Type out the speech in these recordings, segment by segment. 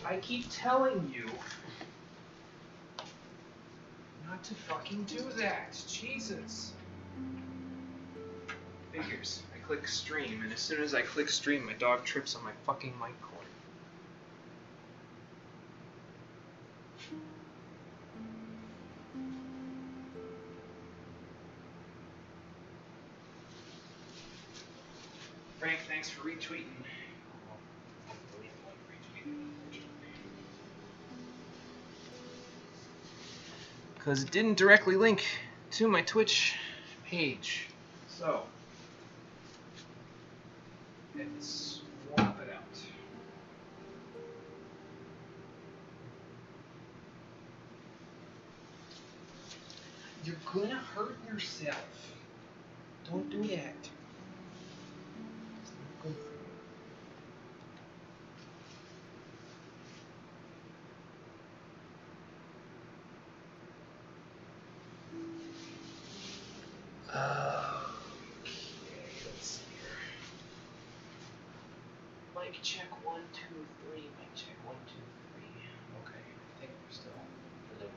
I keep telling you not to fucking do that. Jesus. Figures. I click stream, and as soon as I click stream, my dog trips on my fucking mic cord. Frank, thanks for retweeting. Because it didn't directly link to my Twitch page. So, let's swap it out. You're gonna hurt yourself. Don't do that. It's not good for you. Okay, let's see here. Mic check 1, 2, 3. Mic check 1, 2, 3. Okay, I think we're still for the.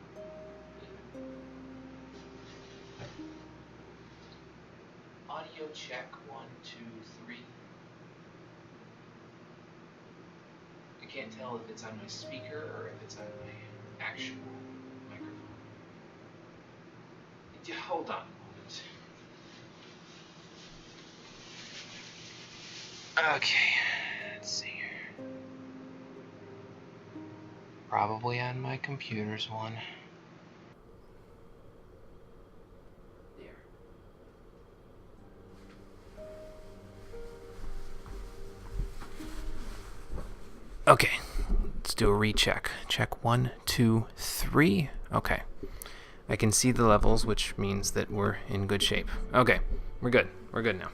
Audio check 1, 2, 3. I can't tell if it's on my speaker or if it's on my actual microphone. Hold on a moment. Okay, let's see here. Probably on my computer's one. There. Okay, let's do a recheck. Check 1, 2, 3. Okay. I can see the levels, which means that we're in good shape. Okay, we're good. We're good now.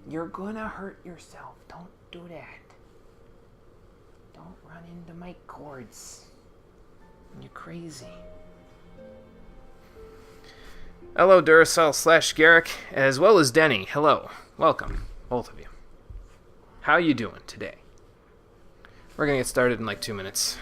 You're gonna hurt yourself. Don't do that. Don't run into mic cords. You're crazy. Hello, Duracell / Garrick, as well as Denny. Hello. Welcome, both of you. How you doing today? We're gonna get started in like 2 minutes.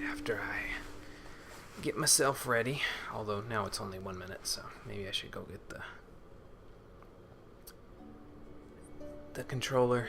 After I get myself ready, although now it's only 1 minute, so maybe I should go get the controller.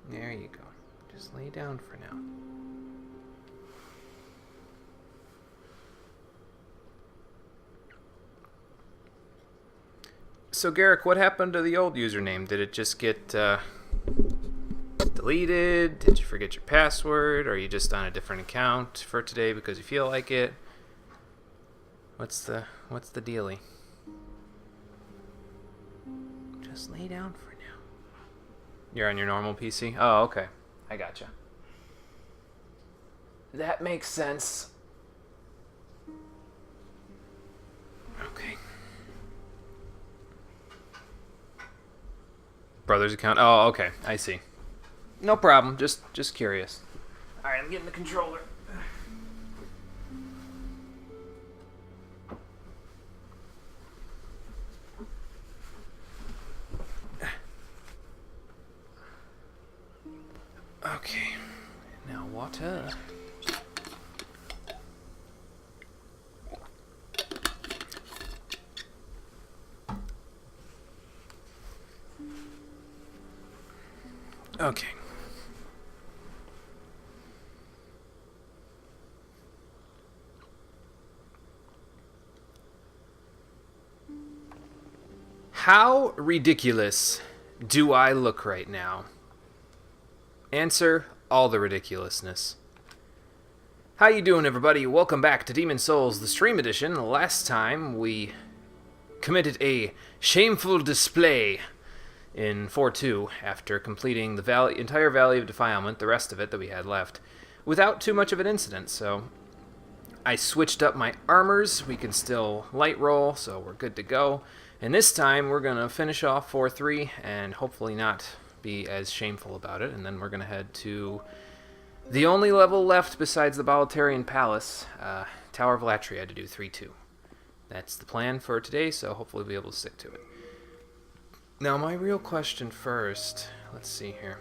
There you go. Just lay down for now. So Garrick, what happened to the old username? Did it just get deleted? Did you forget your password? Are you just on a different account for today because you feel like it? What's the dealie? Just lay down for now. You're on your normal PC? Oh, okay. I gotcha. That makes sense. Okay. Brother's account? Oh, okay. I see. No problem. Just curious. Alright, I'm getting the controller. Okay, now water. Okay. How ridiculous do I look right now? Answer, all the ridiculousness. How you doing, everybody? Welcome back to Demon's Souls, the stream edition. Last time we committed a shameful display in 4-2 after completing the entire Valley of Defilement, the rest of it that we had left, without too much of an incident. So I switched up my armors. We can still light roll, so we're good to go. And this time we're going to finish off 4-3 and hopefully not be as shameful about it. And then we're going to head to the only level left besides the Bolitarian Palace, Tower of Latria, to do 3-2. That's the plan for today, so hopefully we'll be able to stick to it. Now, my real question first, let's see here.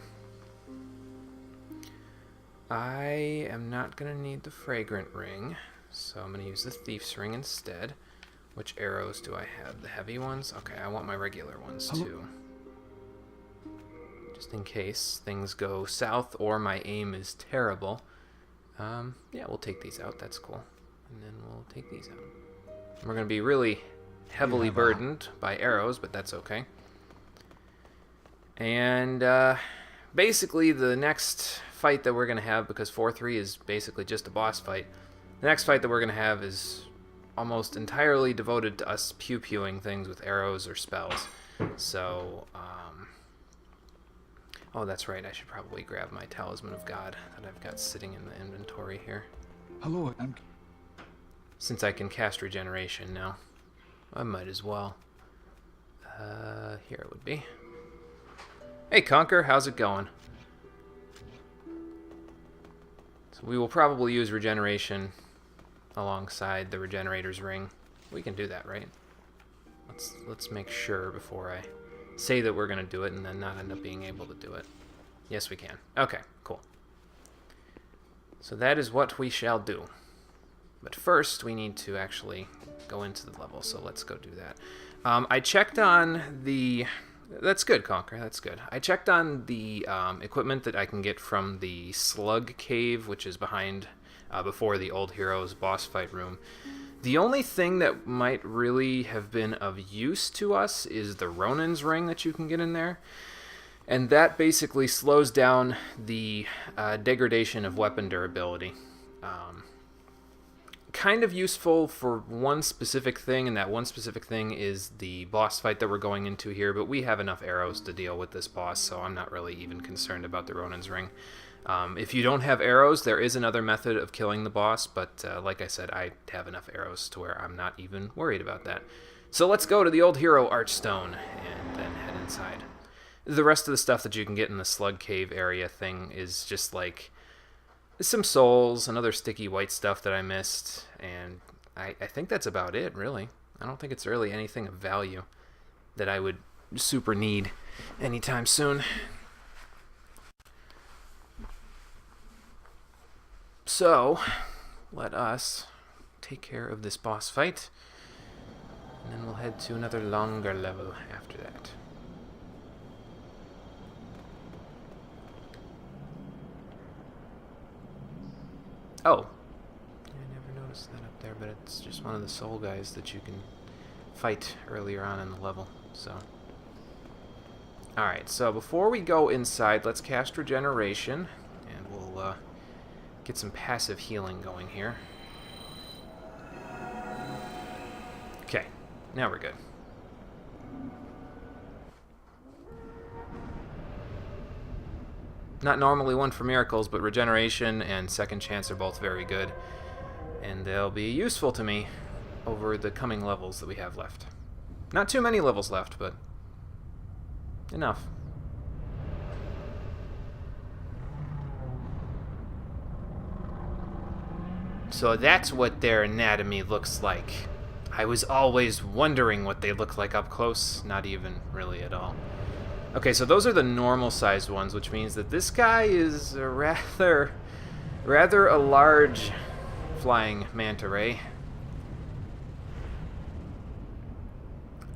I am not going to need the Fragrant Ring, so I'm going to use the Thief's Ring instead. Which arrows do I have? The heavy ones? Okay, I want my regular ones too. Just in case things go south or my aim is terrible. Yeah, we'll take these out. That's cool. And then we'll take these out. We're going to be really heavily burdened by arrows, but that's okay. And basically the next fight that we're going to have, because 4-3 is basically just a boss fight, the next fight that we're going to have is almost entirely devoted to us pew-pewing things with arrows or spells. So, oh, that's right, I should probably grab my Talisman of God that I've got sitting in the inventory here. Hello, Since I can cast Regeneration now, I might as well. Here it would be. Hey, Conquer, how's it going? So we will probably use Regeneration alongside the Regenerator's Ring. We can do that, right? Let's make sure before I say that we're going to do it and then not end up being able to do it. Yes, we can. Okay, cool. So that is what we shall do. But first, we need to actually go into the level, so let's go do that. I checked on the... That's good, Conquer. That's good. I checked on the equipment that I can get from the Slug Cave, which is behind, before the Old Heroes boss fight room. The only thing that might really have been of use to us is the Ronin's Ring that you can get in there. And that basically slows down the degradation of weapon durability. Kind of useful for one specific thing, and that one specific thing is the boss fight that we're going into here, but we have enough arrows to deal with this boss, so I'm not really even concerned about the Ronin's Ring. If you don't have arrows, there is another method of killing the boss, but like I said, I have enough arrows to where I'm not even worried about that. So let's go to the Old Hero Archstone and then head inside. The rest of the stuff that you can get in the Slug Cave area thing is just like some souls, another sticky white stuff that I missed, and I think that's about it, really. I don't think it's really anything of value that I would super need anytime soon. So, let us take care of this boss fight, and then we'll head to another longer level after that. Oh, I never noticed that up there, but it's just one of the soul guys that you can fight earlier on in the level, so. Alright, so before we go inside, let's cast Regeneration, and we'll get some passive healing going here. Okay, now we're good. Not normally one for miracles, but Regeneration and Second Chance are both very good. And they'll be useful to me over the coming levels that we have left. Not too many levels left, but enough. So that's what their anatomy looks like. I was always wondering what they look like up close. Not even really at all. Okay, so those are the normal-sized ones, which means that this guy is a rather a large flying manta ray.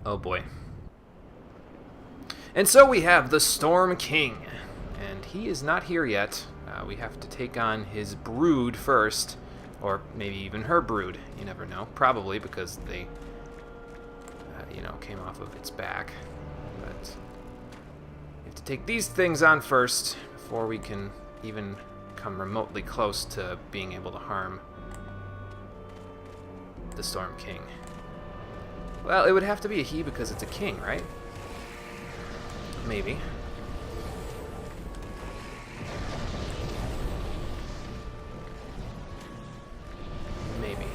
Oh boy. And so we have the Storm King, and he is not here yet. We have to take on his brood first, or maybe even her brood. You never know. Probably because they, came off of its back. But to take these things on first before we can even come remotely close to being able to harm the Storm King. Well, it would have to be a he because it's a king, right? maybe. Maybe.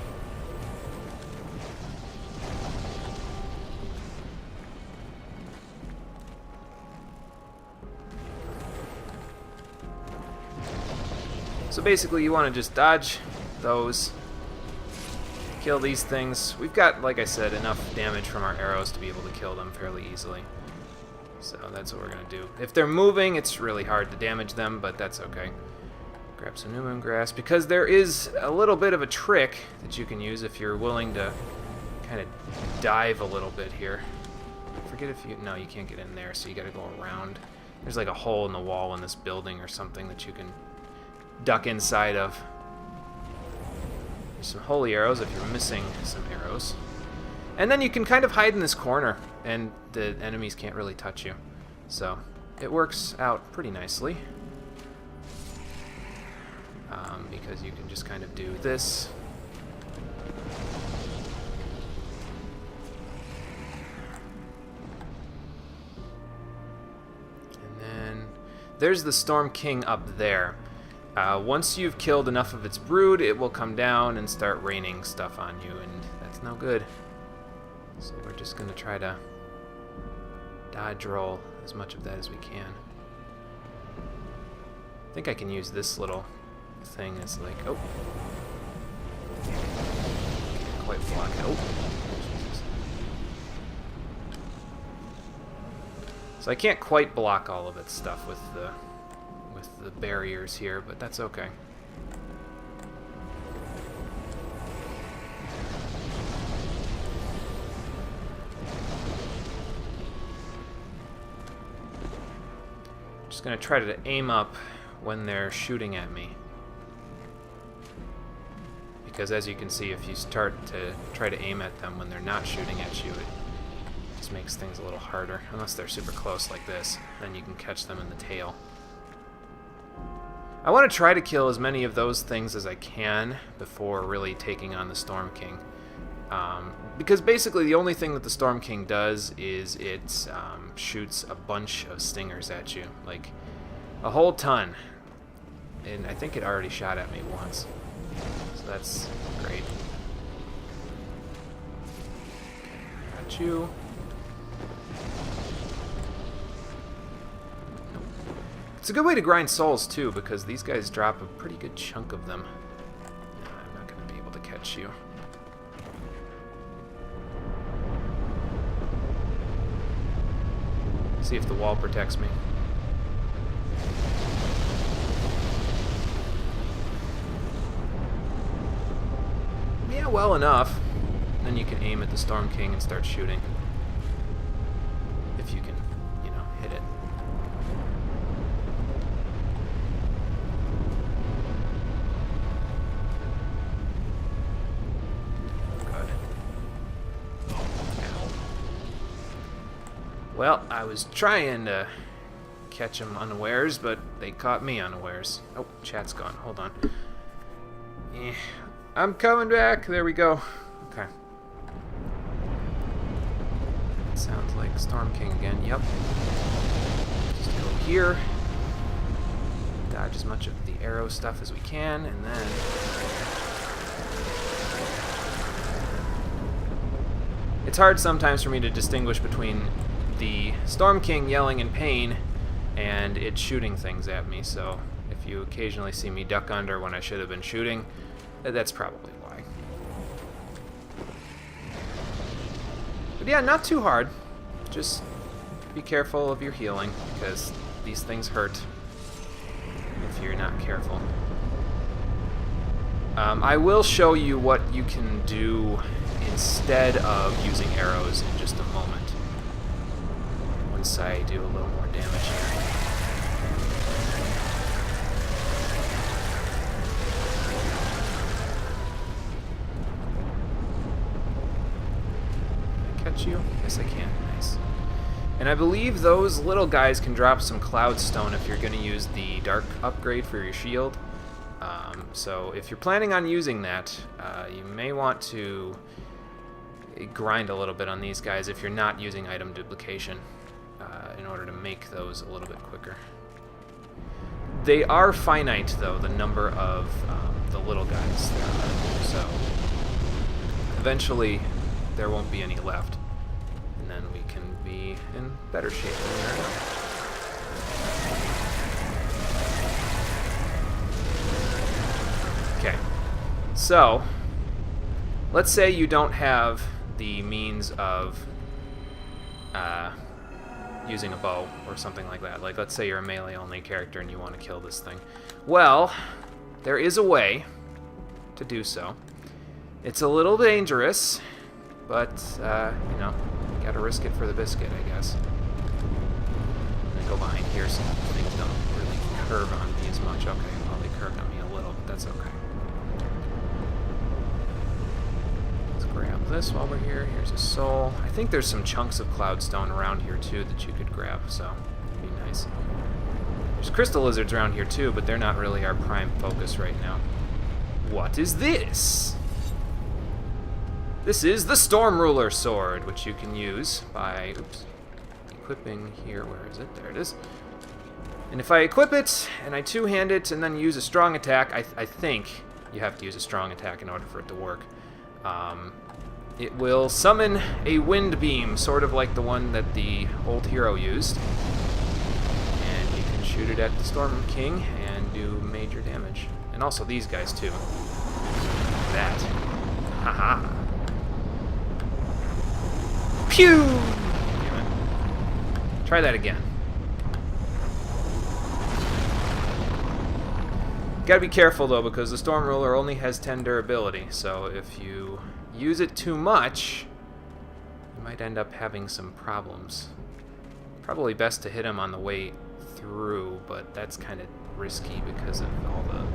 So basically you want to just dodge those, kill these things. We've got, like I said, enough damage from our arrows to be able to kill them fairly easily. So that's what we're going to do. If they're moving, it's really hard to damage them, but that's okay. Grab some New Moon Grass, because there is a little bit of a trick that you can use if you're willing to kind of dive a little bit here. Forget if you... No, you can't get in there, so you got to go around. There's like a hole in the wall in this building or something that you can duck inside of. There's some holy arrows if you're missing some arrows. And then you can kind of hide in this corner, and the enemies can't really touch you. So it works out pretty nicely. Because you can just kind of do this. And then there's the Storm King up there. Once you've killed enough of its brood, it will come down and start raining stuff on you, and that's no good. So we're just going to try to dodge roll as much of that as we can. I think I can use this little thing as like, oh. Can't quite block it. Oh. Jesus. So I can't quite block all of its stuff with the barriers here, but that's okay. Just gonna try to aim up when they're shooting at me, because as you can see, if you start to try to aim at them when they're not shooting at you, it just makes things a little harder, unless they're super close like this. Then you can catch them in the tail. I want to try to kill as many of those things as I can before really taking on the Storm King. Because basically the only thing that the Storm King does is it shoots a bunch of stingers at you. Like, a whole ton. And I think it already shot at me once. So that's great. Okay, got you. It's a good way to grind souls, too, because these guys drop a pretty good chunk of them. No, I'm not going to be able to catch you. See if the wall protects me. Yeah, well enough. Then you can aim at the Storm King and start shooting. If you can, you know, hit it. Well, I was trying to catch them unawares, but they caught me unawares. Oh, chat's gone. Hold on. Yeah, I'm coming back. There we go. Okay. Sounds like Storm King again. Yep. Just go here. Dodge as much of the arrow stuff as we can, and then... It's hard sometimes for me to distinguish between the Storm King yelling in pain and it shooting things at me, so if you occasionally see me duck under when I should have been shooting, that's probably why. But yeah, not too hard. Just be careful of your healing, because these things hurt if you're not careful. I will show you what you can do instead of using arrows in just a moment. Once I do a little more damage here. Can I catch you? Yes, I can. Nice. And I believe those little guys can drop some Cloudstone if you're going to use the Dark upgrade for your shield. So if you're planning on using that, you may want to in order to make those a little bit quicker. They are finite, though, the number of the little guys there are. So eventually there won't be any left. And then we can be in better shape than we are now. Okay. So, let's say you don't have the means of using a bow or something like that. Like, let's say you're a melee-only character and you want to kill this thing. Well, there is a way to do so. It's a little dangerous, but, you know, you gotta risk it for the biscuit, I guess. I'm gonna go behind here so things don't really curve on me as much. Okay, well, they curved on me a little, but that's okay. Grab this while we're here. Here's a soul. I think there's some chunks of cloudstone around here too that you could grab, so it'd be nice. There's crystal lizards around here too, but they're not really our prime focus right now. What is this? This is the Storm Ruler sword, which you can use by equipping here. Where is it? There it is. And if I equip it and I two-hand it and then use a strong attack, I think you have to use a strong attack in order for it to work. It will summon a wind beam, sort of like the one that the old hero used. And you can shoot it at the Storm King and do major damage. And also these guys, too. Like that. Haha. Pew! Damn it. Try that again. Gotta be careful, though, because the Storm Ruler only has 10 durability, so if you use it too much, you might end up having some problems. Probably best to hit him on the way through, but that's kind of risky because of all the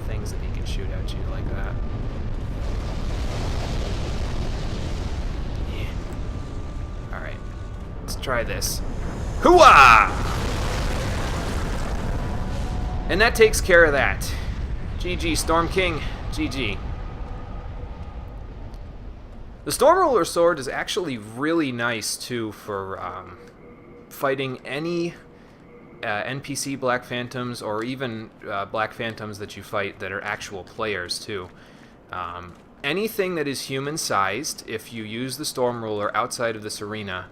things that he can shoot at you like that. Yeah. Alright, let's try this. Hooah! And that takes care of that. GG, Storm King. GG. The Storm Ruler sword is actually really nice, too, for fighting any NPC Black Phantoms or even Black Phantoms that you fight that are actual players, too. Anything that is human-sized, if you use the Storm Ruler outside of this arena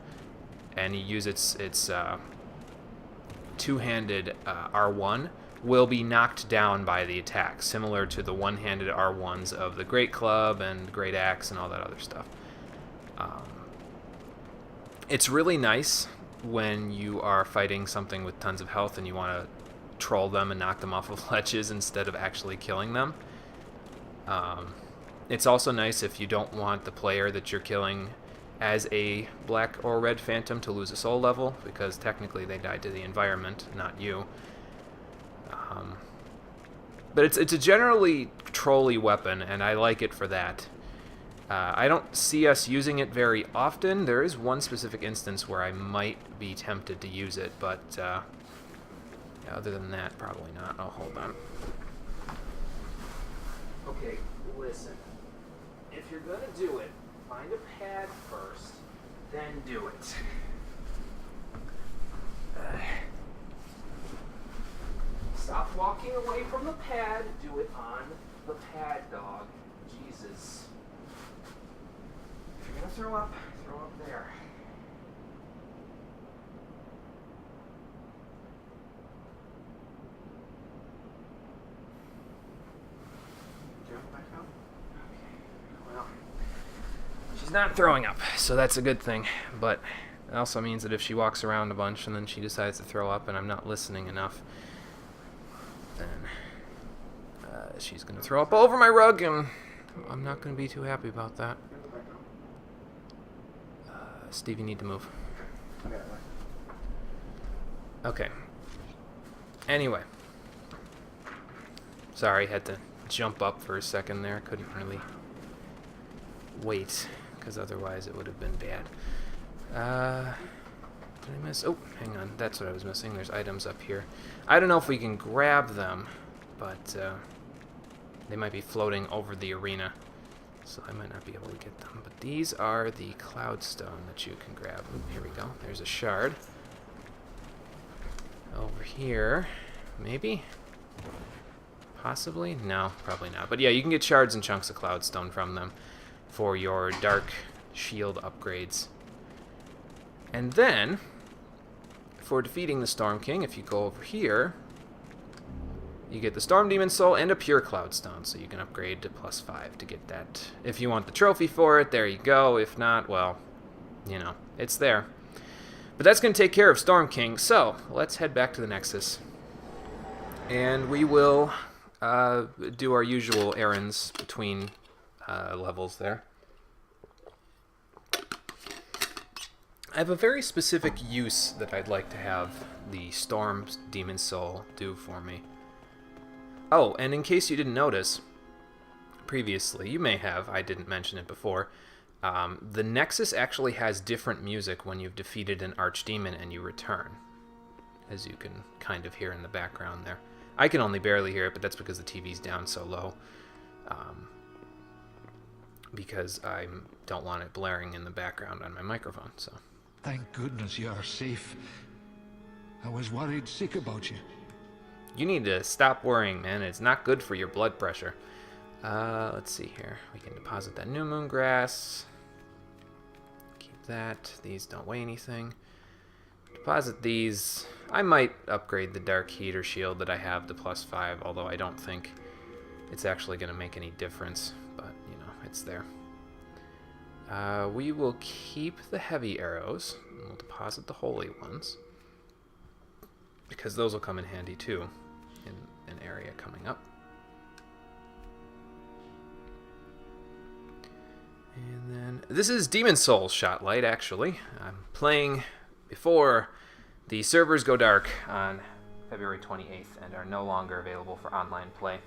and you use its two-handed R1, will be knocked down by the attack, similar to the one-handed R1s of the Great Club and Great Axe and all that other stuff. It's really nice when you are fighting something with tons of health and you want to troll them and knock them off of ledges instead of actually killing them. It's also nice if you don't want the player that you're killing as a black or red phantom to lose a soul level, because technically they died to the environment, not you. But it's a generally trolly weapon, and I like it for that. I don't see us using it very often. There is one specific instance where I might be tempted to use it, but other than that, probably not. Oh, hold on. Okay, listen. If you're gonna do it, find a pad first, then do it. Stop walking away from the pad. Do it on the pad, dog. Jesus. If you're gonna throw up there. Jump back up. Okay. Well, she's not throwing up, so that's a good thing. But it also means that if she walks around a bunch and then she decides to throw up and I'm not listening enough, then she's going to throw up all over my rug, and I'm not going to be too happy about that. Steve, you need to move. Okay. Anyway. Sorry, had to jump up for a second there. Couldn't really wait, because otherwise it would have been bad. Did I miss? Oh, hang on. That's what I was missing. There's items up here. I don't know if we can grab them, but they might be floating over the arena, so I might not be able to get them. But these are the cloudstone that you can grab. Ooh, here we go. There's a shard. over here, maybe? Possibly? No, probably not. But yeah, you can get shards and chunks of cloudstone from them for your dark shield upgrades. And then, for defeating the Storm King, if you go over here, you get the Storm Demon Soul and a pure cloudstone, so you can upgrade to +5 to get that. If you want the trophy for it, there you go. If not, well, you know, it's there. But that's going to take care of Storm King, so let's head back to the Nexus. And we will do our usual errands between levels there. I have a very specific use that I'd like to have the Storm Demon Soul do for me. Oh, and in case you didn't notice previously, you may have, I didn't mention it before, the Nexus actually has different music when you've defeated an Archdemon and you return, as you can kind of hear in the background there. I can only barely hear it, but that's because the TV's down so low. Because I don't want it blaring in the background on my microphone, so. Thank goodness you are safe. I was worried sick about you. You need to stop worrying, man. It's not good for your blood pressure. Let's see here. We can deposit that New Moon Grass. Keep that. These don't weigh anything. Deposit these. I might upgrade the Dark Heater Shield that I have to +5, although I don't think it's actually going to make any difference. But, you know, it's there. We will keep the heavy arrows. And we'll deposit the holy ones, because those will come in handy too in an area coming up. And then this is Demon Souls Shotlight, actually. I'm playing before the servers go dark on February 28th and are no longer available for online play.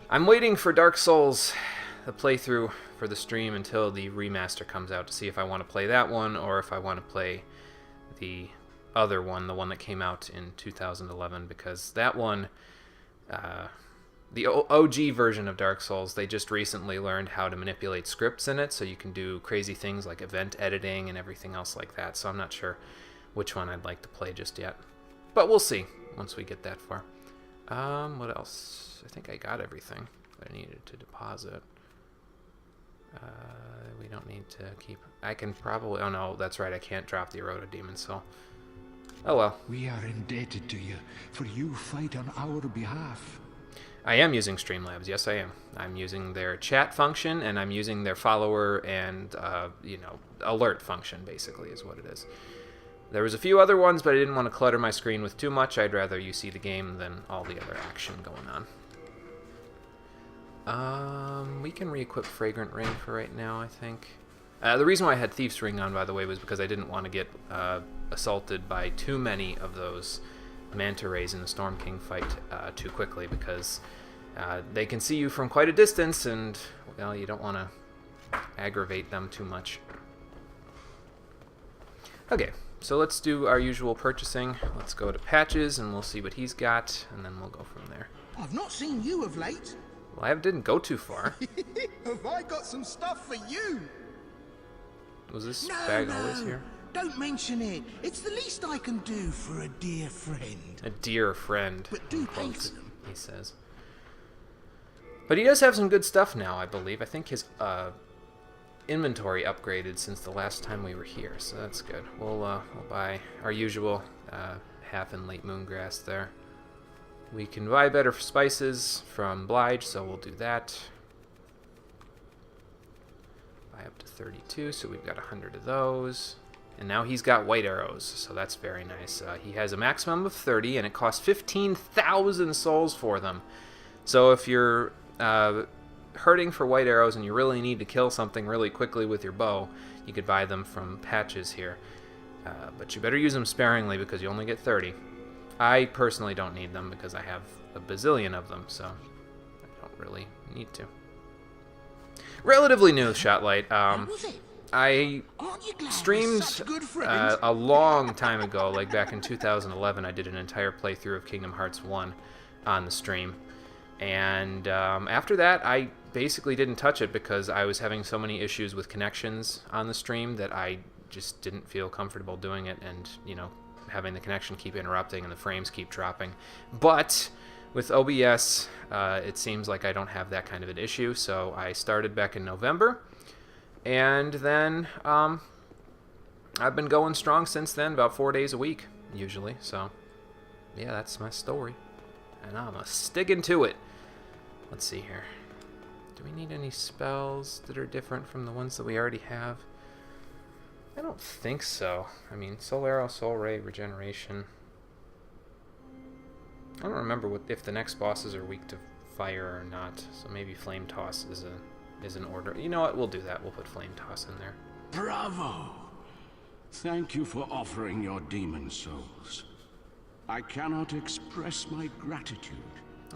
I'm waiting for Dark Souls, the playthrough for the stream, until the remaster comes out to see if I want to play that one or if I want to play the other one, the one that came out in 2011, because that one, the OG version of Dark Souls, they just recently learned how to manipulate scripts in it, so you can do crazy things like event editing and everything else like that, so I'm not sure which one I'd like to play just yet. But we'll see once we get that far. What else? I think I got everything that I needed to deposit. We don't need to keep... I can probably... Oh no, that's right, I can't drop the Eroded Demon Soul. Oh well. We are indebted to you, for you fight on our behalf. I am using Streamlabs, yes I am. I'm using their chat function, and I'm using their follower and, you know, alert function, basically, is what it is. There was a few other ones, but I didn't want to clutter my screen with too much. I'd rather you see the game than all the other action going on. We can re-equip Fragrant Ring for right now, I think. The reason why I had Thief's Ring on, by the way, was because I didn't want to get assaulted by too many of those Manta Rays in the Storm King fight too quickly, because they can see you from quite a distance, and, well, you don't want to aggravate them too much. Okay, so let's do our usual purchasing. Let's go to Patches, and we'll see what he's got, and then we'll go from there. I've not seen you of late. Well, I didn't go too far. Have I got some stuff for you? Was this bag always here? Don't mention it. It's the least I can do for a dear friend. A dear friend, But do pay for them. he says. But he does have some good stuff now, I believe. I think his inventory upgraded since the last time we were here, so that's good. We'll buy our usual half and late moongrass there. We can buy better spices from Blige, so we'll do that. Buy up to 32, so we've got 100 of those. And now he's got white arrows, so that's very nice. He has a maximum of 30, and it costs 15,000 souls for them. So if you're hurting for white arrows and you really need to kill something really quickly with your bow, you could buy them from Patches here. But you better use them sparingly because you only get 30. I personally don't need them because I have a bazillion of them, so I don't really need to. Relatively new Shotlight. I streamed a long time ago, like back in 2011. I did an entire playthrough of Kingdom Hearts 1 on the stream. And after that, I basically didn't touch it because I was having so many issues with connections on the stream that I just didn't feel comfortable doing it. And, you know, having the connection keep interrupting and the frames keep dropping. But with OBS, it seems like I don't have that kind of an issue, so I started back in November, and then I've been going strong since then, about 4 days a week, usually. So, yeah, that's my story, and I'm sticking to it. Let's see here. Do we need any spells that are different from the ones that we already have? I don't think so. I mean, Soul Arrow, Soul Ray, Regeneration. I don't remember if the next bosses are weak to fire or not, so maybe Flame Toss is an order. You know what? We'll do that. We'll put Flame Toss in there. Bravo! Thank you for offering your demon souls. I cannot express my gratitude.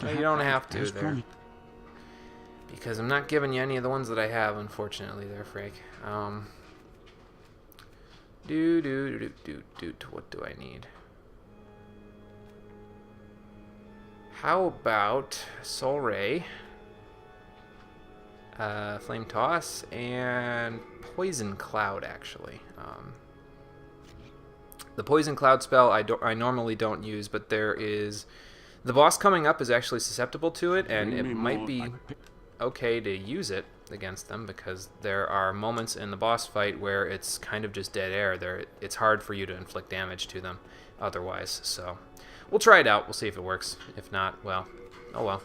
You don't have to there. Because I'm not giving you any of the ones that I have, unfortunately, there, Frank. What do I need? How about Soul Ray, Flame Toss, and Poison Cloud, actually. The Poison Cloud spell I normally don't use, but there is... The boss coming up is actually susceptible to it, and it might be okay to use it against them, because there are moments in the boss fight where it's kind of just dead air. It's hard for you to inflict damage to them otherwise, so we'll try it out. We'll see if it works. If not, well, oh well.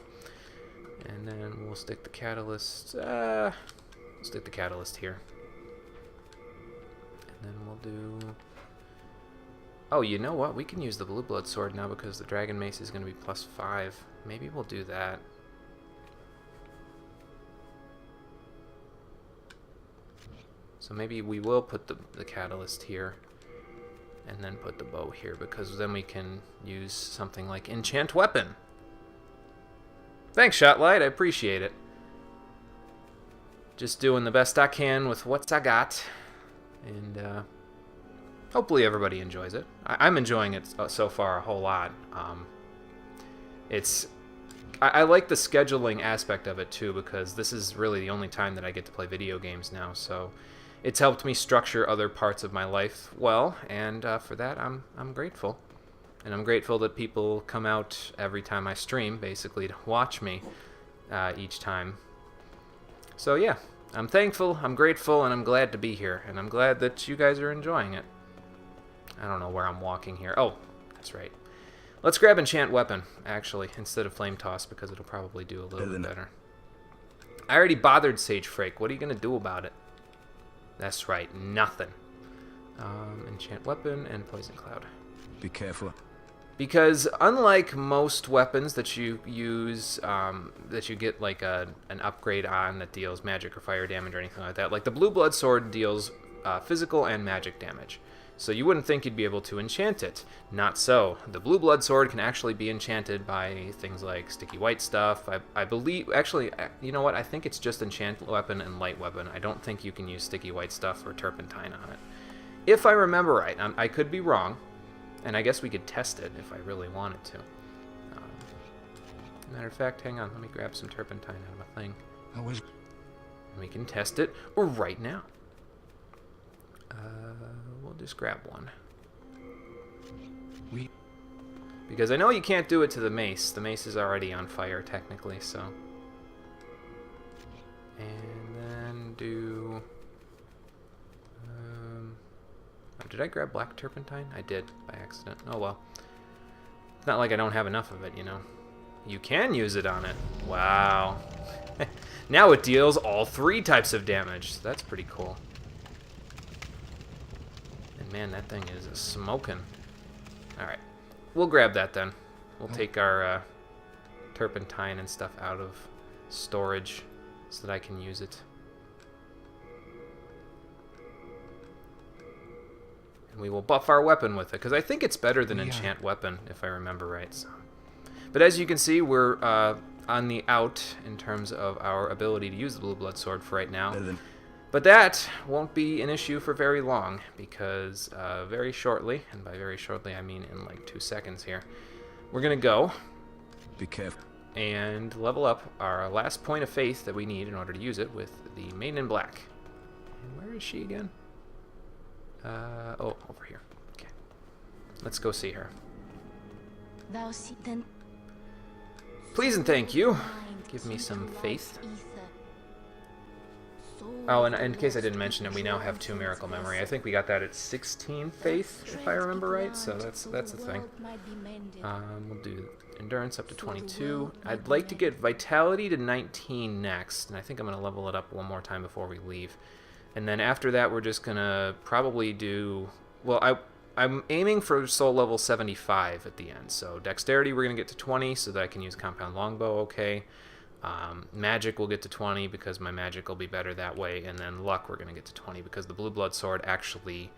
And then we'll stick the catalyst. We'll stick the catalyst here, and then we'll do... Oh, you know what? We can use the Blue Blood Sword now because the Dragon Mace is going to be +5. Maybe we'll do that. So maybe we will put the catalyst here and then put the bow here, because then we can use something like Enchant Weapon. Thanks, Shotlight. I appreciate it. Just doing the best I can with what I got. And hopefully everybody enjoys it. I'm enjoying it so far a whole lot. I like the scheduling aspect of it too, because this is really the only time that I get to play video games now. So it's helped me structure other parts of my life well, and for that I'm grateful. And I'm grateful that people come out every time I stream, basically, to watch me each time. So yeah, I'm thankful, I'm grateful, and I'm glad to be here. And I'm glad that you guys are enjoying it. I don't know where I'm walking here. Oh, that's right. Let's grab Enchant Weapon, actually, instead of Flame Toss, because it'll probably do a little bit better. I already bothered Sage Frake. What are you going to do about it? That's right, nothing. Enchant Weapon and Poison Cloud. Be careful. Because unlike most weapons that you use, that you get like an upgrade on that deals magic or fire damage or anything like that, like the Blue Blood Sword deals physical and magic damage. So you wouldn't think you'd be able to enchant it. Not so. The Blue Blood Sword can actually be enchanted by things like sticky white stuff. I believe, actually, you know what? I think it's just Enchant Weapon and Light Weapon. I don't think you can use sticky white stuff or turpentine on it. If I remember right. I could be wrong, and I guess we could test it if I really wanted to. Matter of fact, hang on. Let me grab some turpentine out of my thing. I was... And we can test it right now. We'll just grab one. Because I know you can't do it to the mace. The mace is already on fire, technically, so... And then do... Oh, did I grab black turpentine? I did, by accident. Oh well. It's not like I don't have enough of it, you know. You can use it on it. Wow. Now it deals all 3 types of damage. That's pretty cool. Man, that thing is smoking. Alright. We'll grab that then. We'll take our turpentine and stuff out of storage so that I can use it. And we will buff our weapon with it, because I think it's better than Enchant Weapon, if I remember right. So. But as you can see, we're on the out in terms of our ability to use the Blue Blood Sword for right now. But that won't be an issue for very long, because very shortly, and by very shortly I mean in like 2 seconds here, we're going to go Be careful. and level up our last point of faith that we need in order to use it with the Maiden in Black. And where is she again? Oh, over here. Okay. Let's go see her. Thou see then. Please and thank you. Give me some faith. Oh, and in case I didn't mention it, we now have 2 Miracle Memory. I think we got that at 16 faith, if I remember right, so that's the thing. We'll do Endurance up to 22. I'd like to get Vitality to 19 next, and I think I'm going to level it up one more time before we leave. And then after that, we're just going to probably do... Well, I'm aiming for soul level 75 at the end, so Dexterity we're going to get to 20 so that I can use Compound Longbow okay. Magic will get to 20 because my magic will be better that way, and then luck we're going to get to 20 because the Blue Blood Sword actually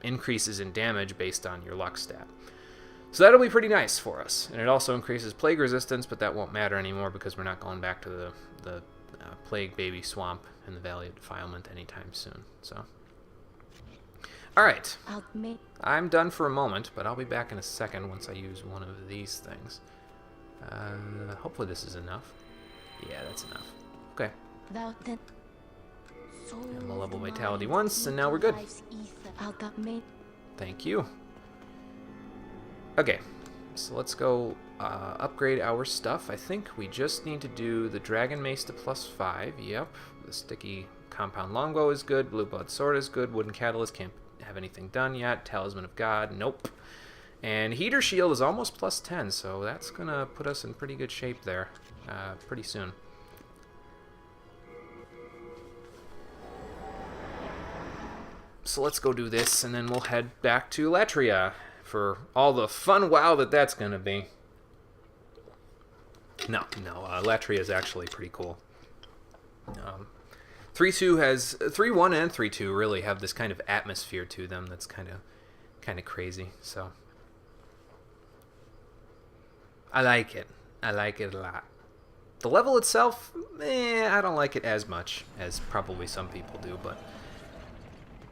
increases in damage based on your luck stat. So that'll be pretty nice for us, and it also increases plague resistance, but that won't matter anymore because we're not going back to the plague baby swamp in the Valley of Defilement anytime soon. So, alright, I'm done for a moment, but I'll be back in a second once I use one of these things. Hopefully this is enough. Yeah, that's enough. Okay. And we'll level Vitality once, and now we're good. Thank you. Okay, so let's go upgrade our stuff. I think we just need to do the Dragon Mace to +5. Yep. The Sticky Compound Longbow is good. Blue Blood Sword is good. Wooden Catalyst can't have anything done yet. Talisman of God, nope. And Heater Shield is almost +10, so that's going to put us in pretty good shape there pretty soon. So let's go do this, and then we'll head back to Latria for all the fun wow that's going to be. No, Latria is actually pretty cool. 3.2 has... 3.1 and 3.2 really have this kind of atmosphere to them that's kind of crazy, so... I like it. I like it a lot. The level itself, I don't like it as much as probably some people do, but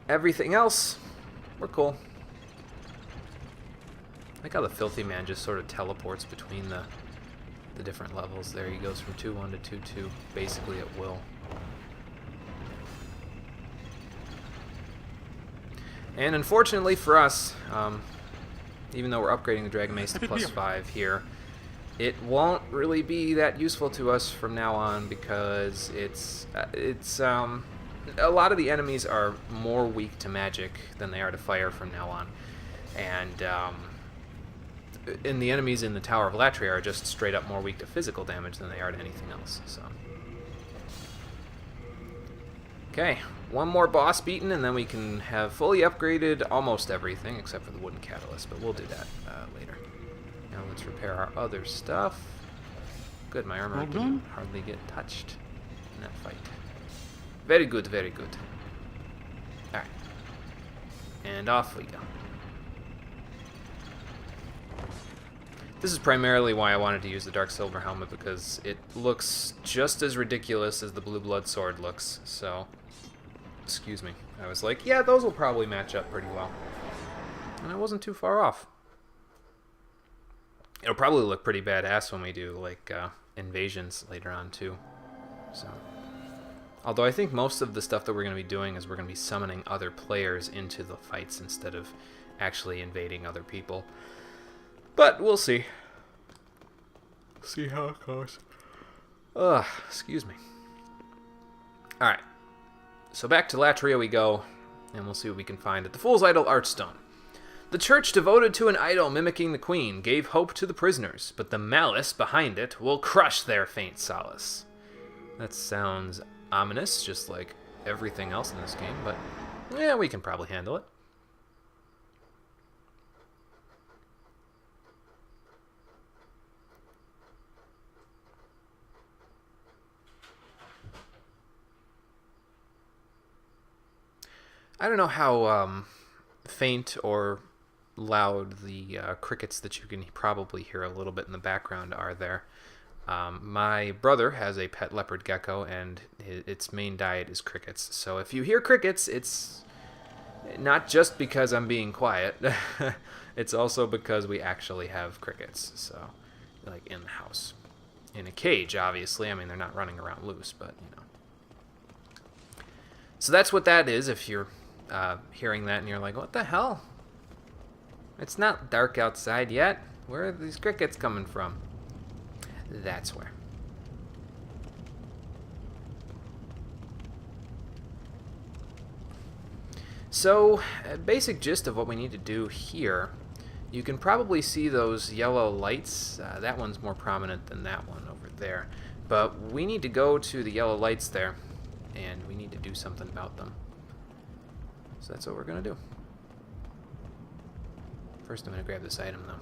everything else, we're cool. I like how the Filthy Man just sort of teleports between the different levels there. He goes from 2.1 to 2.2 basically at will. And unfortunately for us, even though we're upgrading the Dragon Mace to +5 here, it won't really be that useful to us from now on because it's a lot of the enemies are more weak to magic than they are to fire from now on, and the enemies in the Tower of Latria are just straight up more weak to physical damage than they are to anything else. So, okay, one more boss beaten, and then we can have fully upgraded almost everything except for the Wooden Catalyst, but we'll do that later. Now let's repair our other stuff. Good, my armor didn't hardly get touched in that fight. Very good, very good. Alright. And off we go. This is primarily why I wanted to use the Dark Silver Helmet, because it looks just as ridiculous as the Blue Blood Sword looks, so... Excuse me. I was like, yeah, those will probably match up pretty well. And I wasn't too far off. It'll probably look pretty badass when we do, like, invasions later on, too. So, although I think most of the stuff that we're going to be doing is we're going to be summoning other players into the fights instead of actually invading other people. But we'll see. See how it goes. Ugh, excuse me. Alright. So back to Latria we go, and we'll see what we can find at the Fool's Idol Archstone. The church devoted to an idol mimicking the queen gave hope to the prisoners, but the malice behind it will crush their faint solace. That sounds ominous, just like everything else in this game, but yeah, we can probably handle it. I don't know how faint or loud the crickets that you can probably hear a little bit in the background are there. My brother has a pet leopard gecko, and its main diet is crickets. So if you hear crickets, it's not just because I'm being quiet. It's also because we actually have crickets, so like in the house. In a cage, obviously. I mean, they're not running around loose, but, you know. So that's what that is, if you're hearing that and you're like, what the hell? It's not dark outside yet. Where are these crickets coming from? That's where. So, basic gist of what we need to do here. You can probably see those yellow lights. That one's more prominent than that one over there. But we need to go to the yellow lights there, and we need to do something about them. So that's what we're going to do. First, I'm going to grab this item, though.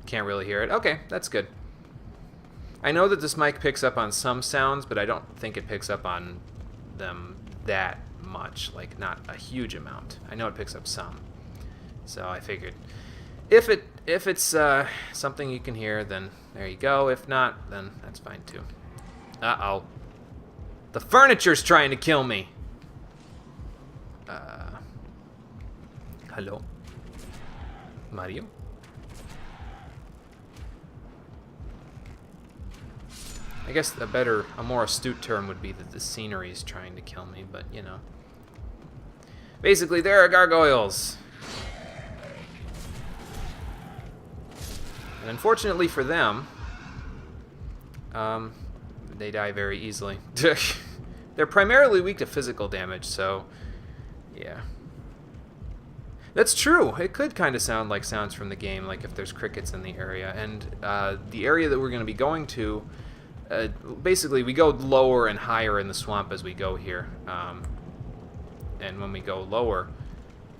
Can't really hear it. Okay, that's good. I know that this mic picks up on some sounds, but I don't think it picks up on them that much. Like, not a huge amount. I know it picks up some. So I figured if it's something you can hear, then there you go. If not, then that's fine too. Uh-oh. The furniture's trying to kill me. Hello? Mario? I guess a more astute term would be that the scenery is trying to kill me, but you know. Basically, there are gargoyles. And unfortunately for them, they die very easily. They're primarily weak to physical damage, so yeah. That's true. It could kind of sound like sounds from the game, like if there's crickets in the area. And the area that we're going to be going to, basically we go lower and higher in the swamp as we go here. And when we go lower,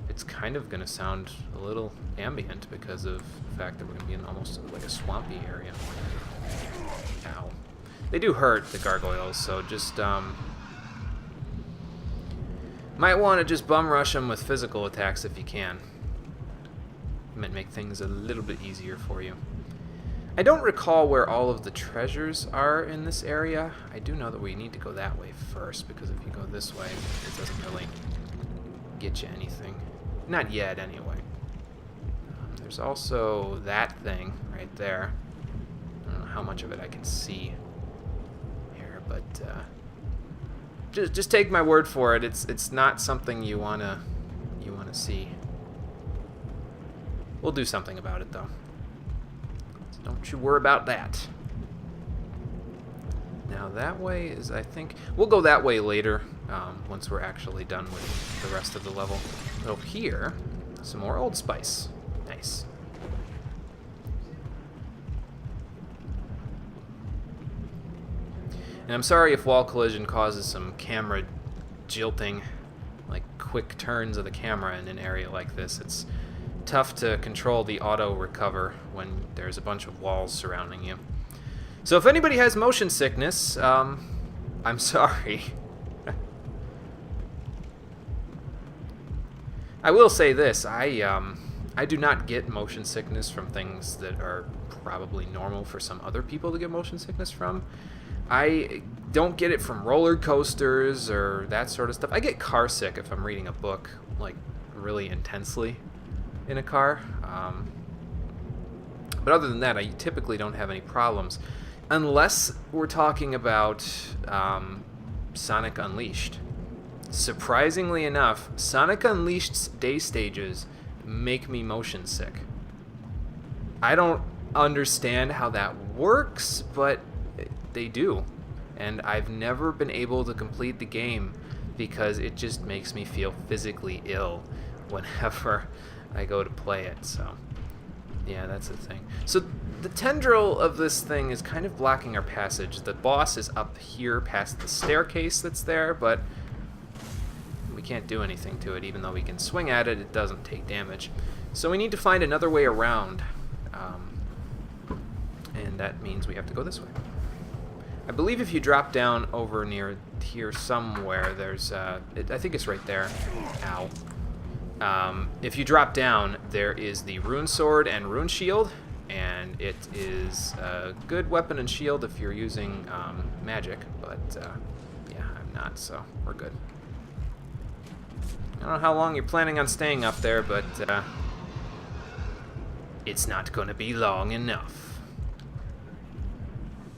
it's kind of going to sound a little ambient because of the fact that we're going to be in almost like a swampy area. Ow. They do hurt, the gargoyles, so just might want to just bum rush them with physical attacks if you can. Might make things a little bit easier for you. I don't recall where all of the treasures are in this area. I do know that we need to go that way first, because if you go this way, it doesn't really get you anything. Not yet, anyway. There's also that thing right there. I don't know how much of it I can see here, but just take my word for it. It's not something you wanna see. We'll do something about it, though. So don't you worry about that. Now that way is, I think, we'll go that way later, once we're actually done with the rest of the level. But over here, some more Old Spice. Nice. And I'm sorry if wall collision causes some camera jilting, like quick turns of the camera in an area like this. It's tough to control the auto recover when there's a bunch of walls surrounding you. So if anybody has motion sickness, I'm sorry. I will say this, I do not get motion sickness from things that are probably normal for some other people to get motion sickness from. I don't get it from roller coasters or that sort of stuff. I get car sick if I'm reading a book, like, really intensely in a car. But other than that, I typically don't have any problems. Unless we're talking about Sonic Unleashed. Surprisingly enough, Sonic Unleashed's day stages make me motion sick. I don't understand how that works, but they do. And I've never been able to complete the game because it just makes me feel physically ill whenever I go to play it. So yeah, that's the thing. So the tendril of this thing is kind of blocking our passage. The boss is up here past the staircase that's there, but we can't do anything to it. Even though we can swing at it, it doesn't take damage. So we need to find another way around. And that means we have to go this way. I believe if you drop down over near here somewhere, there's, I think it's right there. Ow. If you drop down, there is the Rune Sword and Rune Shield, and it is a good weapon and shield if you're using magic, but yeah, I'm not, so we're good. I don't know how long you're planning on staying up there, but it's not going to be long enough.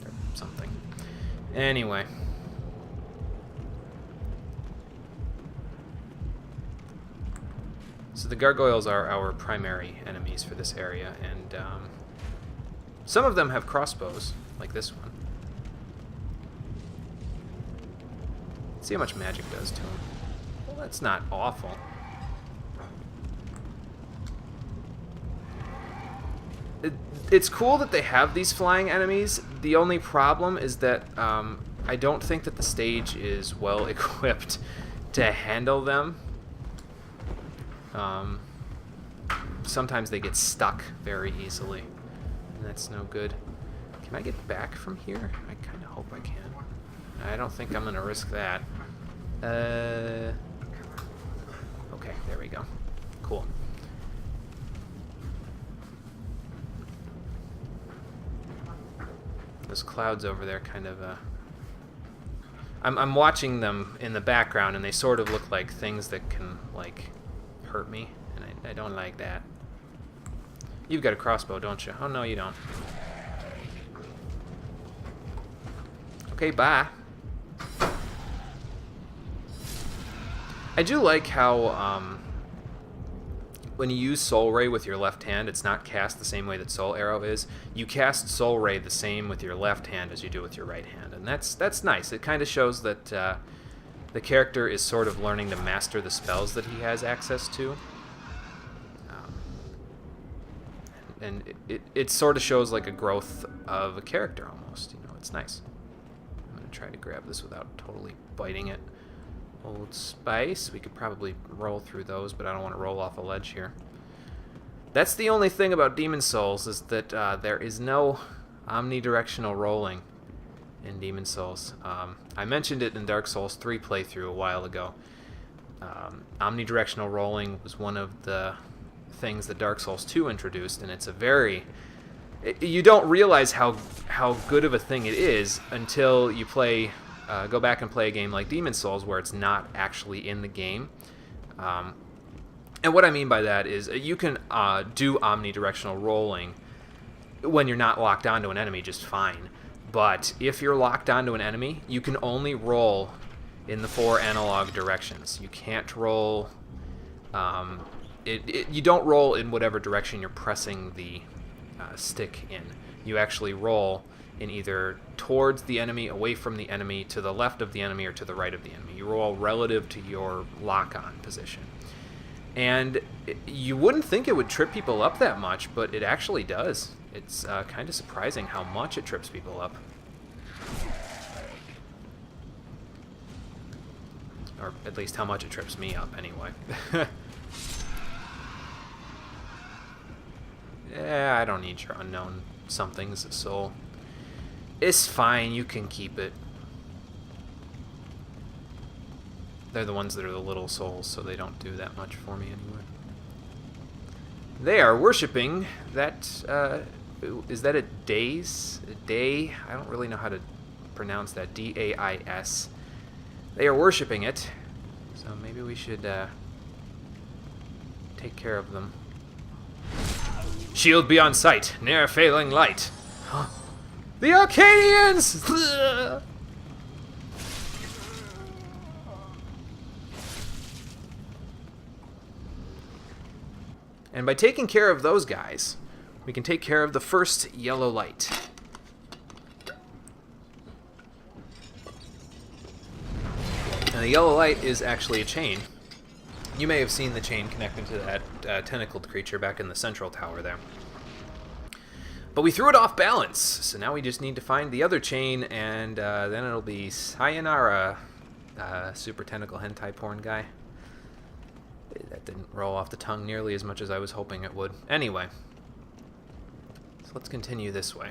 Or something. Anyway. So the gargoyles are our primary enemies for this area, and some of them have crossbows, like this one. Let's see how much magic does to them. Well, that's not awful. It's cool that they have these flying enemies. The only problem is that I don't think that the stage is well equipped to handle them. Sometimes they get stuck very easily, and that's no good. Can I get back from here? I kind of hope I can. I don't think I'm going to risk that. Okay, there we go. Cool. Those clouds over there kind of... I'm watching them in the background, and they sort of look like things that can, like, hurt me, and I don't like that. You've got a crossbow, don't you? Oh, no, you don't. Okay, bye. I do like how when you use Soul Ray with your left hand, it's not cast the same way that Soul Arrow is. You cast Soul Ray the same with your left hand as you do with your right hand, and that's nice. It kind of shows that the character is sort of learning to master the spells that he has access to. And it sort of shows like a growth of a character almost. You know, it's nice. I'm going to try to grab this without totally biting it. Old Spice. We could probably roll through those, but I don't want to roll off a ledge here. That's the only thing about Demon Souls, is that there is no omnidirectional rolling in Demon Souls. I mentioned it in Dark Souls 3 playthrough a while ago. Omnidirectional rolling was one of the things that Dark Souls 2 introduced, and it's a very... You don't realize how good of a thing it is until you play... go back and play a game like Demon Souls where it's not actually in the game. And what I mean by that is you can do omnidirectional rolling when you're not locked onto an enemy just fine. But if you're locked onto an enemy, you can only roll in the 4 analog directions. You can't roll... you don't roll in whatever direction you're pressing the stick in. You actually roll in either towards the enemy, away from the enemy, to the left of the enemy, or to the right of the enemy. You roll relative to your lock-on position. And you wouldn't think it would trip people up that much, but it actually does. It's kind of surprising how much it trips people up. Or at least how much it trips me up, anyway. Yeah, I don't need your unknown somethings, soul. It's fine, you can keep it. They're the ones that are the little souls, so they don't do that much for me anyway. They are worshipping that, is that a Dais? A Day? I don't really know how to pronounce that. D-A-I-S. They are worshipping it, so maybe we should take care of them. Shield beyond sight, ne'er failing light. Huh? The Arcadians! And by taking care of those guys, we can take care of the first yellow light. And the yellow light is actually a chain. You may have seen the chain connecting to that tentacled creature back in the central tower there. But we threw it off balance, so now we just need to find the other chain, and then it'll be sayonara, super tentacle hentai porn guy. That didn't roll off the tongue nearly as much as I was hoping it would. Anyway, so let's continue this way.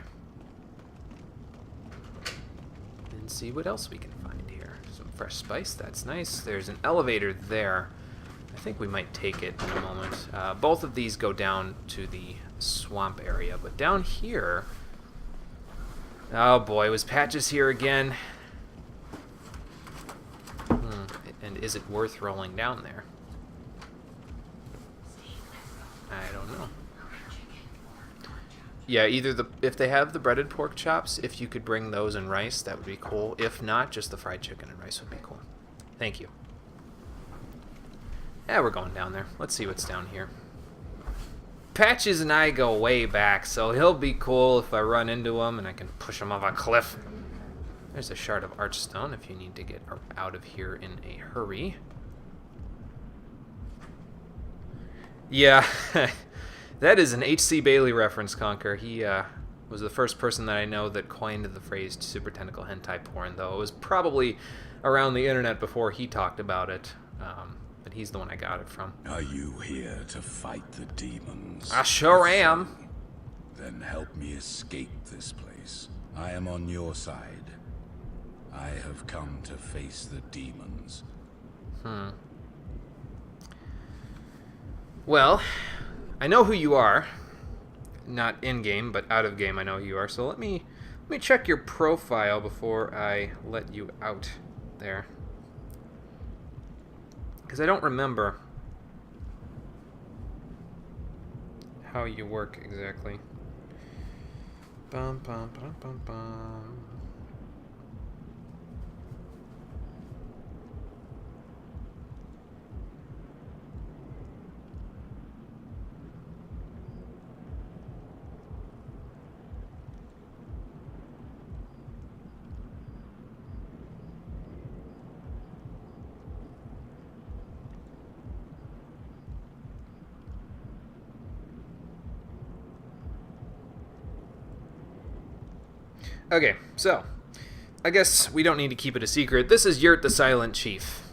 And see what else we can find here. Some fresh spice, that's nice. There's an elevator there. I think we might take it in a moment. Both of these go down to the swamp area, but down here... Oh boy, was Patches here again? And is it worth rolling down there? I don't know. Yeah, either if they have the breaded pork chops, if you could bring those and rice, that would be cool. If not, just the fried chicken and rice would be cool. Thank you. Yeah, we're going down there. Let's see what's down here. Patches and I go way back, so he'll be cool if I run into him and I can push him off a cliff. There's a shard of archstone if you need to get out of here in a hurry. Yeah, that is an H.C. Bailey reference, Conker. He was the first person that I know that coined the phrase super tentacle hentai porn, though it was probably around the internet before he talked about it. But he's the one I got it from. Are you here to fight the demons? I sure am. Then help me escape this place. I am on your side. I have come to face the demons. Well, I know who you are. Not in-game, but out-of-game I know who you are. So let me check your profile before I let you out there. Because I don't remember how you work exactly. Bum, bum, bum, bum, bum. Okay, so I guess we don't need to keep it a secret. This is Yurt the Silent Chief.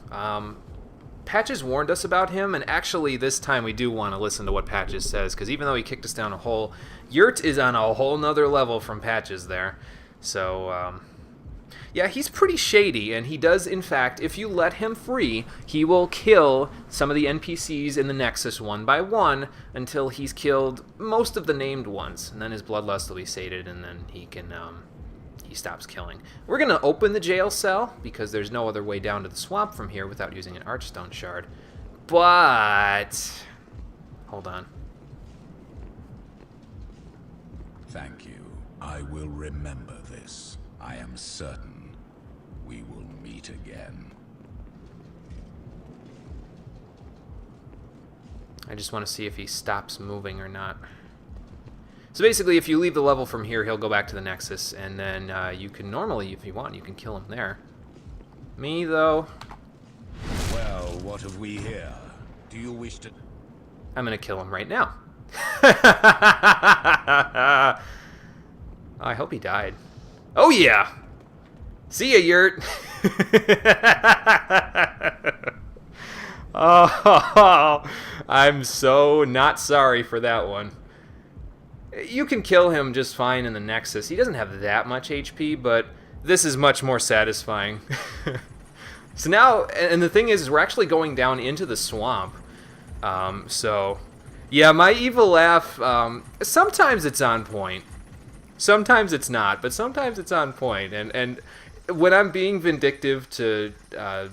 Patches warned us about him, and actually this time we do want to listen to what Patches says, because even though he kicked us down a hole, Yurt is on a whole nother level from Patches there. So, yeah, he's pretty shady, and he does, in fact, if you let him free, he will kill some of the NPCs in the Nexus one by one until he's killed most of the named ones, and then his bloodlust will be sated, and then he can, he stops killing. We're going to open the jail cell, because there's no other way down to the swamp from here without using an Archstone shard. But... hold on. Thank you. I will remember this. I am certain we will meet again. I just want to see if he stops moving or not. So basically, if you leave the level from here, he'll go back to the Nexus, and then you can normally, if you want, you can kill him there. Me, though... Well, what have we here? Do you wish to... I'm going to kill him right now. I hope he died. Oh, yeah! See ya, Yurt! Oh, I'm so not sorry for that one. You can kill him just fine in the Nexus. He doesn't have that much HP, but this is much more satisfying. So now, and the thing is we're actually going down into the swamp. So, yeah, my evil laugh, sometimes it's on point. Sometimes it's not, but sometimes it's on point. And when I'm being vindictive to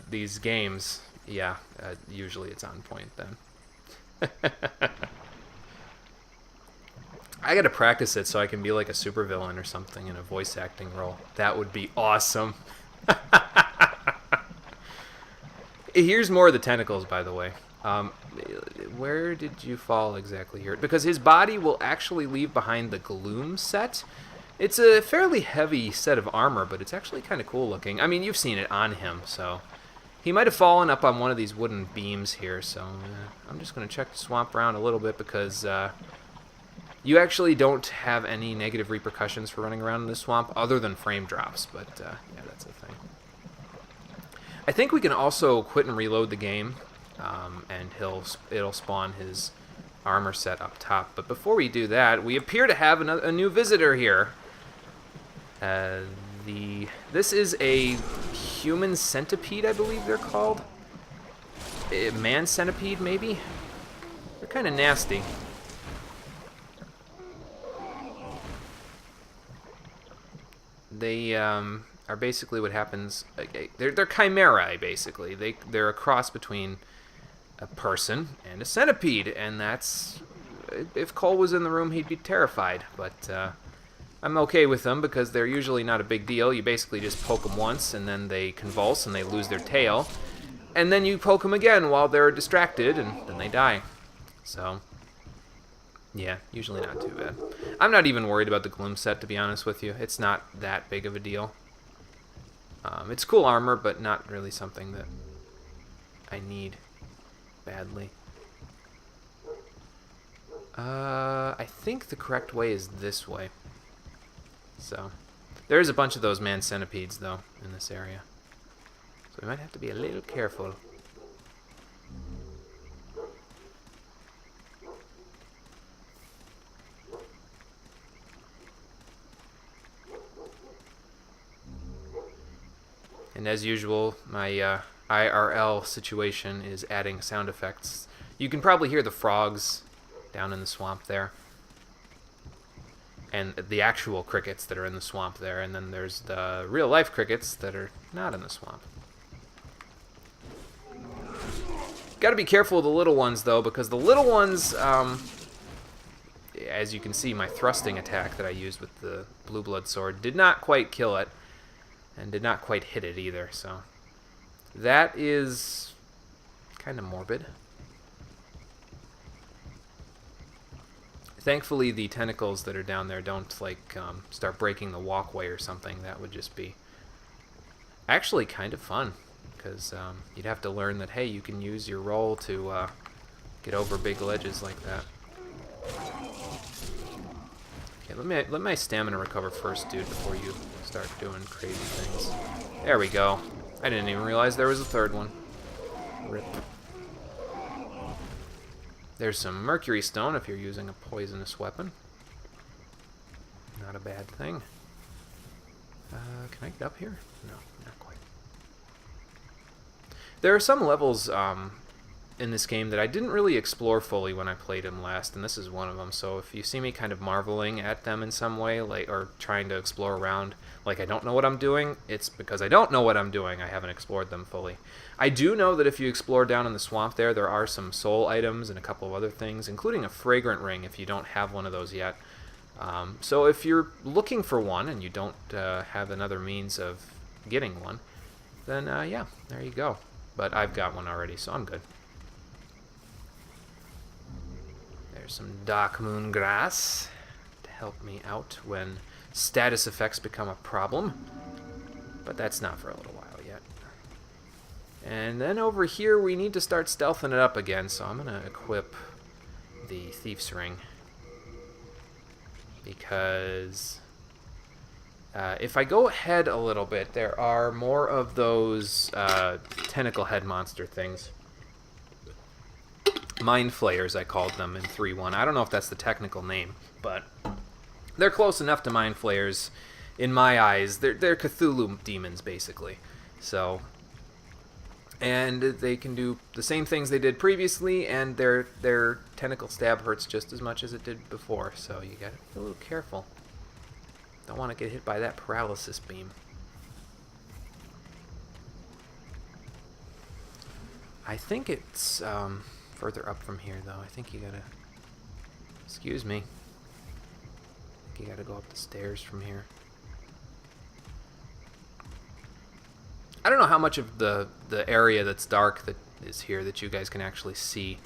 these games, yeah, usually it's on point then. I gotta practice it so I can be like a supervillain or something in a voice acting role. That would be awesome. Here's more of the tentacles, by the way. Where did you fall exactly here? Because his body will actually leave behind the Gloom set. It's a fairly heavy set of armor, but it's actually kind of cool looking. I mean, you've seen it on him, so... He might have fallen up on one of these wooden beams here, so I'm just going to check the swamp around a little bit because... you actually don't have any negative repercussions for running around in this swamp other than frame drops, but yeah, that's a thing. I think we can also quit and reload the game, and it'll spawn his armor set up top. But before we do that, we appear to have a new visitor here. This is a human centipede, I believe they're called. A man centipede, maybe? They're kind of nasty. They are basically what happens. They're chimerae, basically. They're a cross between a person and a centipede, and that's... If Cole was in the room, he'd be terrified. But I'm okay with them because they're usually not a big deal. You basically just poke them once, and then they convulse and they lose their tail. and then you poke them again while they're distracted, and then they die. So, yeah, usually not too bad. I'm not even worried about the Gloom set, to be honest with you. It's not that big of a deal. It's cool armor, but not really something that I need badly. I think the correct way is this way. So, there's a bunch of those man centipedes, though, in this area. So we might have to be a little careful. And as usual, my IRL situation is adding sound effects. You can probably hear the frogs down in the swamp there. And the actual crickets that are in the swamp there. And then there's the real-life crickets that are not in the swamp. Gotta be careful with the little ones, though, because the little ones, as you can see, my thrusting attack that I used with the Blue Blood Sword did not quite kill it. And did not quite hit it either, so that is kind of morbid. Thankfully, the tentacles that are down there don't, like, start breaking the walkway or something. That would just be actually kind of fun, because you'd have to learn that, hey, you can use your roll to get over big ledges like that. Okay, let my stamina recover first, dude, before you start doing crazy things. There we go. I didn't even realize there was a third one. Rip. There's some mercury stone if you're using a poisonous weapon. Not a bad thing. Can I get up here? No, not quite. There are some levels in this game that I didn't really explore fully when I played them last, and this is one of them. So if you see me kind of marveling at them in some way, like, or trying to explore around, like I don't know what I'm doing, it's because I don't know what I'm doing. I haven't explored them fully. I do know that if you explore down in the swamp there are some soul items and a couple of other things, including a fragrant ring if you don't have one of those yet. So if you're looking for one and you don't have another means of getting one, then yeah, there you go. But I've got one already, so I'm good. There's some Dark Moon grass to help me out when status effects become a problem. But that's not for a little while yet. And then over here we need to start stealthing it up again, so I'm going to equip the Thief's Ring. Because if I go ahead a little bit, there are more of those tentacle head monster things. Mind Flayers, I called them in 3.1. I don't know if that's the technical name, but they're close enough to Mind Flayers in my eyes. They're Cthulhu demons, basically. So, and they can do the same things they did previously, and their tentacle stab hurts just as much as it did before. So you gotta be a little careful. Don't want to get hit by that paralysis beam. I think it's further up from here, though. I think you gotta... Excuse me. I think you gotta go up the stairs from here. I don't know how much of the area that's dark that is here that you guys can actually see.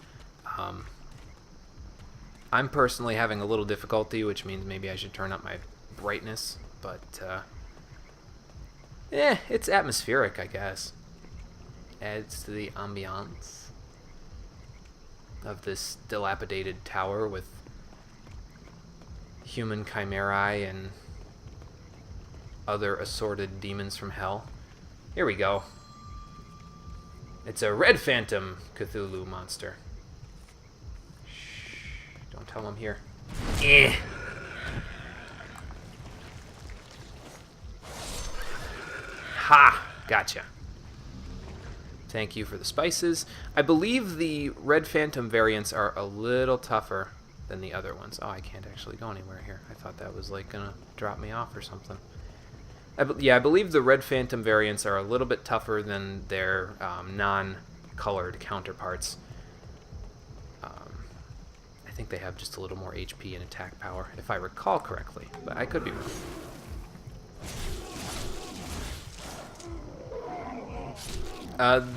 I'm personally having a little difficulty, which means maybe I should turn up my brightness, but it's atmospheric, I guess. Adds to the ambiance of this dilapidated tower with human chimerae and other assorted demons from hell. Here we go. It's a red phantom Cthulhu monster. Shh, don't tell him I'm here. Eh. Ha! Gotcha. Thank you for the spices. I believe the Red Phantom variants are a little tougher than the other ones. Oh, I can't actually go anywhere here. I thought that was like gonna drop me off or something. Yeah, I believe the Red Phantom variants are a little bit tougher than their non-colored counterparts. I think they have just a little more HP and attack power, if I recall correctly, but I could be wrong.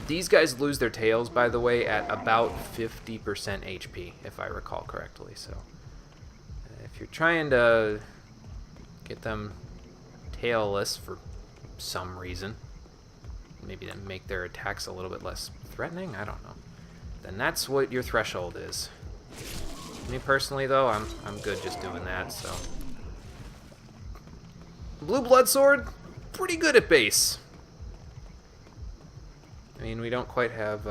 These guys lose their tails, by the way, at about 50% HP, if I recall correctly. So, if you're trying to get them tailless for some reason, maybe to make their attacks a little bit less threatening, I don't know, then that's what your threshold is. Me personally, though, I'm good just doing that. So, Blue Blood Sword, pretty good at base. I mean, we don't quite have,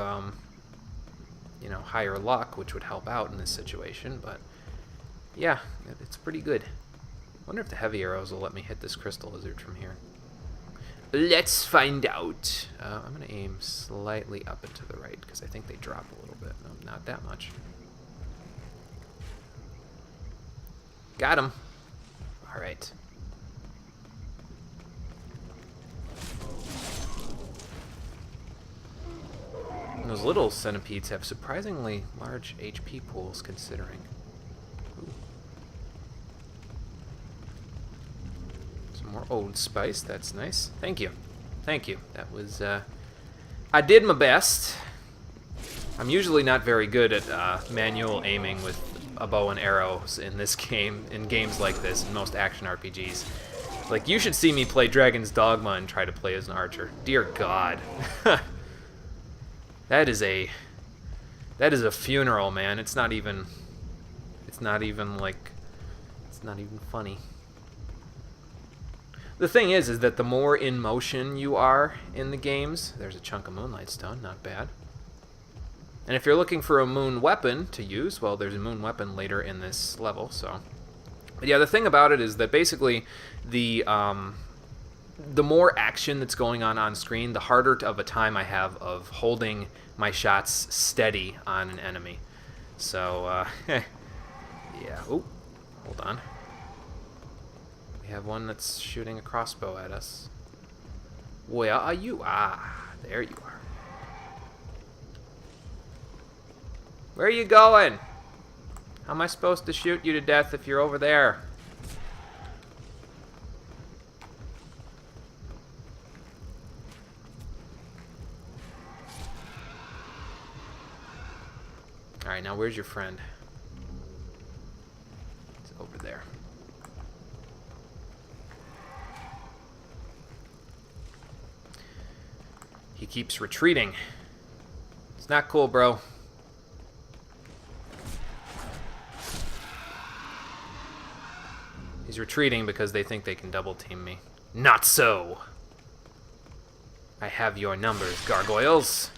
you know, higher luck, which would help out in this situation, but yeah, it's pretty good. Wonder if the heavy arrows will let me hit this crystal lizard from here. Let's find out. I'm going to aim slightly up and to the right, because I think they drop a little bit. No, not that much. Got him. All right. And those little centipedes have surprisingly large HP pools, considering. Ooh. Some more Old Spice, that's nice. Thank you. Thank you. That was, I did my best. I'm usually not very good at manual aiming with a bow and arrows in this game, in games like this, in most action RPGs. Like, you should see me play Dragon's Dogma and try to play as an archer. Dear God. That is a funeral, man. It's not even funny. The thing is that the more in motion you are in the games, there's a chunk of Moonlight Stone, not bad. And if you're looking for a moon weapon to use, well, there's a moon weapon later in this level, so. But yeah, the thing about it is that basically the more action that's going on screen, the harder of a time I have of holding my shots steady on an enemy. So, yeah. Oh, hold on. We have one that's shooting a crossbow at us. Where are you? Ah, there you are. Where are you going? How am I supposed to shoot you to death if you're over there? Alright, now where's your friend? It's over there. He keeps retreating. It's not cool, bro. He's retreating because they think they can double team me. Not so! I have your numbers, gargoyles.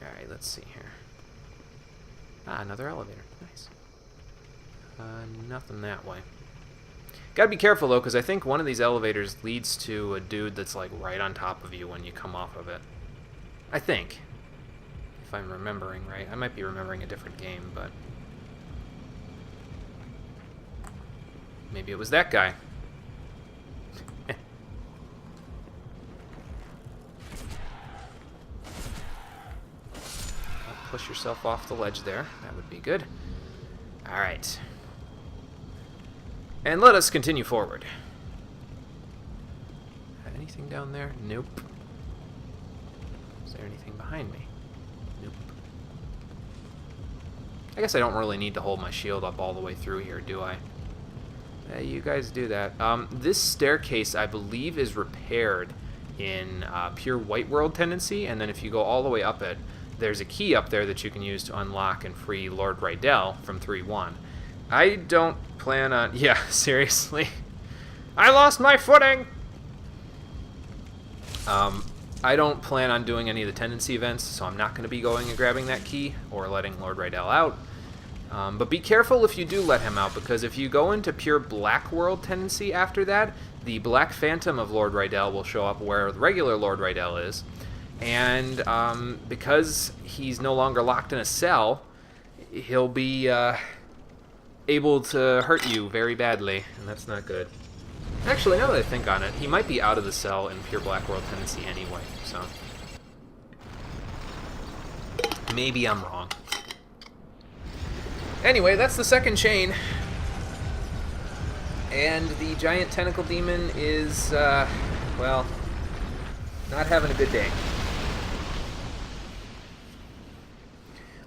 Alright, let's see here. Ah, another elevator. Nice. Nothing that way. Gotta be careful, though, because I think one of these elevators leads to a dude that's, like, right on top of you when you come off of it. I think. If I'm remembering right. I might be remembering a different game, but... maybe it was that guy. Push yourself off the ledge there. That would be good. Alright. And let us continue forward. Anything down there? Nope. Is there anything behind me? Nope. I guess I don't really need to hold my shield up all the way through here, do I? You guys do that. This staircase, I believe, is repaired in Pure White World Tendency, and then if you go all the way up it, there's a key up there that you can use to unlock and free Lord Rydell from 3-1. I don't plan on... yeah, seriously. I lost my footing! I don't plan on doing any of the tendency events, so I'm not going to be going and grabbing that key or letting Lord Rydell out. But be careful if you do let him out, because if you go into Pure Black World Tendency after that, the Black Phantom of Lord Rydell will show up where the regular Lord Rydell is. And because he's no longer locked in a cell, he'll be able to hurt you very badly, and that's not good. Actually, now that I think on it, he might be out of the cell in Pure Black World Tendency anyway, so... maybe I'm wrong. Anyway, that's the second chain. And the giant tentacle demon is, well, not having a good day.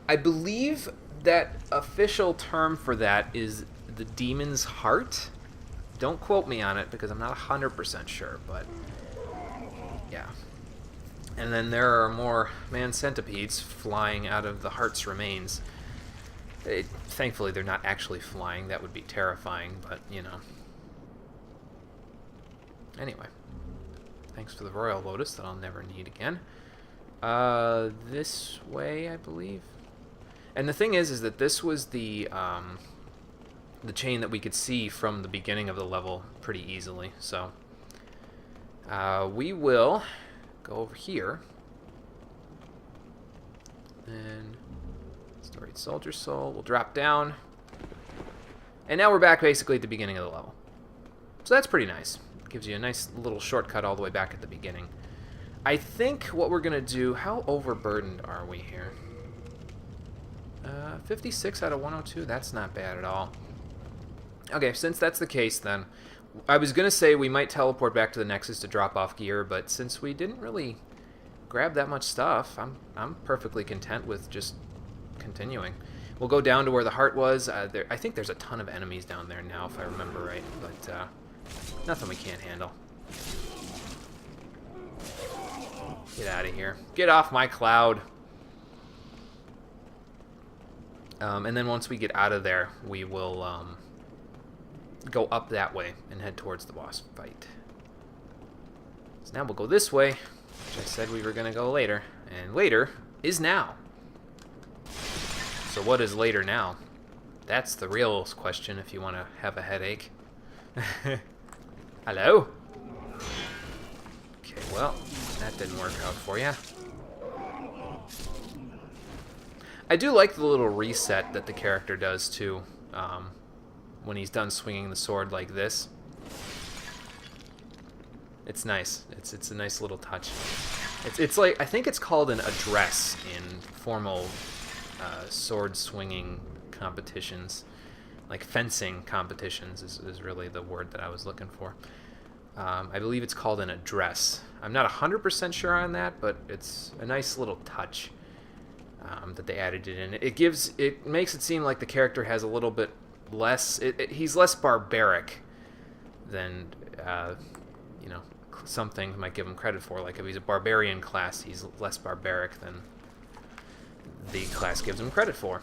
I believe that official term for that is the demon's heart. Don't quote me on it because I'm not 100% sure, but yeah. And then there are more man centipedes flying out of the heart's remains. Thankfully, they're not actually flying. That would be terrifying, but, you know. Anyway. Thanks for the Royal Lotus that I'll never need again. This way, I believe. And the thing is that this was the chain that we could see from the beginning of the level pretty easily. So, we will go over here. And Storied Soldier Soul. We'll drop down. And now we're back basically at the beginning of the level. So that's pretty nice. Gives you a nice little shortcut all the way back at the beginning. I think what we're going to do... How overburdened are we here? 56 out of 102. That's not bad at all. Okay, since that's the case then... I was going to say we might teleport back to the Nexus to drop off gear, but since we didn't really grab that much stuff, I'm perfectly content with just continuing. We'll go down to where the heart was. I think there's a ton of enemies down there now, if I remember right, but nothing we can't handle. Get out of here. Get off my cloud. And then once we get out of there, we will go up that way and head towards the boss fight. So now we'll go this way, which I said we were going to go later. And later is now. So what is later now? That's the real question if you want to have a headache. Hello? Okay, well, that didn't work out for you. I do like the little reset that the character does too, when he's done swinging the sword like this. It's nice. It's a nice little touch. It's like, I think it's called an address in formal sword swinging competitions. Like fencing competitions is really the word that I was looking for. I believe it's called an address. I'm not 100% sure on that, but it's a nice little touch that they added it in. It makes it seem like the character has a little bit less. He's less barbaric than you know, some things might give him credit for. Like if he's a barbarian class, he's less barbaric than the class gives him credit for.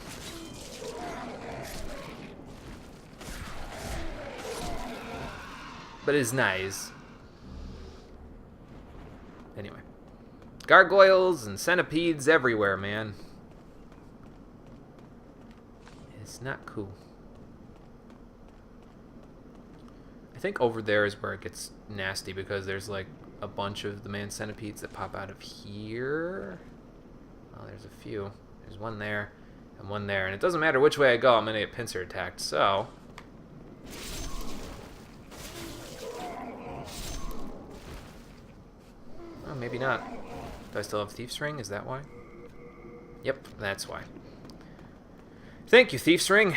But it's nice. Anyway. Gargoyles and centipedes everywhere, man. It's not cool. I think over there is where it gets nasty because there's like a bunch of the man centipedes that pop out of here. Oh, there's a few. There's one there and one there. And it doesn't matter which way I go, I'm going to get pincer attacked. So... Oh, maybe not. Do I still have Thief's Ring? Is that why? Yep, that's why. Thank you, Thief's Ring.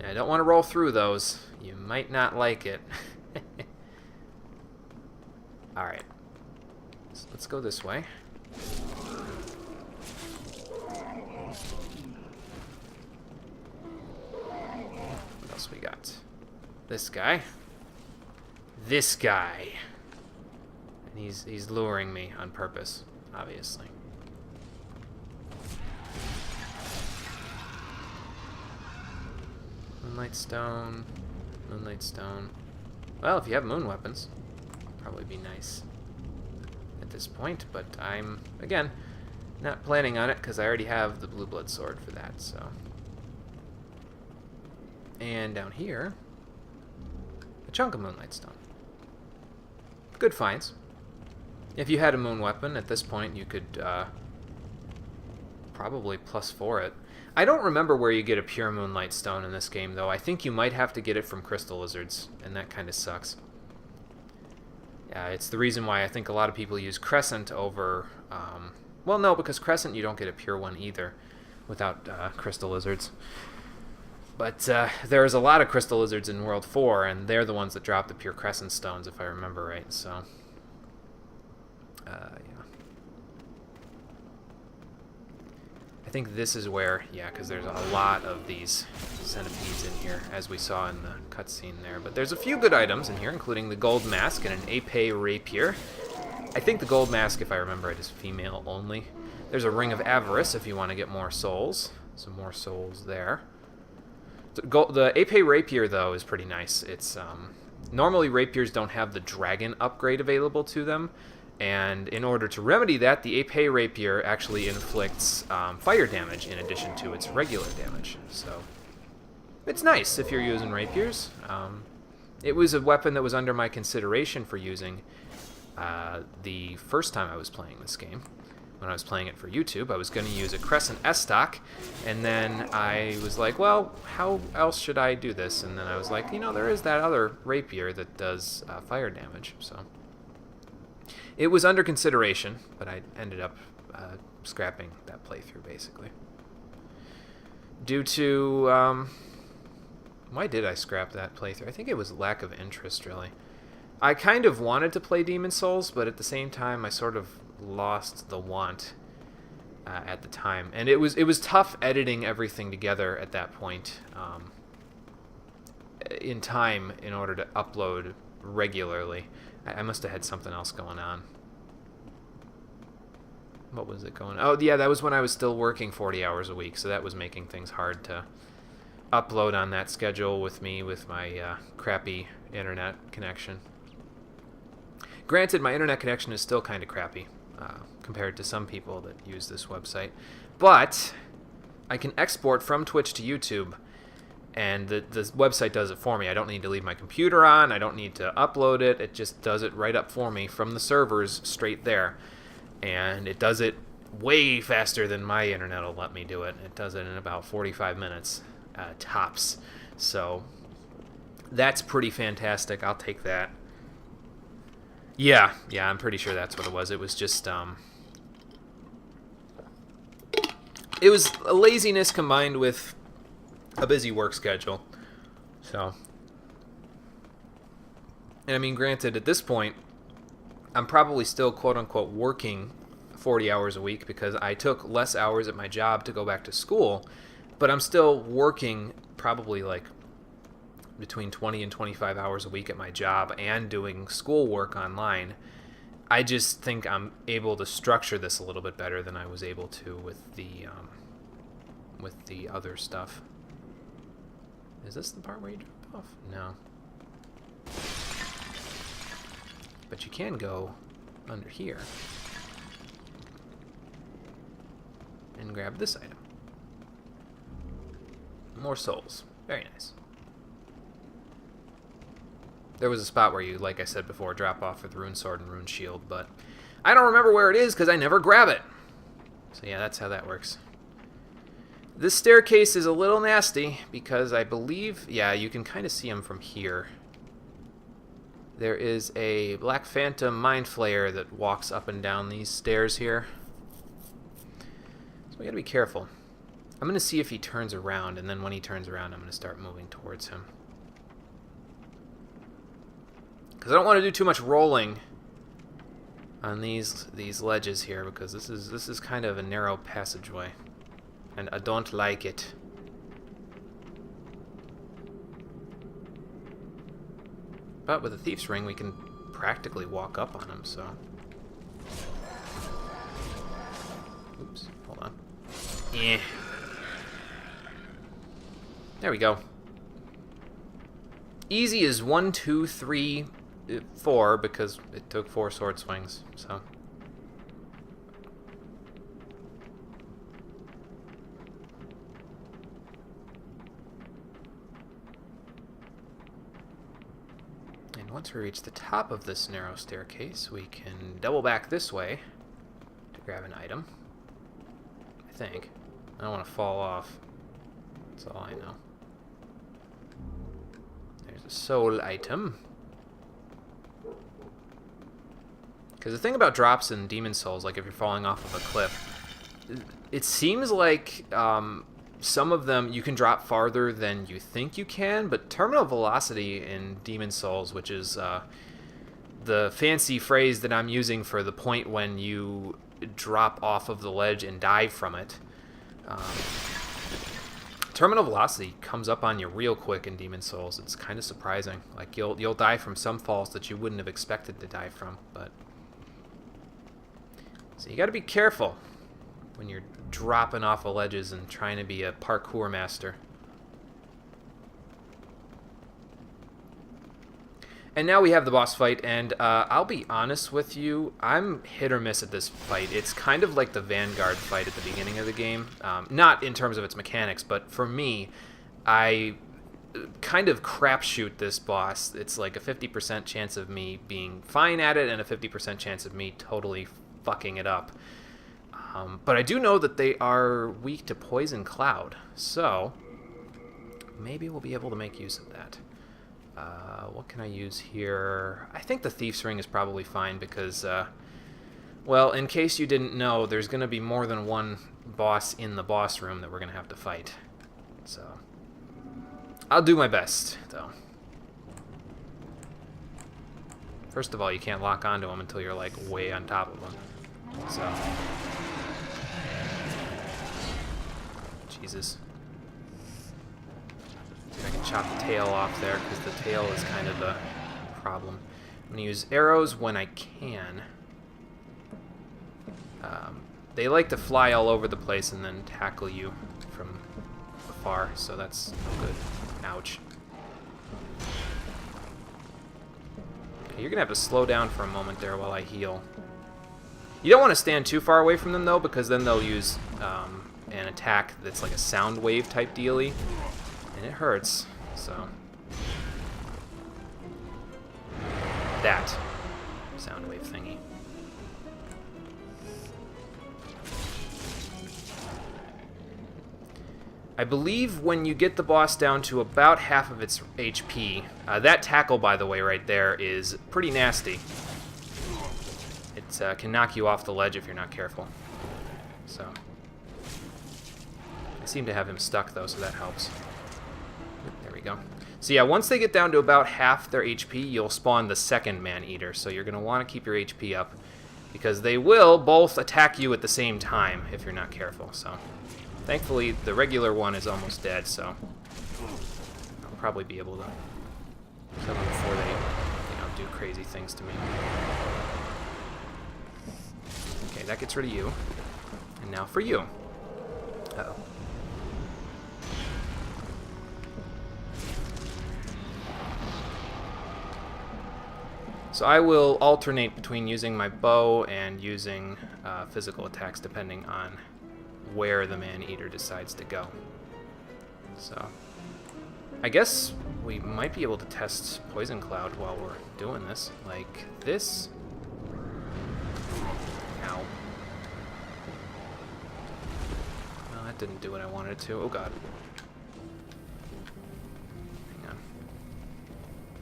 I don't want to roll through those. You might not like it. Alright. So let's go this way. What else we got? This guy. This guy. And he's luring me on purpose, obviously. Moonlight Stone. Moonlight Stone. Well, if you have moon weapons, probably be nice at this point, but I'm, again, not planning on it because I already have the Blue Blood Sword for that, so. And down here, a chunk of Moonlight Stone. Good finds. If you had a moon weapon at this point, you could probably +4 it. I don't remember where you get a pure Moonlight Stone in this game, though. I think you might have to get it from Crystal Lizards, and that kind of sucks. Yeah, it's the reason why I think a lot of people use Crescent over... well, no, because Crescent you don't get a pure one either. without crystal lizards. But there's a lot of crystal lizards in World 4, and they're the ones that drop the pure crescent stones, if I remember right. So, yeah. I think this is where, yeah, because there's a lot of these centipedes in here, as we saw in the cutscene there. But there's a few good items in here, including the gold mask and an épée rapier. I think the gold mask, if I remember it, is female only. There's a ring of avarice if you want to get more souls. Some more souls there. The épée rapier, though, is pretty nice. It's normally rapiers don't have the dragon upgrade available to them. And in order to remedy that, the épée rapier actually inflicts fire damage in addition to its regular damage. So it's nice if you're using rapiers. It was a weapon that was under my consideration for using the first time I was playing this game. When I was playing it for YouTube, I was going to use a Crescent Estoc, and then I was like, well, how else should I do this? And then I was like, you know, there is that other rapier that does fire damage, so... It was under consideration, but I ended up scrapping that playthrough, basically. Due to... why did I scrap that playthrough? I think it was lack of interest, really. I kind of wanted to play Demon's Souls, but at the same time, I sort of lost the want at the time. And it was tough editing everything together at that point in time in order to upload regularly. I must have had something else going on. What was it going on? Oh, yeah, that was when I was still working 40 hours a week, so that was making things hard to upload on that schedule with my crappy internet connection. Granted, my internet connection is still kind of crappy compared to some people that use this website, but I can export from Twitch to YouTube, and the website does it for me. I don't need to leave my computer on. I don't need to upload it. It just does it right up for me from the servers straight there. And it does it way faster than my internet will let me do it. It does it in about 45 minutes, tops. So that's pretty fantastic. I'll take that. Yeah, I'm pretty sure that's what it was. It was just, it was a laziness combined with a busy work schedule. So, and I mean, granted, at this point, I'm probably still quote-unquote working 40 hours a week because I took less hours at my job to go back to school, but I'm still working probably like between 20 and 25 hours a week at my job and doing schoolwork online. I just think I'm able to structure this a little bit better than I was able to with the other stuff. Is this the part where you drop off? No. But you can go under here and grab this item. More souls. Very nice. There was a spot where you, like I said before, drop off with Rune Sword and Rune Shield, but I don't remember where it is because I never grab it. So yeah, that's how that works. This staircase is a little nasty because I believe, yeah, you can kind of see him from here. There is a Black Phantom Mind Flayer that walks up and down these stairs here. So we gotta be careful. I'm gonna see if he turns around, and then when he turns around, I'm gonna start moving towards him. Because I don't want to do too much rolling on these ledges here, because this is kind of a narrow passageway, and I don't like it. But with a Thief's Ring, we can practically walk up on him, so... Oops, hold on. Yeah. There we go. Easy is 1, 2, 3, 4, because it took 4 sword swings, so... And once we reach the top of this narrow staircase, we can double back this way to grab an item. I think. I don't want to fall off. That's all I know. There's a soul item. Because the thing about drops in Demon's Souls, like if you're falling off of a cliff, it seems like some of them you can drop farther than you think you can, but terminal velocity in Demon Souls, which is the fancy phrase that I'm using for the point when you drop off of the ledge and dive from it, terminal velocity comes up on you real quick in Demon Souls. It's kind of surprising. Like you'll die from some falls that you wouldn't have expected to die from, but so you got to be careful when you're dropping off of ledges and trying to be a parkour master. And now we have the boss fight, and I'll be honest with you, I'm hit or miss at this fight. It's kind of like the Vanguard fight at the beginning of the game. Not in terms of its mechanics, but for me, I kind of crapshoot this boss. It's like a 50% chance of me being fine at it and a 50% chance of me totally fucking it up. But I do know that they are weak to Poison Cloud, so maybe we'll be able to make use of that. What can I use here? I think the Thief's Ring is probably fine because, well, in case you didn't know, there's going to be more than one boss in the boss room that we're going to have to fight. So, I'll do my best, though. First of all, you can't lock onto them until you're, like, way on top of them. So, Jesus. See if I can chop the tail off there, because the tail is kind of a problem. I'm going to use arrows when I can. They like to fly all over the place and then tackle you from afar, so that's no good. Ouch. Okay, you're going to have to slow down for a moment there while I heal. You don't want to stand too far away from them, though, because then they'll use an attack that's like a sound wave type dealy, and it hurts, so. That sound wave thingy. I believe when you get the boss down to about half of its HP, that tackle, by the way, right there is pretty nasty. It can knock you off the ledge if you're not careful. So, I seem to have him stuck though, so that helps. There we go. So yeah, once they get down to about half their HP, you'll spawn the second Man-Eater. So you're going to want to keep your HP up, because they will both attack you at the same time if you're not careful. So, thankfully, the regular one is almost dead, so I'll probably be able to kill them before they, do crazy things to me. Okay, that gets rid of you. And now for you. Uh-oh. So I will alternate between using my bow and using physical attacks depending on where the Man-Eater decides to go. So I guess we might be able to test Poison Cloud while we're doing this. Like this. Ow. Well, that didn't do what I wanted it to. Oh god. Hang on.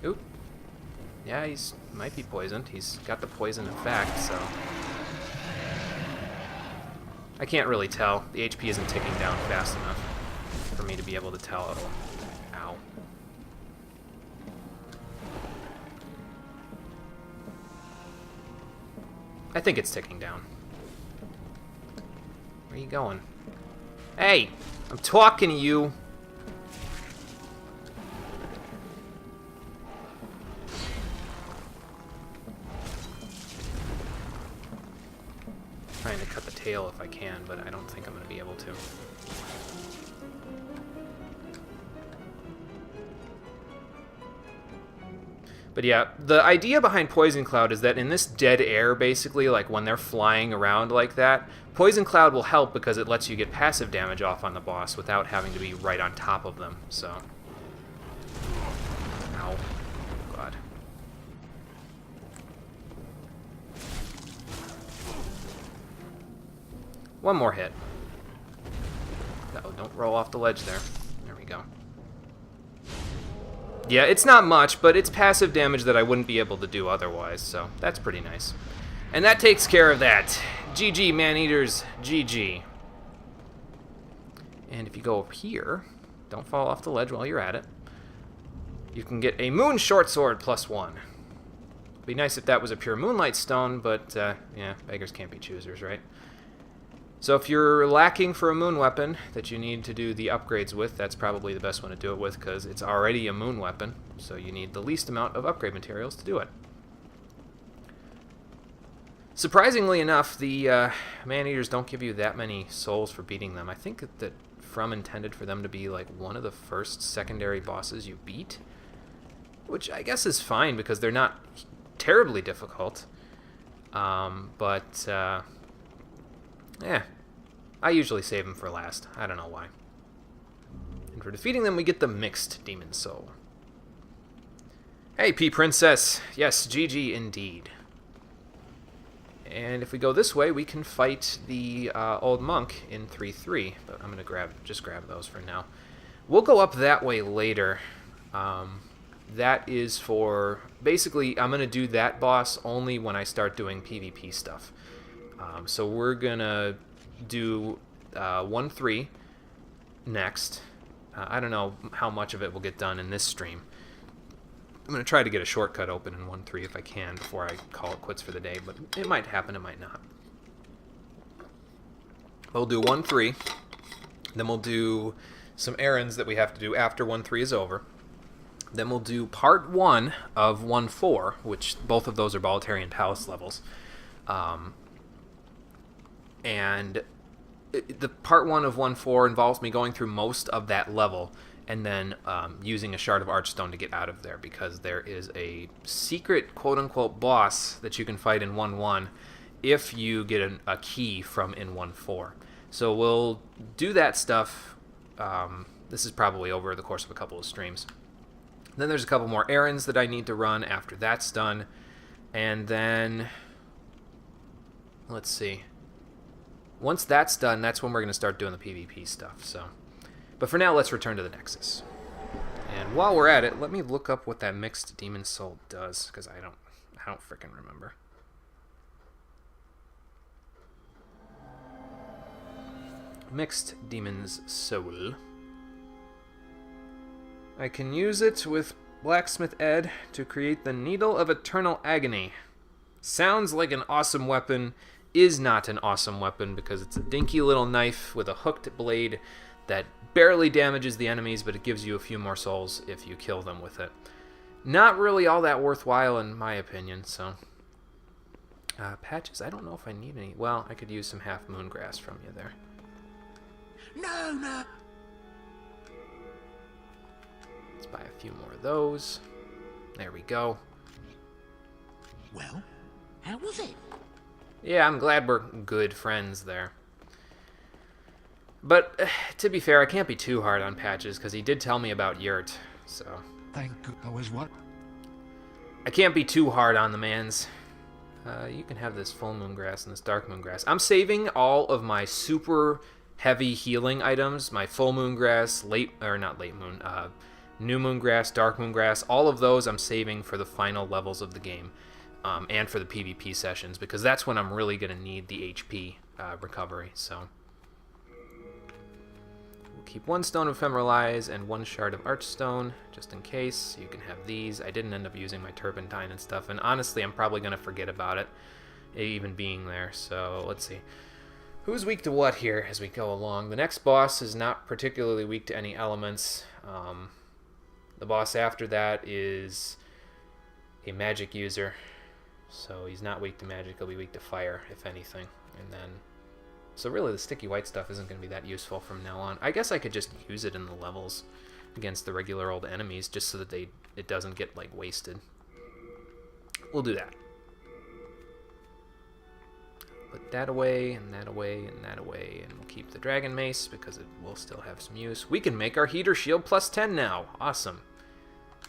Oop. Yeah, he's might be poisoned. He's got the poison effect, so I can't really tell. The HP isn't ticking down fast enough for me to be able to tell. Ow. I think it's ticking down. Where are you going? Hey! I'm talking to you! Trying to cut the tail if I can, but I don't think I'm going to be able to. But yeah, the idea behind Poison Cloud is that in this dead air, basically, like when they're flying around like that, Poison Cloud will help because it lets you get passive damage off on the boss without having to be right on top of them, so. Ow. God. One more hit. Oh, don't roll off the ledge there. There we go. Yeah, it's not much, but it's passive damage that I wouldn't be able to do otherwise, so that's pretty nice. And that takes care of that. GG, Man-Eaters, GG. And if you go up here, don't fall off the ledge while you're at it, you can get a Moon Short Sword +1. Be nice if that was a pure Moonlight Stone, but yeah, beggars can't be choosers, right? So if you're lacking for a moon weapon that you need to do the upgrades with, that's probably the best one to do it with, because it's already a moon weapon, so you need the least amount of upgrade materials to do it. Surprisingly enough, the Man-Eaters don't give you that many souls for beating them. I think that From intended for them to be like one of the first secondary bosses you beat, which I guess is fine because they're not terribly difficult. Yeah, I usually save them for last. I don't know why. And for defeating them, we get the Mixed Demon Soul. Hey, P-Princess. Yes, GG indeed. And if we go this way, we can fight the old monk in 3-3. But I'm going to just grab those for now. We'll go up that way later. That is for... Basically, I'm going to do that boss only when I start doing PvP stuff. So we're going to do 1-3 next. I don't know how much of it will get done in this stream. I'm going to try to get a shortcut open in 1-3 if I can before I call it quits for the day, but it might happen, it might not. We'll do 1-3, then we'll do some errands that we have to do after 1-3 is over. Then we'll do part 1 of 1-4, which both of those are Boletaurian Palace levels. And the part 1 of 1-4 involves me going through most of that level and then using a Shard of Archstone to get out of there, because there is a secret quote-unquote boss that you can fight in 1-1 if you get a key from in 1-4. So we'll do that stuff. This is probably over the course of a couple of streams. Then there's a couple more errands that I need to run after that's done. And then, let's see. Once that's done, that's when we're going to start doing the PvP stuff. So, but for now, let's return to the Nexus. And while we're at it, let me look up what that Mixed Demon Soul does, because I don't frickin' remember. Mixed Demon's Soul. I can use it with Blacksmith Ed to create the Needle of Eternal Agony. Sounds like an awesome weapon, is not an awesome weapon because it's a dinky little knife with a hooked blade that barely damages the enemies, but it gives you a few more souls if you kill them with it. Not really all that worthwhile in my opinion, so... patches, I don't know if I need any. Well, I could use some Half Moon Grass from you there. No. Let's buy a few more of those. There we go. Well, how was it? Yeah, I'm glad we're good friends there. But, to be fair, I can't be too hard on Patches, because he did tell me about Yurt, so... Thank you. I was what? I can't be too hard on the mans. You can have this Full Moon Grass and this Dark Moon Grass. I'm saving all of my super heavy healing items, my Full Moon Grass, New Moon Grass, Dark Moon Grass, all of those I'm saving for the final levels of the game, and for the PvP sessions, because that's when I'm really going to need the HP recovery, so... We'll keep one Stone of Ephemeral Eyes and one Shard of Archstone, just in case. You can have these. I didn't end up using my Turpentine and stuff, and honestly, I'm probably going to forget about it, even being there, so let's see. Who's weak to what here as we go along? The next boss is not particularly weak to any elements. The boss after that is a magic user, so he's not weak to magic, he'll be weak to fire, if anything. And then, so really the sticky white stuff isn't going to be that useful from now on. I guess I could just use it in the levels against the regular old enemies, just so that it doesn't get, like, wasted. We'll do that. Put that away, and that away, and that away, and we'll keep the Dragon Mace, because it will still have some use. We can make our Heater Shield +10 now. Awesome.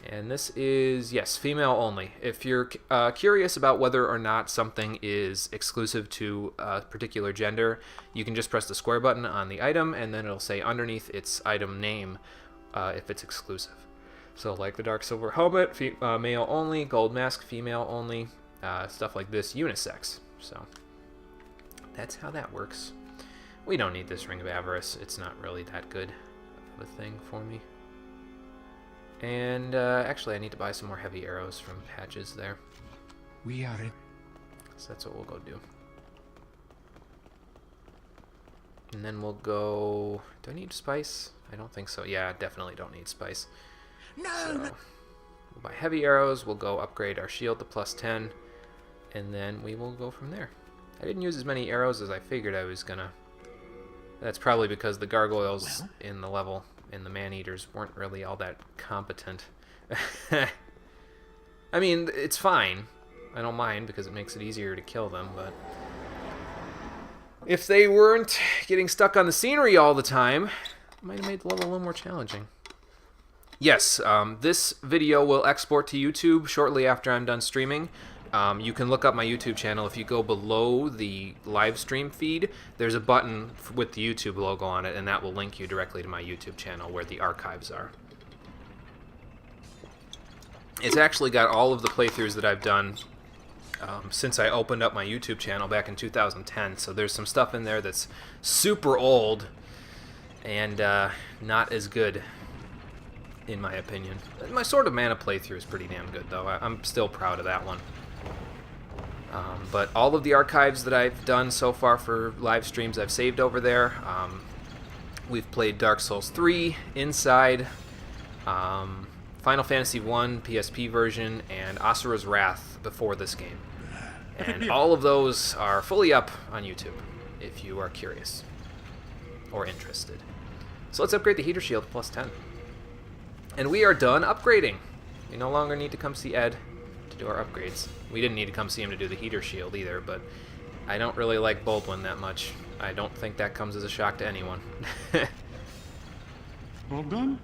And this is, yes, female only. If you're curious about whether or not something is exclusive to a particular gender, you can just press the square button on the item, and then it'll say underneath its item name if it's exclusive. So like the Dark Silver Helmet, male only, Gold Mask, female only, stuff like this, unisex. So that's how that works. We don't need this Ring of Avarice. It's not really that good of a thing for me. And actually, I need to buy some more heavy arrows from Patches there. We are in. So that's what we'll go do. And then we'll go... Do I need spice? I don't think so. Yeah, definitely don't need spice. No, So no. we'll buy heavy arrows. We'll go upgrade our shield to +10. And then we will go from there. I didn't use as many arrows as I figured I was gonna. That's probably because the gargoyles in the level, in the man-eaters, weren't really all that competent. I mean, it's fine. I don't mind because it makes it easier to kill them, but if they weren't getting stuck on the scenery all the time, it might have made the level a little more challenging. Yes, this video will export to YouTube shortly after I'm done streaming. You can look up my YouTube channel. If you go below the live stream feed, there's a button with the YouTube logo on it, and that will link you directly to my YouTube channel where the archives are. It's actually got all of the playthroughs that I've done since I opened up my YouTube channel back in 2010, so there's some stuff in there that's super old and not as good, in my opinion. My Sword of Mana playthrough is pretty damn good, though. I'm still proud of that one. But all of the archives that I've done so far for live streams I've saved over there. We've played Dark Souls 3, Inside, Final Fantasy 1 PSP version, and Asura's Wrath before this game. And all of those are fully up on YouTube, if you are curious or interested. So let's upgrade the heater shield to +10. And we are done upgrading. We no longer need to come see Ed to do our upgrades. We didn't need to come see him to do the heater shield either, but I don't really like Baldwin that much. I don't think that comes as a shock to anyone. All done?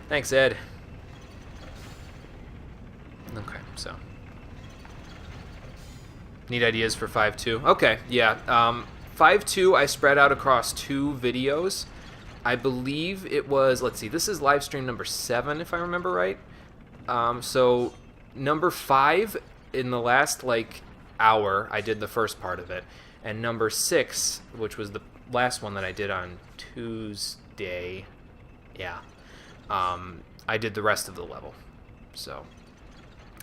Thanks, Ed. Okay, so. Need ideas for 5.2? Okay, yeah. 5.2 I spread out across 2 videos. I believe it was, let's see, this is live stream number 7, if I remember right. So, number 5, in the last, hour, I did the first part of it. And number 6, which was the last one that I did on Tuesday, yeah, I did the rest of the level. So,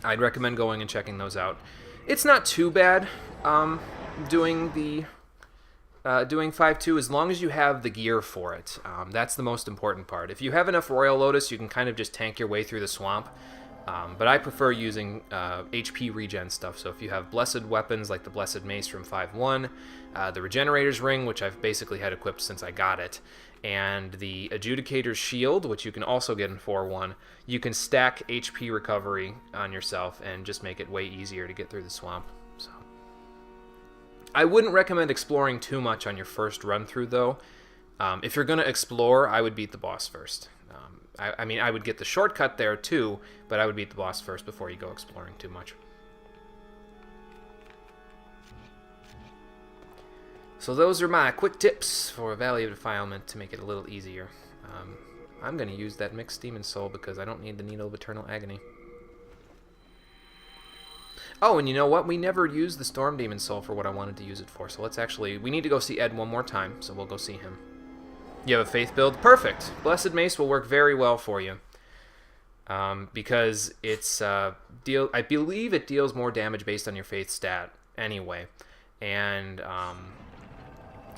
I'd recommend going and checking those out. It's not too bad doing 5.2 as long as you have the gear for it. That's the most important part. If you have enough Royal Lotus, you can kind of just tank your way through the swamp. But I prefer using HP regen stuff. So if you have blessed weapons like the Blessed Mace from 5.1, the Regenerator's Ring, which I've basically had equipped since I got it, and the Adjudicator's Shield, which you can also get in 4.1, you can stack HP recovery on yourself and just make it way easier to get through the swamp. So I wouldn't recommend exploring too much on your first run through, though. If you're going to explore, I would beat the boss first. I mean, I would get the shortcut there too, but I would beat the boss first before you go exploring too much. So those are my quick tips for Valley of Defilement to make it a little easier. I'm going to use that mixed Demon Soul because I don't need the Needle of Eternal Agony. Oh, and you know what? We never used the Storm Demon Soul for what I wanted to use it for. So let's actually... We need to go see Ed one more time, so we'll go see him. You have a Faith build? Perfect! Blessed Mace will work very well for you. Because it's... I believe it deals more damage based on your Faith stat anyway. And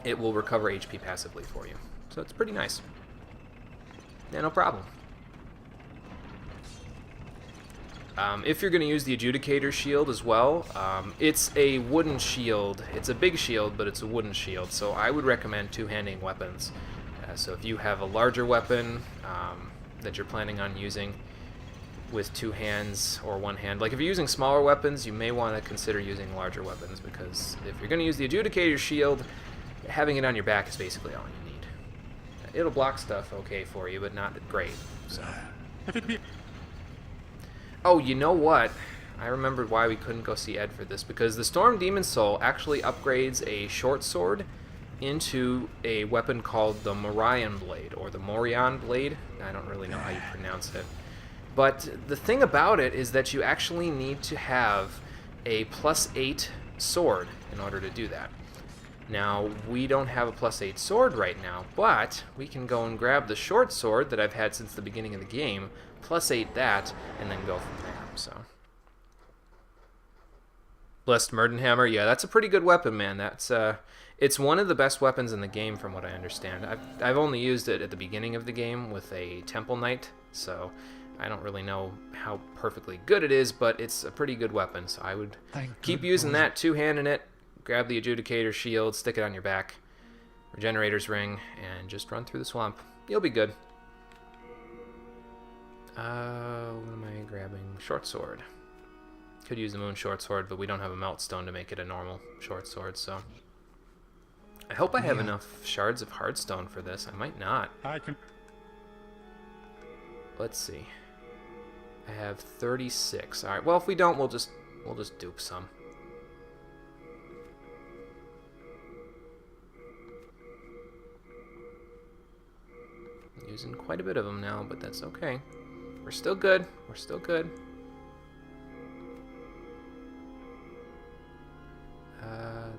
it will recover HP passively for you. So it's pretty nice. Yeah, no problem. If you're going to use the Adjudicator shield as well, it's a wooden shield. It's a big shield, but it's a wooden shield, so I would recommend two-handing weapons. So if you have a larger weapon that you're planning on using with 2 hands or 1 hand, like if you're using smaller weapons, you may want to consider using larger weapons, because if you're going to use the Adjudicator shield, having it on your back is basically all you need. It'll block stuff okay for you, but not great. So. Oh, you know what? I remembered why we couldn't go see Ed for this, because the Storm Demon Soul actually upgrades a short sword into a weapon called the Morion Blade, or the Morion Blade. I don't really know how you pronounce it. But the thing about it is that you actually need to have a +8 sword in order to do that. Now, we don't have a +8 sword right now, but we can go and grab the short sword that I've had since the beginning of the game, +8 that, and then go from there, so. Blessed Murdenhammer, yeah, that's a pretty good weapon, man. That's, it's one of the best weapons in the game, from what I understand. I've only used it at the beginning of the game with a Temple Knight, so I don't really know how perfectly good it is, but it's a pretty good weapon, so I would keep using that, two-handing it, grab the Adjudicator shield, stick it on your back, Regenerator's ring, and just run through the swamp. You'll be good. What am I grabbing? Short sword. Could use the Moon short sword, but we don't have a Meltstone to make it a normal short sword, so. I hope I have enough shards of Heartstone for this. I might not. Let's see. I have 36. All right. Well, if we don't, we'll just dupe some. I'm using quite a bit of them now, but that's okay. We're still good. We're still good.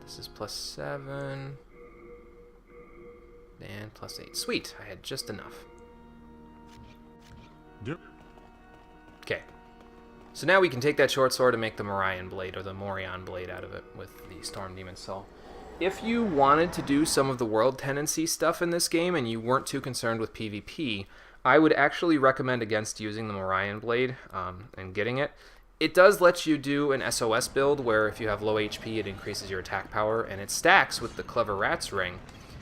This is +7 and +8. Sweet. I had just enough. Yep. Okay. So now we can take that short sword and make the Morion blade, or the Morion blade, out of it with the Storm Demon Soul. If you wanted to do some of the world tendency stuff in this game and you weren't too concerned with PvP, I would actually recommend against using the Morion blade and getting it. It does let you do an SOS build where if you have low HP, it increases your attack power, and it stacks with the Clever Rat's Ring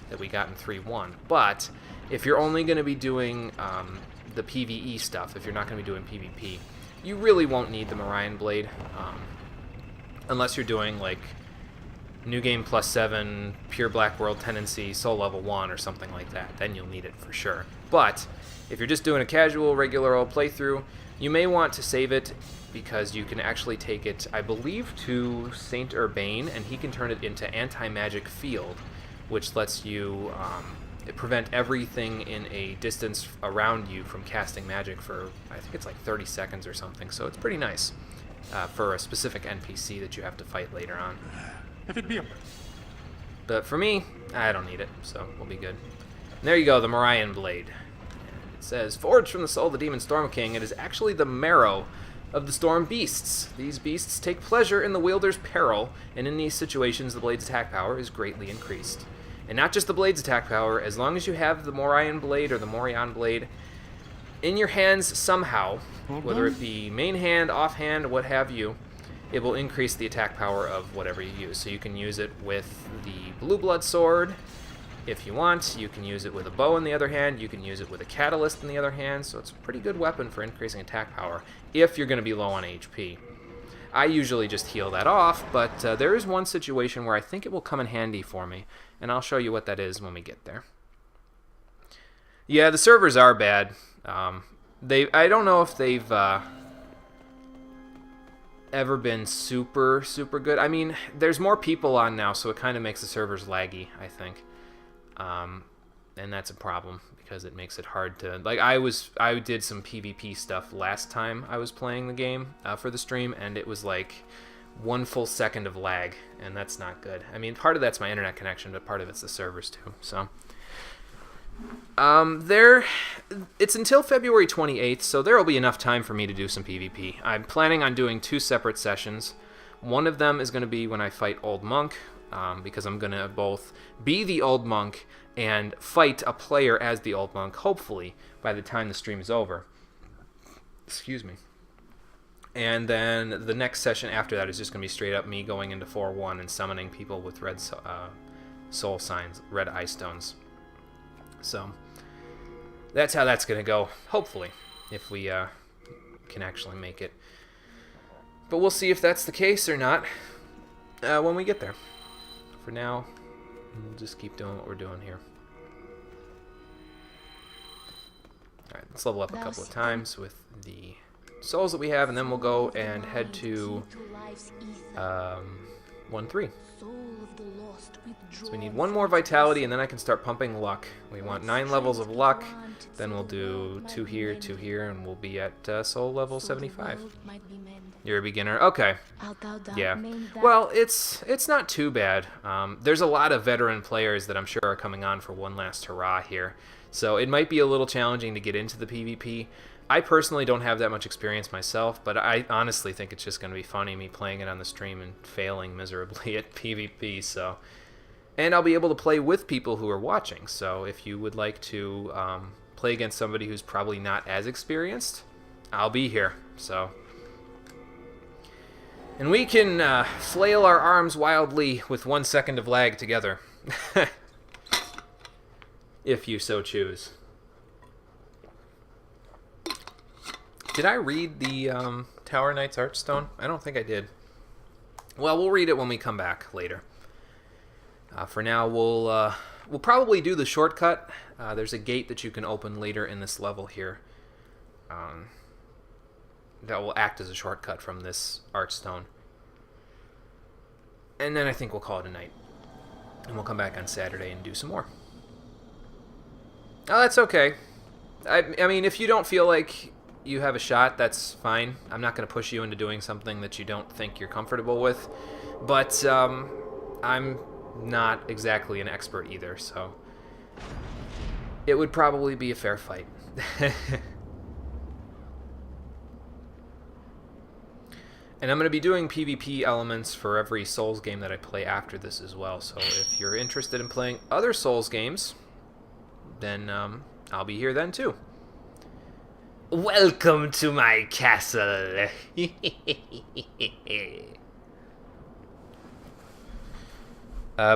that we got in 3.1. But if you're only going to be doing the PvE stuff, if you're not going to be doing PvP, you really won't need the Morion blade unless you're doing like New Game +7, Pure Black World Tendency, Soul Level 1 or something like that. Then you'll need it for sure. But if you're just doing a casual, regular old playthrough, you may want to save it because you can actually take it, I believe, to Saint Urbane, and he can turn it into Anti-Magic Field, which lets you prevent everything in a distance around you from casting magic for, I think it's like 30 seconds or something, so it's pretty nice for a specific NPC that you have to fight later on. If it be a... But for me, I don't need it, so we'll be good. And there you go, the Morion blade. And it says, forged from the soul of the Demon Storm King, it is actually the marrow of the Storm Beasts. These beasts take pleasure in the wielder's peril, and in these situations the blade's attack power is greatly increased. And not just the blade's attack power, as long as you have the Morion blade or the Morion blade in your hands somehow, whether it be main hand, offhand, what have you, it will increase the attack power of whatever you use. So you can use it with the Blue Blood Sword if you want. You can use it with a bow in the other hand. You can use it with a Catalyst in the other hand. So it's a pretty good weapon for increasing attack power if you're going to be low on HP. I usually just heal that off, but there is one situation where I think it will come in handy for me, and I'll show you what that is when we get there. Yeah, the servers are bad. I don't know if they've ever been super good. I mean, there's more people on now, so it kind of makes the servers laggy, I think. And that's a problem because it makes it hard to, like, I did some PvP stuff last time I was playing the game for the stream, and it was like 1 full second of lag, and that's not good. I mean, part of that's my internet connection, but part of it's the servers too. So it's until February 28th, so there will be enough time for me to do some PvP. I'm planning on doing 2 separate sessions. One of them is going to be when I fight Old Monk, because I'm going to both be the Old Monk and fight a player as the Old Monk, hopefully, by the time the stream is over. Excuse me. And then the next session after that is just going to be straight up me going into 4-1 and summoning people with red soul signs, red eye stones. So that's how that's going to go, hopefully, if we can actually make it. But we'll see if that's the case or not when we get there. For now, we'll just keep doing what we're doing here. Alright, let's level up a couple of times with the souls that we have, and then we'll go and head to 1-3. of the lost withdrawn So we need one more vitality, and then I can start pumping luck. We want 9 levels of luck. Then we'll do 2 here, and we'll be at soul level 75. You're a beginner. Okay. Yeah. Well, it's not too bad. There's a lot of veteran players that I'm sure are coming on for one last hurrah here. So it might be a little challenging to get into the PvP. I personally don't have that much experience myself, but I honestly think it's just going to be funny me playing it on the stream and failing miserably at PvP. So, and I'll be able to play with people who are watching. So if you would like to play against somebody who's probably not as experienced, I'll be here. So, and we can flail our arms wildly with 1 second of lag together, if you so choose. Did I read the Tower Knight's Archstone? I don't think I did. Well, we'll read it when we come back later. For now, we'll probably do the shortcut. There's a gate that you can open later in this level here. That will act as a shortcut from this Archstone. And then I think we'll call it a night. And we'll come back on Saturday and do some more. Oh, that's okay. I mean, if you don't feel like you have a shot, that's fine. I'm not going to push you into doing something that you don't think you're comfortable with. But I'm not exactly an expert either, so it would probably be a fair fight. And I'm going to be doing PvP elements for every Souls game that I play after this as well. So if you're interested in playing other Souls games, then I'll be here then too. Welcome to my castle.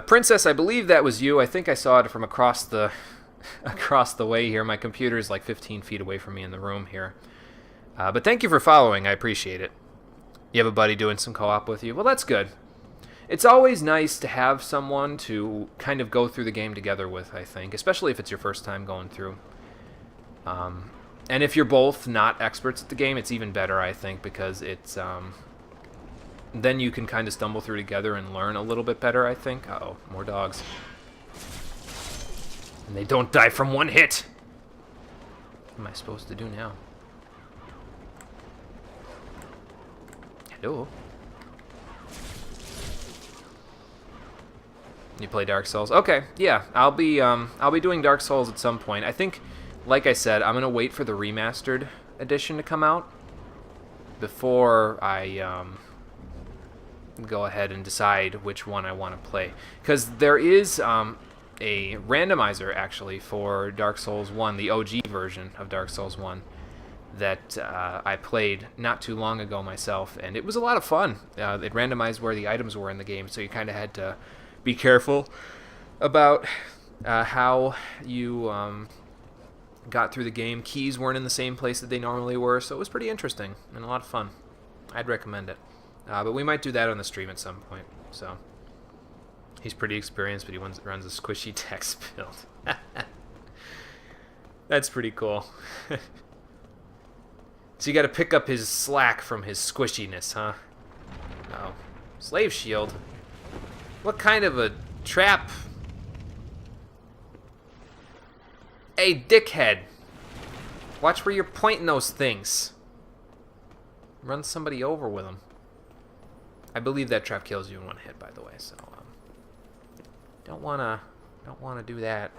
Princess, I believe that was you. I think I saw it from across the way here. My computer's like 15 feet away from me in the room here. But thank you for following. I appreciate it. You have a buddy doing some co-op with you? Well, that's good. It's always nice to have someone to kind of go through the game together with, I think, especially if it's your first time going through. And if you're both not experts at the game, it's even better, I think, because it's then you can kind of stumble through together and learn a little bit better, I think. Uh-oh, more dogs. And they don't die from one hit. What am I supposed to do now? Hello? You play Dark Souls? Okay, yeah, I'll be doing Dark Souls at some point. I think, like I said, I'm gonna wait for the remastered edition to come out before I go ahead and decide which one I want to play. Because there is a randomizer actually for Dark Souls 1, the OG version of Dark Souls 1, that I played not too long ago myself, and it was a lot of fun. It randomized where the items were in the game, so you kind of had to be careful about how you got through the game. Keys weren't in the same place that they normally were, so it was pretty interesting and a lot of fun. I'd recommend it. But we might do that on the stream at some point. So he's pretty experienced, but he runs a squishy text build. That's pretty cool. So you got to pick up his slack from his squishiness, huh? Oh, slave shield. What kind of a trap? Hey, dickhead. Watch where you're pointing those things. Run somebody over with them. I believe that trap kills you in one hit, by the way, so don't wanna do that.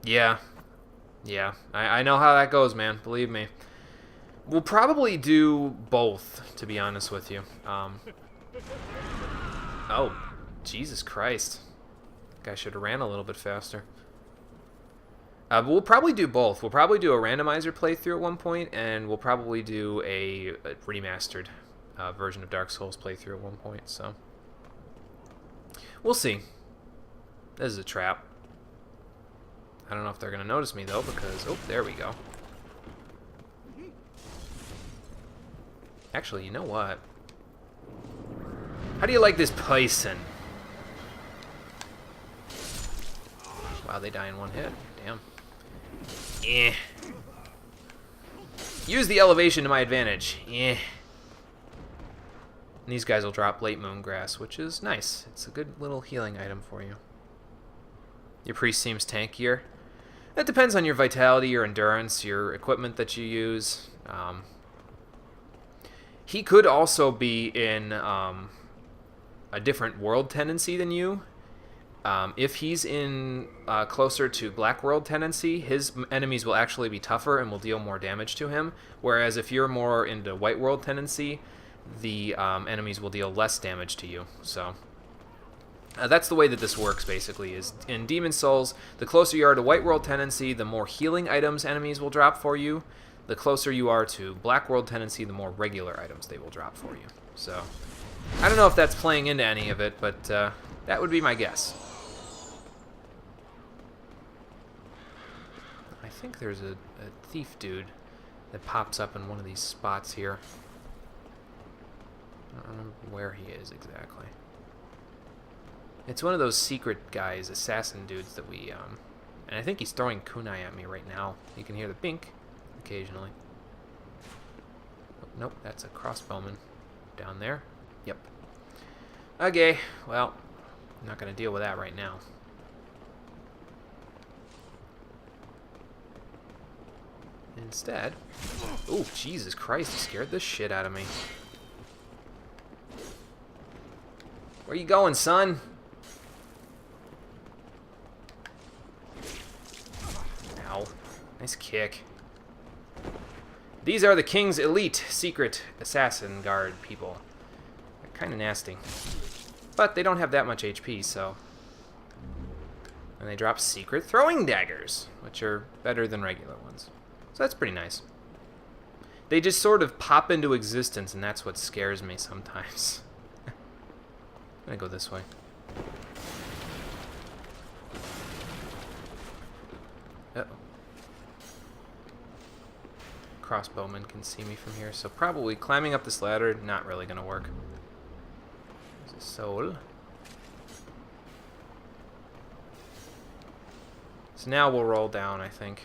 Yeah. I know how that goes, man. Believe me. We'll probably do both, to be honest with you. Oh, Jesus Christ. Guy should have ran a little bit faster. But we'll probably do both. We'll probably do a randomizer playthrough at one point, and we'll probably do a remastered version of Dark Souls playthrough at one point, so we'll see. This is a trap. I don't know if they're going to notice me, though, because... Oh, there we go. Actually, you know what? How do you like this poison? Wow, they die in one hit. Damn. Eh. Use the elevation to my advantage. Eh. And these guys will drop Late Moon Grass, which is nice. It's a good little healing item for you. Your priest seems tankier. That depends on your vitality, your endurance, your equipment that you use. He could also be in a different world tendency than you. If he's in closer to Black World tendency, his enemies will actually be tougher and will deal more damage to him. Whereas if you're more into White World tendency, the enemies will deal less damage to you. So that's the way that this works, basically, is in Demon Souls, the closer you are to White World tendency, the more healing items enemies will drop for you. The closer you are to Black World tendency, the more regular items they will drop for you. So I don't know if that's playing into any of it, but that would be my guess. I think there's a thief dude that pops up in one of these spots here. I don't remember where he is exactly. It's one of those secret guys, assassin dudes that we, and I think he's throwing kunai at me right now. You can hear the bink occasionally. Oh, nope, that's a crossbowman down there. Yep. Okay, well, I'm not going to deal with that right now. Instead, oh, Jesus Christ, he scared the shit out of me. Where you going, son? Ow. Nice kick. These are the King's elite secret assassin guard people. They're kind of nasty. But they don't have that much HP, so... And they drop secret throwing daggers, which are better than regular ones. So that's pretty nice. They just sort of pop into existence, and that's what scares me sometimes. I'm gonna go this way. Uh-oh. Crossbowman can see me from here, so probably climbing up this ladder, not really gonna work. There's a soul. So now we'll roll down, I think.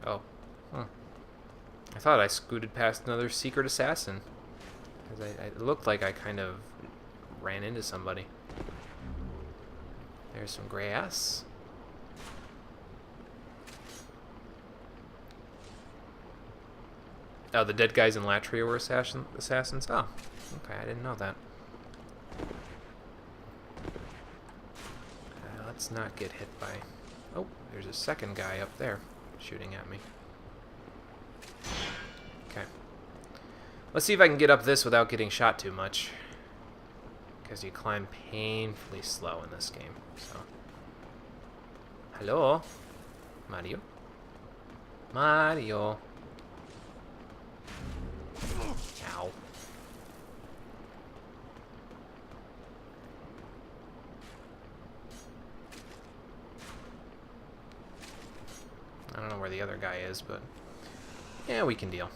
Oh. Huh. I thought I scooted past another secret assassin. Because it looked like I kind of ran into somebody. There's some grass. Oh, the dead guys in Latria were assassins? Oh, okay, I didn't know that. Let's not get hit by... Oh, there's a second guy up there shooting at me. Okay. Let's see if I can get up this without getting shot too much. Because you climb painfully slow in this game. So. Hello? Mario? Mario. Ow. I don't know where the other guy is, but yeah, we can deal.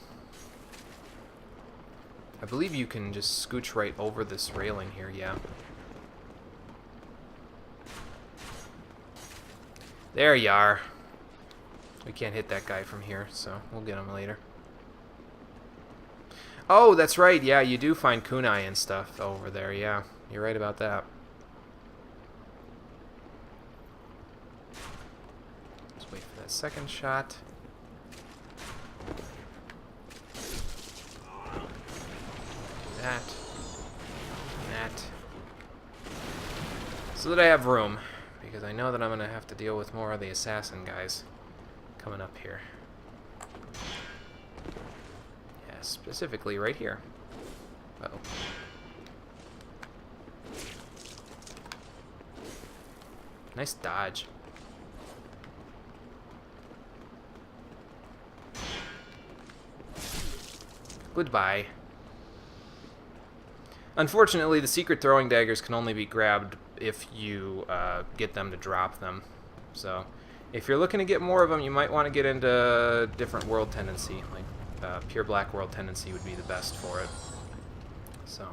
I believe you can just scooch right over this railing here, yeah. There you are. We can't hit that guy from here, so we'll get him later. Oh, that's right, yeah, you do find kunai and stuff over there, yeah. You're right about that. Let's wait for that second shot. That. That. So that I have room, because I know that I'm going to have to deal with more of the assassin guys coming up here. Yeah, specifically right here. Uh-oh. Nice dodge. Goodbye. Unfortunately, the secret throwing daggers can only be grabbed if you get them to drop them. So, if you're looking to get more of them, you might want to get into different world tendency. Like, pure black world tendency would be the best for it. So.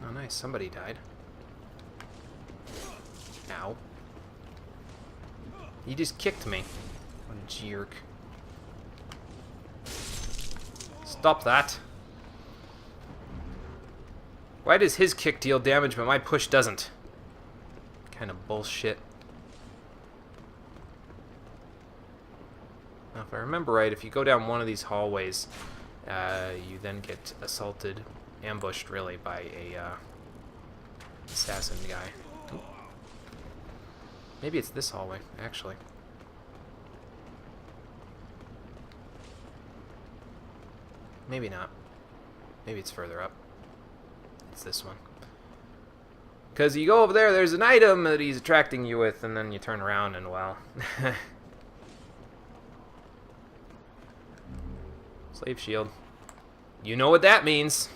Oh, nice. Somebody died. Ow. He just kicked me. What a jerk. Stop that. Why does his kick deal damage but my push doesn't? Kind of bullshit. Now, if I remember right, if you go down one of these hallways, you then get assaulted, ambushed really, by a assassin guy. Ooh. Maybe it's this hallway, actually. Maybe not. Maybe it's further up. It's this one. Because you go over there, there's an item that he's attracting you with, and then you turn around and, well... Slave shield. You know what that means.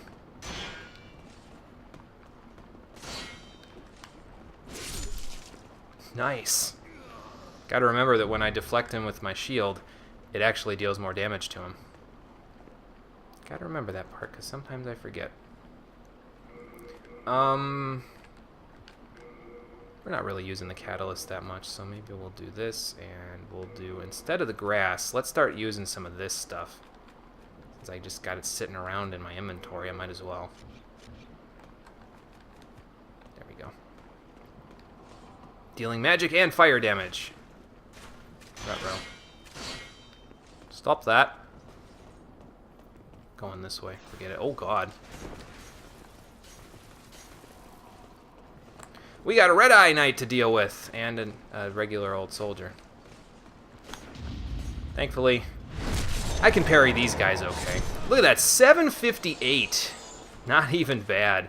Nice. Gotta remember that when I deflect him with my shield, it actually deals more damage to him. Gotta remember that part, because sometimes I forget. We're not really using the catalyst that much, so maybe we'll do this, and we'll do, instead of the grass, let's start using some of this stuff. Since I just got it sitting around in my inventory, I might as well. There we go. Dealing magic and fire damage. Ruh-roh. Stop that. Going this way. Forget it. Oh, God. We got a Red-Eye Knight to deal with, and a regular old soldier. Thankfully, I can parry these guys okay. Look at that, 758. Not even bad.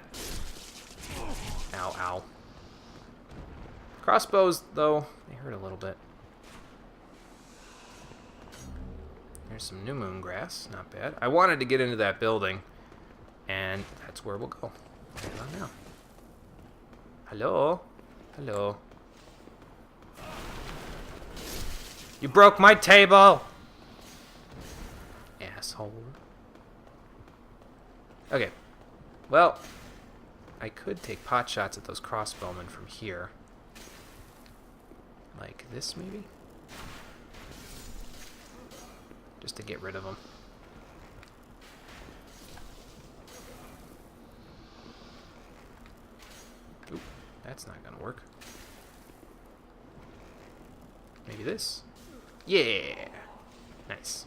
Ow, ow. Crossbows, though, they hurt a little bit. There's some new moon grass, not bad. I wanted to get into that building, and that's where we'll go. Right on now. Hello? Hello. You broke my table! Asshole. Okay. Well, I could take pot shots at those crossbowmen from here. Like this, maybe? Just to get rid of them. Oop, that's not gonna work. Maybe this? Yeah! Nice.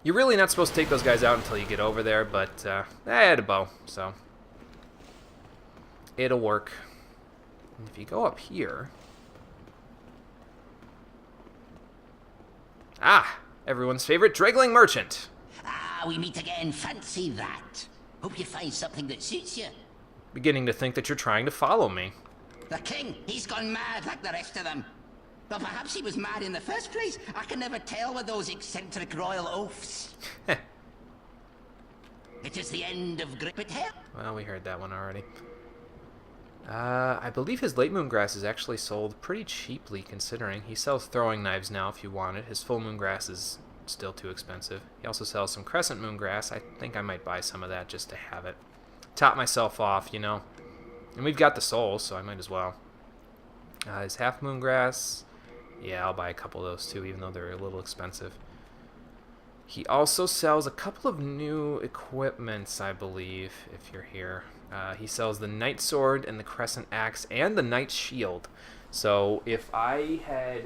You're really not supposed to take those guys out until you get over there, but I had a bow, so it'll work. And if you go up here... Ah! Everyone's favorite Dregling Merchant. Ah, we meet again. Fancy that. Hope you find something that suits you. Beginning to think that you're trying to follow me. The king, he's gone mad like the rest of them. But perhaps he was mad in the first place. I can never tell with those eccentric royal oafs. It is the end of Gripit Hell. Well, we heard that one already. I believe his late moon grass is actually sold pretty cheaply, considering. He sells throwing knives now if you want it. His full moon grass is still too expensive. He also sells some crescent moon grass. I think I might buy some of that just to have it. Top myself off, you know. And we've got the souls, so I might as well. His half moon grass... Yeah, I'll buy a couple of those too, even though they're a little expensive. He also sells a couple of new equipments, I believe, if you're here. He sells the Knight Sword and the Crescent Axe and the Knight Shield. So if I had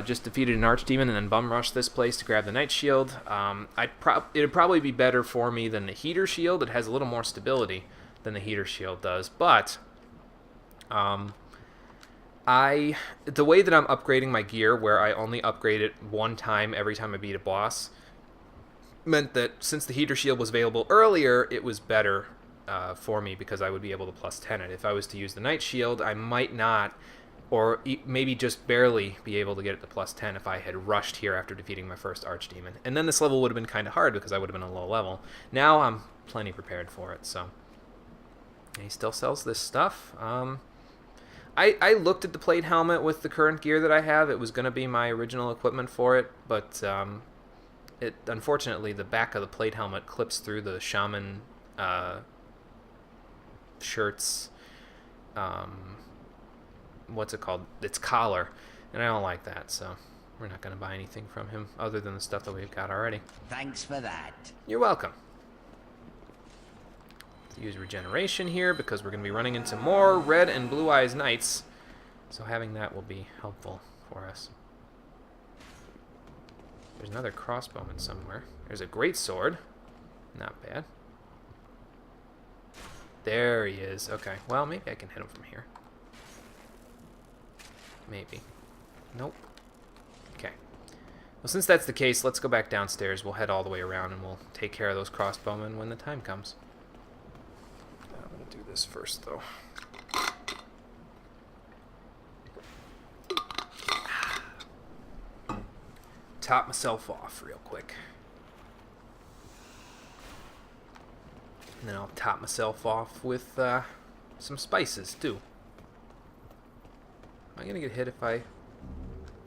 just defeated an Archdemon and then bum rushed this place to grab the Knight Shield, it'd probably be better for me than the Heater Shield. It has a little more stability than the Heater Shield does, but... the way that I'm upgrading my gear, where I only upgrade it one time every time I beat a boss, meant that since the Heater Shield was available earlier, it was better for me because I would be able to plus 10 it. If I was to use the Knight Shield, I might not, or maybe just barely be able to get it to plus 10 if I had rushed here after defeating my first Archdemon. And then this level would have been kind of hard because I would have been a low level. Now I'm plenty prepared for it, so... And he still sells this stuff. I looked at the plate helmet with the current gear that I have. It was going to be my original equipment for it, but unfortunately the back of the plate helmet clips through the shaman shirt's what's it called? Its collar, and I don't like that. So We're not going to buy anything from him other than the stuff that we've got already. Thanks for that. You're welcome. Let's use regeneration here because we're going to be running into more red and blue eyes knights. So having that will be helpful for us. There's another crossbowman somewhere. There's a great sword. Not bad. There he is. Okay, well, maybe I can hit him from here. Maybe. Nope. Okay. Well, since that's the case, let's go back downstairs. We'll head all the way around and we'll take care of those crossbowmen when the time comes. I'm going to do this first, though. Top myself off real quick. And then I'll top myself off with some spices, too. Am I going to get hit if I...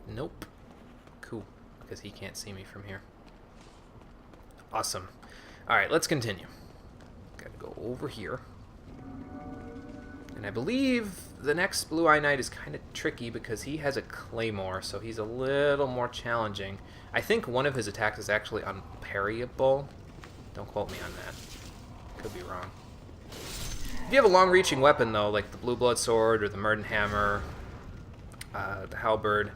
Nope. Cool. Because he can't see me from here. Awesome. Alright, let's continue. Gotta go over here. And I believe the next Blue Eye Knight is kind of tricky because he has a claymore, so he's a little more challenging. I think one of his attacks is actually unparryable. Don't quote me on that. Could be wrong. If you have a long-reaching weapon, though, like the Blue Blood Sword or the Murden Hammer, the Halberd,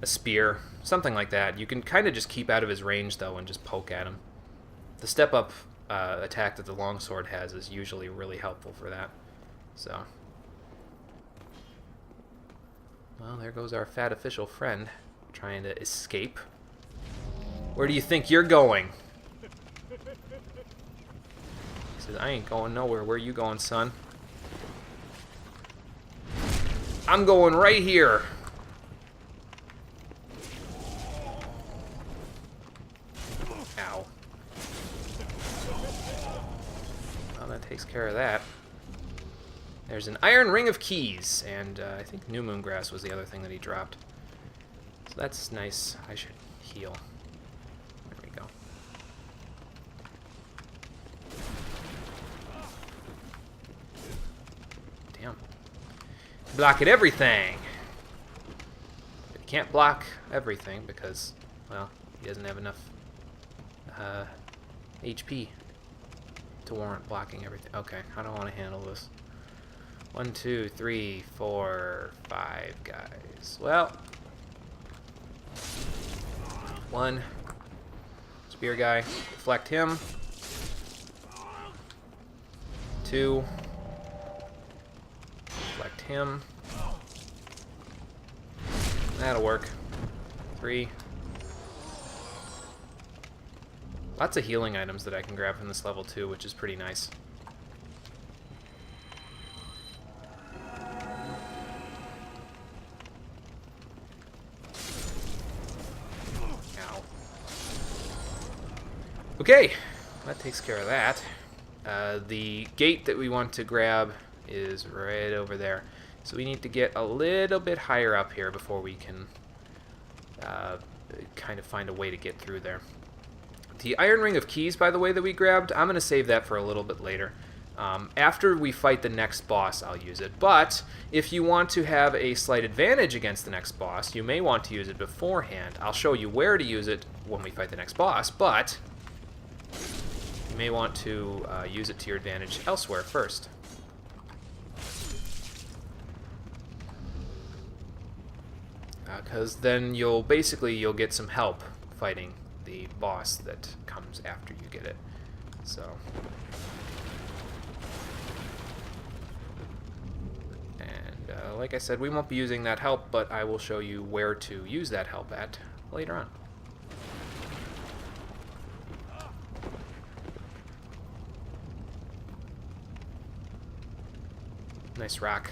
a spear, something like that, you can kind of just keep out of his range, though, and just poke at him. The step-up attack that the longsword has is usually really helpful for that. So, well, there goes our fat official friend trying to escape. Where do you think you're going? He says, I ain't going nowhere. Where you going, son? I'm going right here. Ow. Well, that takes care of that. There's an Iron Ring of Keys, and I think New Moon Grass was the other thing that he dropped. So that's nice. I should heal. There we go. Damn. Block at everything! But he can't block everything because, well, he doesn't have enough HP to warrant blocking everything. Okay, I don't want to handle this. 1, 2, 3, 4, 5 guys. Well, 1 spear guy, deflect him. 2, deflect him. That'll work. 3. Lots of healing items that I can grab from this level too, which is pretty nice. Okay, that takes care of that. The gate that we want to grab is right over there. So we need to get a little bit higher up here before we can kind of find a way to get through there. The Iron Ring of Keys, by the way, that we grabbed, I'm going to save that for a little bit later. After we fight the next boss, I'll use it. But if you want to have a slight advantage against the next boss, you may want to use it beforehand. I'll show you where to use it when we fight the next boss, but you may want to use it to your advantage elsewhere first. Because then you'll get some help fighting the boss that comes after you get it. So, and like I said, we won't be using that help, but I will show you where to use that help at later on. Nice rock.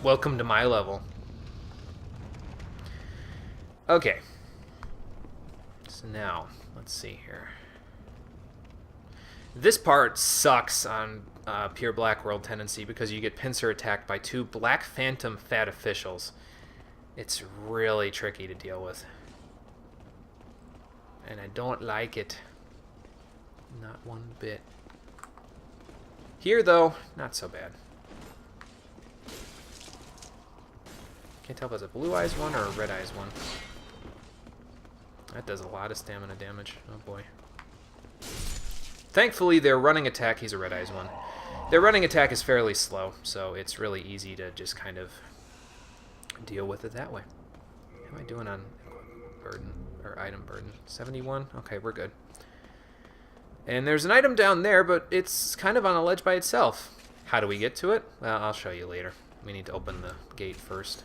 Welcome to my level. Okay. So now, let's see here. This part sucks on Pure Black World Tendency because you get pincer attacked by 2 Black Phantom Fat Officials. It's really tricky to deal with. And I don't like it. Not one bit. Here, though, not so bad. Can't tell if it's a blue eyes one or a red eyes one. That does a lot of stamina damage. Oh boy. Thankfully, their running attack, he's a red eyes one. Their running attack is fairly slow, so it's really easy to just kind of deal with it that way. How am I doing on burden or item burden? 71? Okay, we're good. And there's an item down there, but it's kind of on a ledge by itself. How do we get to it? Well, I'll show you later. We need to open the gate first.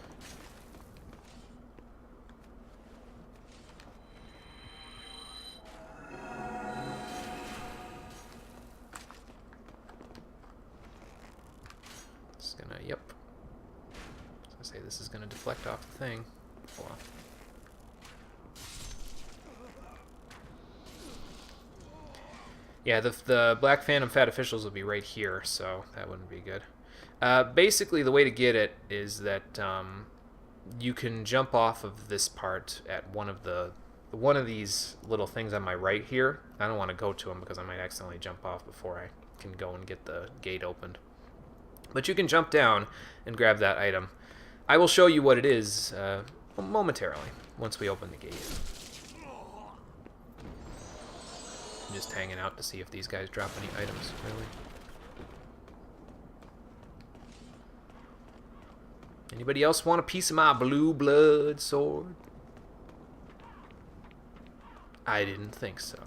It's gonna, yep. I was gonna say this is gonna deflect off the thing. Hold on. Yeah, the Black Phantom Fat Officials will be right here, so that wouldn't be good. Basically, the way to get it is that you can jump off of this part at one of these little things on my right here. I don't want to go to them because I might accidentally jump off before I can go and get the gate opened. But you can jump down and grab that item. I will show you what it is momentarily once we open the gate. I'm just hanging out to see if these guys drop any items, really. Anybody else want a piece of my blue blood sword? I didn't think so.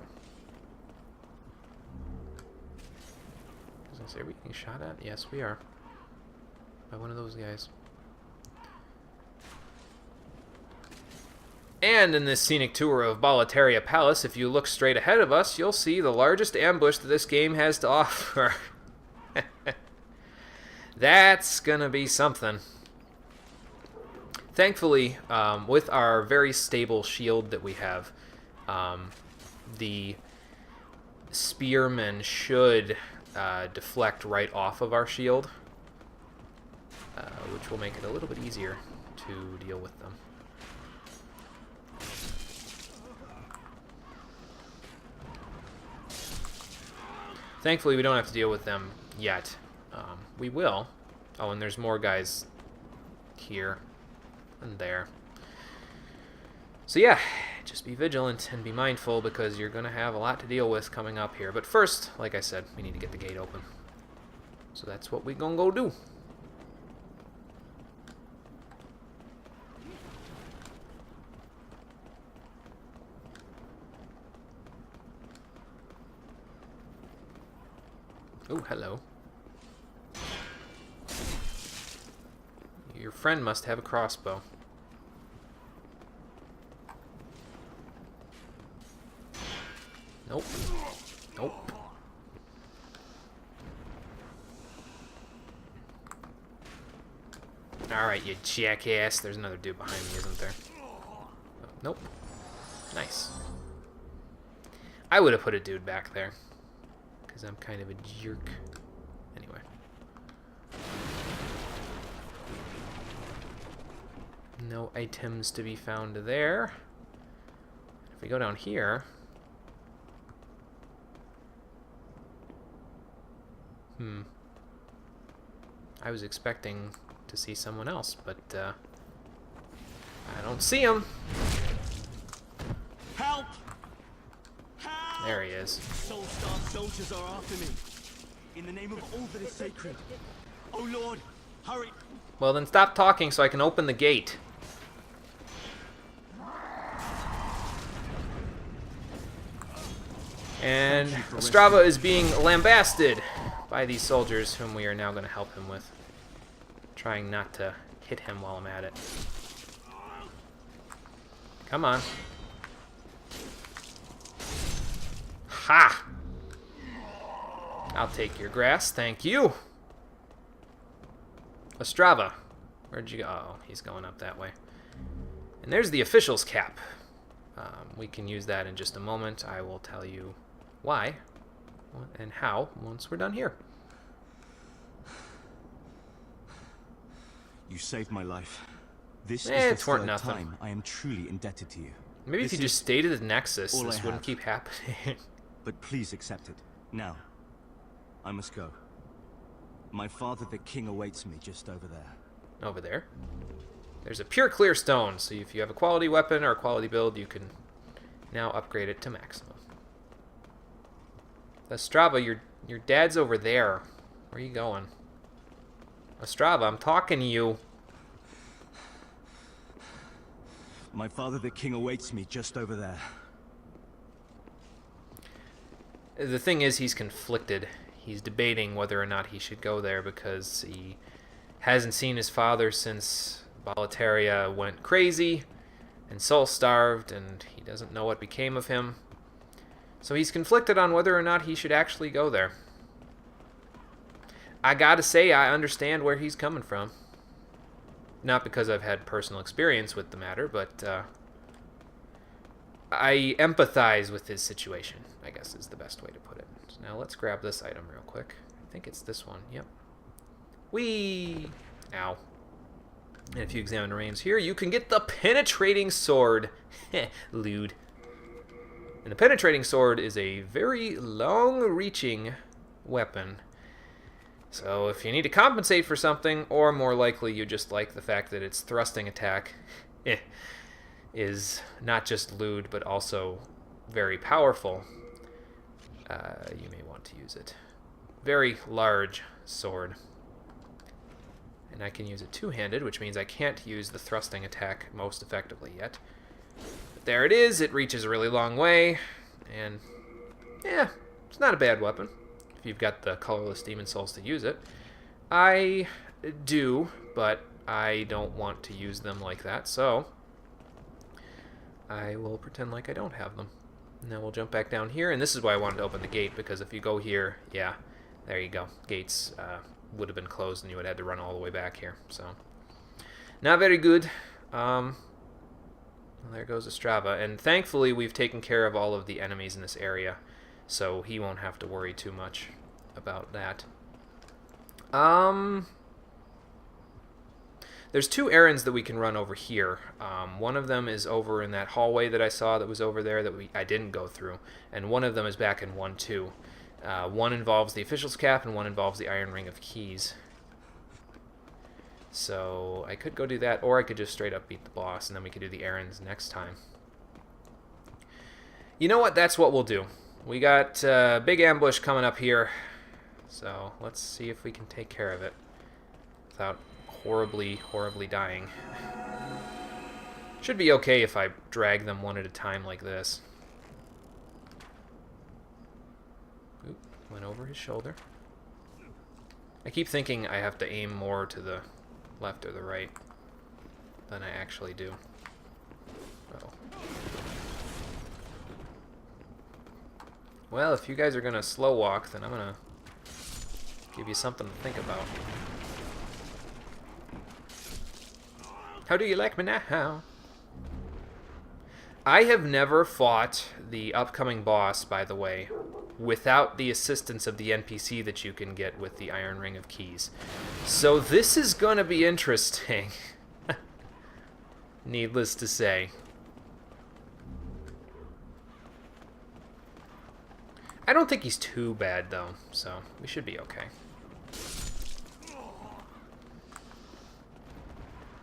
As I say, are we getting shot at? Yes, we are. By one of those guys. And in this scenic tour of Boletaria Palace, if you look straight ahead of us, you'll see the largest ambush that this game has to offer. That's gonna be something. Thankfully, with our very stable shield that we have, the spearmen should deflect right off of our shield, which will make it a little bit easier to deal with them. Thankfully, we don't have to deal with them yet. We will. Oh, and there's more guys here and there. So yeah, just be vigilant and be mindful because you're going to have a lot to deal with coming up here. But first, like I said, we need to get the gate open. So that's what we're going to go do. Oh, hello. Your friend must have a crossbow. Nope. Nope. Alright, you jackass. There's another dude behind me, isn't there? Oh, nope. Nice. I would have put a dude back there. Because I'm kind of a jerk. Anyway. No items to be found there. If we go down here... I was expecting to see someone else, but I don't see him. Help! Help! There he is. Soul-starved soldiers are after me. In the name of all that is sacred. Oh Lord, hurry! Well, then stop talking so I can open the gate. And Ostrava is being lambasted by these soldiers whom we are now going to help him with. Trying not to hit him while I'm at it. Come on. Ha! I'll take your grass, thank you. Ostrava. Where'd you go? Oh, he's going up that way. And there's the official's cap. We can use that in just a moment. I will tell you why and how once we're done here. You saved my life. This is It's the worth third nothing. time I am truly indebted to you. Maybe This if you is just stayed at the Nexus, all I this wouldn't have. keep happening. But please accept it. Now, I must go. My father, the king, awaits me just over there. Over there? There's a pure clear stone, so if you have a quality weapon or a quality build, you can now upgrade it to maximum. Ostrava, your dad's over there. Where are you going? Ostrava, I'm talking to you. My father the king awaits me just over there. The thing is, he's conflicted. He's debating whether or not he should go there because he hasn't seen his father since Boletaria went crazy and soul-starved, and he doesn't know what became of him. So he's conflicted on whether or not he should actually go there. I gotta say, I understand where he's coming from. Not because I've had personal experience with the matter, but I empathize with his situation, I guess is the best way to put it. So now let's grab this item real quick. I think it's this one. Yep. Whee! Ow. And if you examine the range here, you can get the Penetrating Sword. Lewd. And the Penetrating Sword is a very long-reaching weapon. So if you need to compensate for something, or more likely you just like the fact that its thrusting attack is not just lewd, but also very powerful, you may want to use it. Very large sword. And I can use it two-handed, which means I can't use the thrusting attack most effectively yet. But there it is. It reaches a really long way, and yeah, it's not a bad weapon if you've got the colorless demon souls to use it. I do, but I don't want to use them like that, so I will pretend like I don't have them. And then we'll jump back down here, and this is why I wanted to open the gate, because if you go here, yeah, there you go. Gates would have been closed, and you would have had to run all the way back here. So, not very good. Well, there goes Ostrava, and thankfully we've taken care of all of the enemies in this area, so he won't have to worry too much about that. There's two errands that we can run over here. One of them is over in that hallway that I saw that was over there that I didn't go through, and one of them is back in 1-2. One involves the Official's Cap, and one involves the Iron Ring of Keys. So I could go do that, or I could just straight up beat the boss, and then we could do the errands next time. You know what? That's what we'll do. We got a big ambush coming up here, so let's see if we can take care of it without horribly, horribly dying. Should be okay if I drag them one at a time like this. Oop, went over his shoulder. I keep thinking I have to aim more to the left or the right than I actually do. Uh-oh. Well, if you guys are gonna slow walk, then I'm gonna give you something to think about. How do you like me now? I have never fought the upcoming boss, by the way, without the assistance of the NPC that you can get with the Iron Ring of Keys. So this is gonna be interesting. Needless to say. I don't think he's too bad, though, so we should be okay.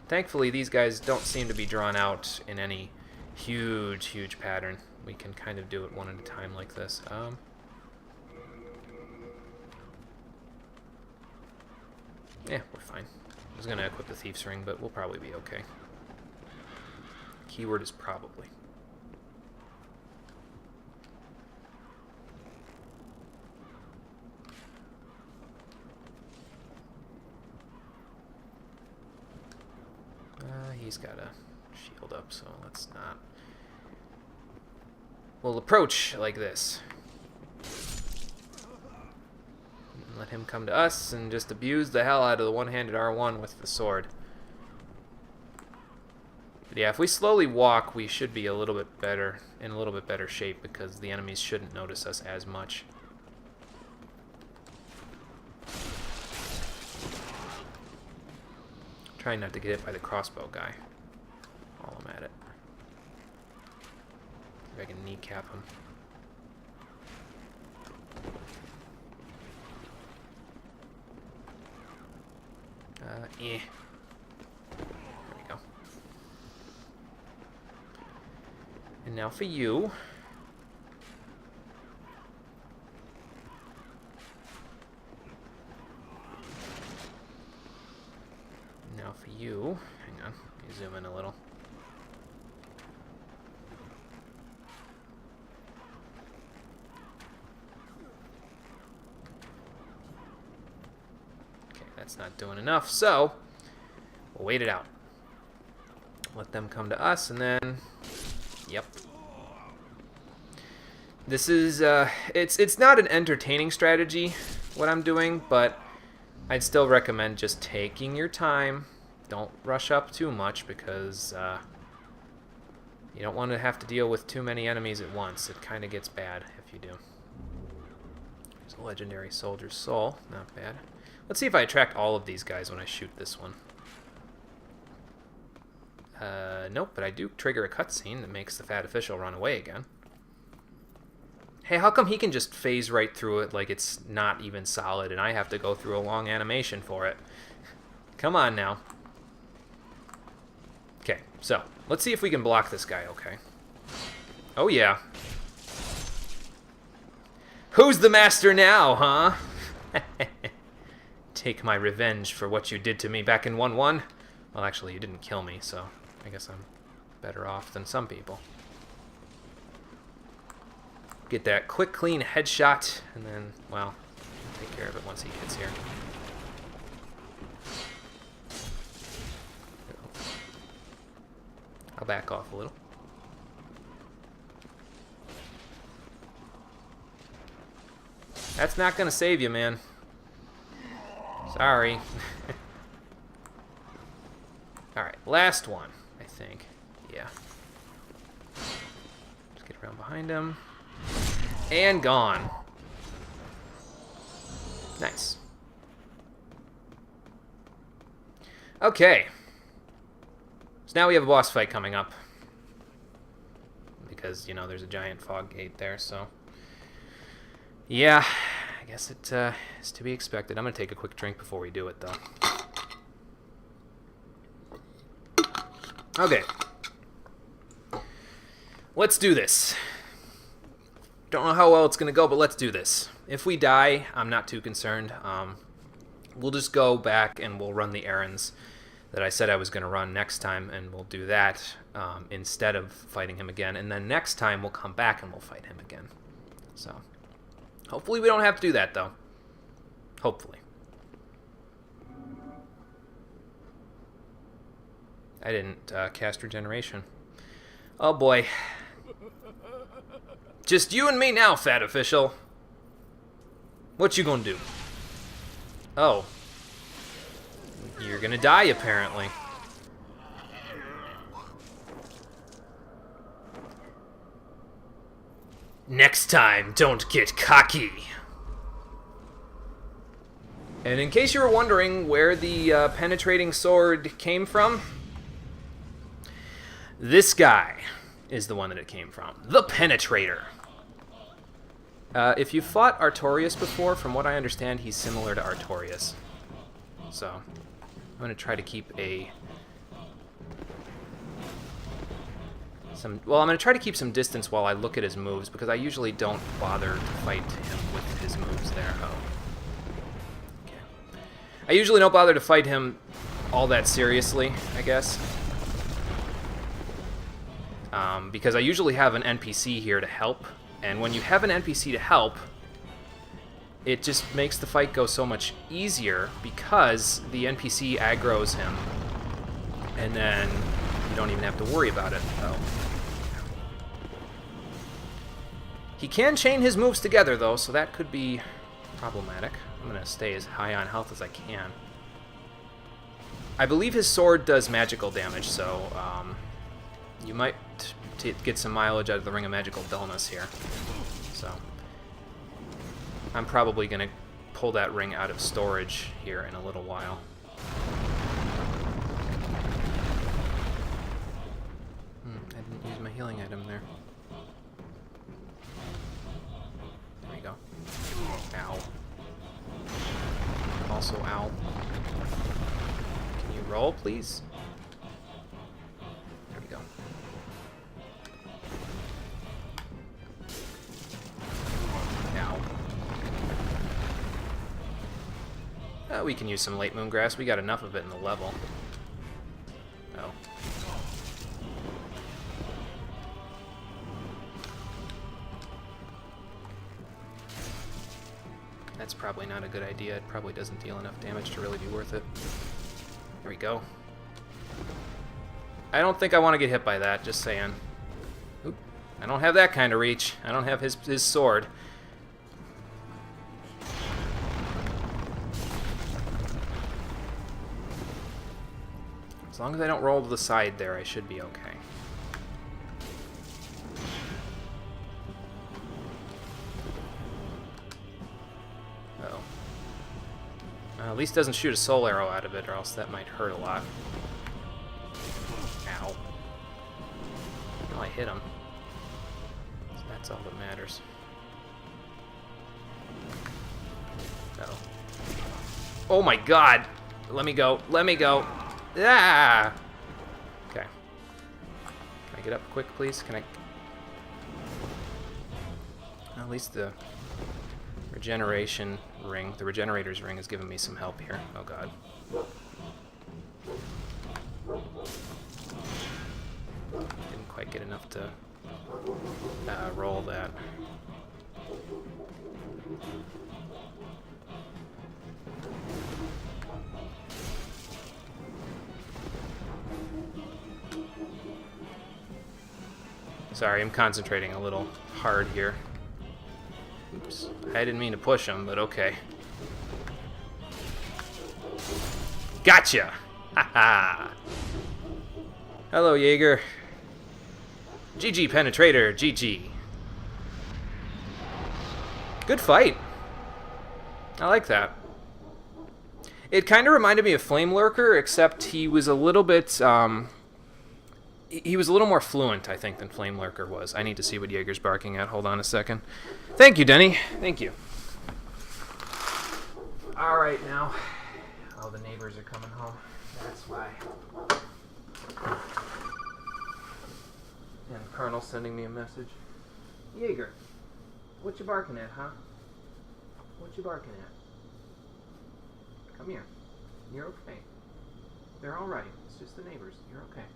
Thankfully, these guys don't seem to be drawn out in any huge, huge pattern. We can kind of do it one at a time like this. Yeah, we're fine. I was going to equip the Thief's Ring, but we'll probably be okay. Keyword is probably. He's got a shield up, so let's not. We'll approach like this. Let him come to us and just abuse the hell out of the one-handed R1 with the sword. But yeah, if we slowly walk, we should be a little bit better, in a little bit better shape, because the enemies shouldn't notice us as much. Trying not to get hit by the crossbow guy while I'm at it. If I can kneecap him. There we go. And now for you. Now for you. Hang on. Let me zoom in a little. Okay, that's not doing enough, so we'll wait it out. Let them come to us, and then... Yep. This is, it's not an entertaining strategy, what I'm doing, but I'd still recommend just taking your time. Don't rush up too much, because you don't want to have to deal with too many enemies at once. It kind of gets bad if you do. There's a legendary soldier's soul. Not bad. Let's see if I attract all of these guys when I shoot this one. Nope, but I do trigger a cutscene that makes the fat official run away again. Hey, how come he can just phase right through it like it's not even solid and I have to go through a long animation for it? Come on now. Okay, so let's see if we can block this guy, okay? Oh yeah. Who's the master now, huh? Take my revenge for what you did to me back in 1-1. Well, actually, you didn't kill me, so I guess I'm better off than some people. Get that quick, clean headshot, and then, well, take care of it once he gets here. I'll back off a little. That's not gonna save you, man. Sorry. Alright, last one, I think. Yeah. Just get around behind him. And gone. Nice. Okay. So now we have a boss fight coming up. Because, you know, there's a giant fog gate there, so... Yeah, I guess it is to be expected. I'm going to take a quick drink before we do it, though. Okay. Let's do this. Don't know how well it's going to go, but let's do this. If we die, I'm not too concerned. We'll just go back and we'll run the errands that I said I was going to run next time, and we'll do that instead of fighting him again. And then next time we'll come back and we'll fight him again. So, hopefully we don't have to do that, though. Hopefully. I didn't cast regeneration. Oh boy. Just you and me now, fat official. What you gonna do? Oh. You're gonna die, apparently. Next time, don't get cocky. And in case you were wondering where the penetrating sword came from, this guy is the one that it came from. The Penetrator. If you fought Artorias before, from what I understand, he's similar to Artorias. So, I'm going to try to keep I'm going to try to keep some distance while I look at his moves, because I usually don't bother to fight him with his moves there. Oh. Okay. I usually don't bother to fight him all that seriously, I guess. Because I usually have an NPC here to help, and when you have an NPC to help, it just makes the fight go so much easier because the NPC aggroes him, and then you don't even have to worry about it. Oh. He can chain his moves together, though, so that could be problematic. I'm going to stay as high on health as I can. I believe his sword does magical damage, so you might get some mileage out of the Ring of Magical Dullness here. So I'm probably going to pull that ring out of storage here in a little while. I didn't use my healing item there. There we go. Ow. Also, ow. Can you roll, please? There we go. We can use some late moon grass. We got enough of it in the level. Oh. That's probably not a good idea. It probably doesn't deal enough damage to really be worth it. There we go. I don't think I want to get hit by that, just saying. Oop. I don't have that kind of reach. I don't have his sword. As long as I don't roll to the side there, I should be okay. Uh-oh. At least doesn't shoot a soul arrow out of it, or else that might hurt a lot. Ow. Well, I hit him. So that's all that matters. Uh-oh. Oh my god! Let me go. Let me go. Ah! Okay. Can I get up quick, please? Can I... At least the regeneration ring, the regenerator's ring is giving me some help here. Oh god. Didn't quite get enough to roll that. Sorry, I'm concentrating a little hard here. Oops. I didn't mean to push him, but okay. Gotcha! Haha! Hello, Jaeger. GG, Penetrator. GG. Good fight. I like that. It kind of reminded me of Flame Lurker, except he was a little bit, he was a little more fluent, I think, than Flame Lurker was. I need to see what Jaeger's barking at. Hold on a second. Thank you, Denny. Thank you. All right, now. Oh, the neighbors are coming home. That's why. And Colonel's sending me a message. Jaeger, what you barking at, huh? What you barking at? Come here. You're okay. They're all right. It's just the neighbors. You're okay.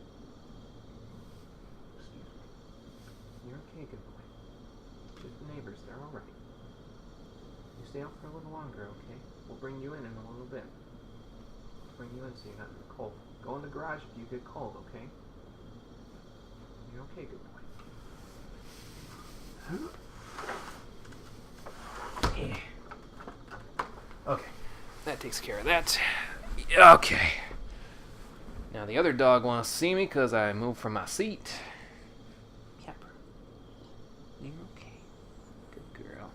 You're okay, good boy. Just the neighbors, they're alright. You stay out for a little longer, okay? We'll bring you in a little bit. Bring you in so you're not cold. Go in the garage if you get cold, okay? You're okay, good boy. Yeah. Okay, that takes care of that. Okay. Now the other dog wants to see me because I moved from my seat. You're okay. Good girl.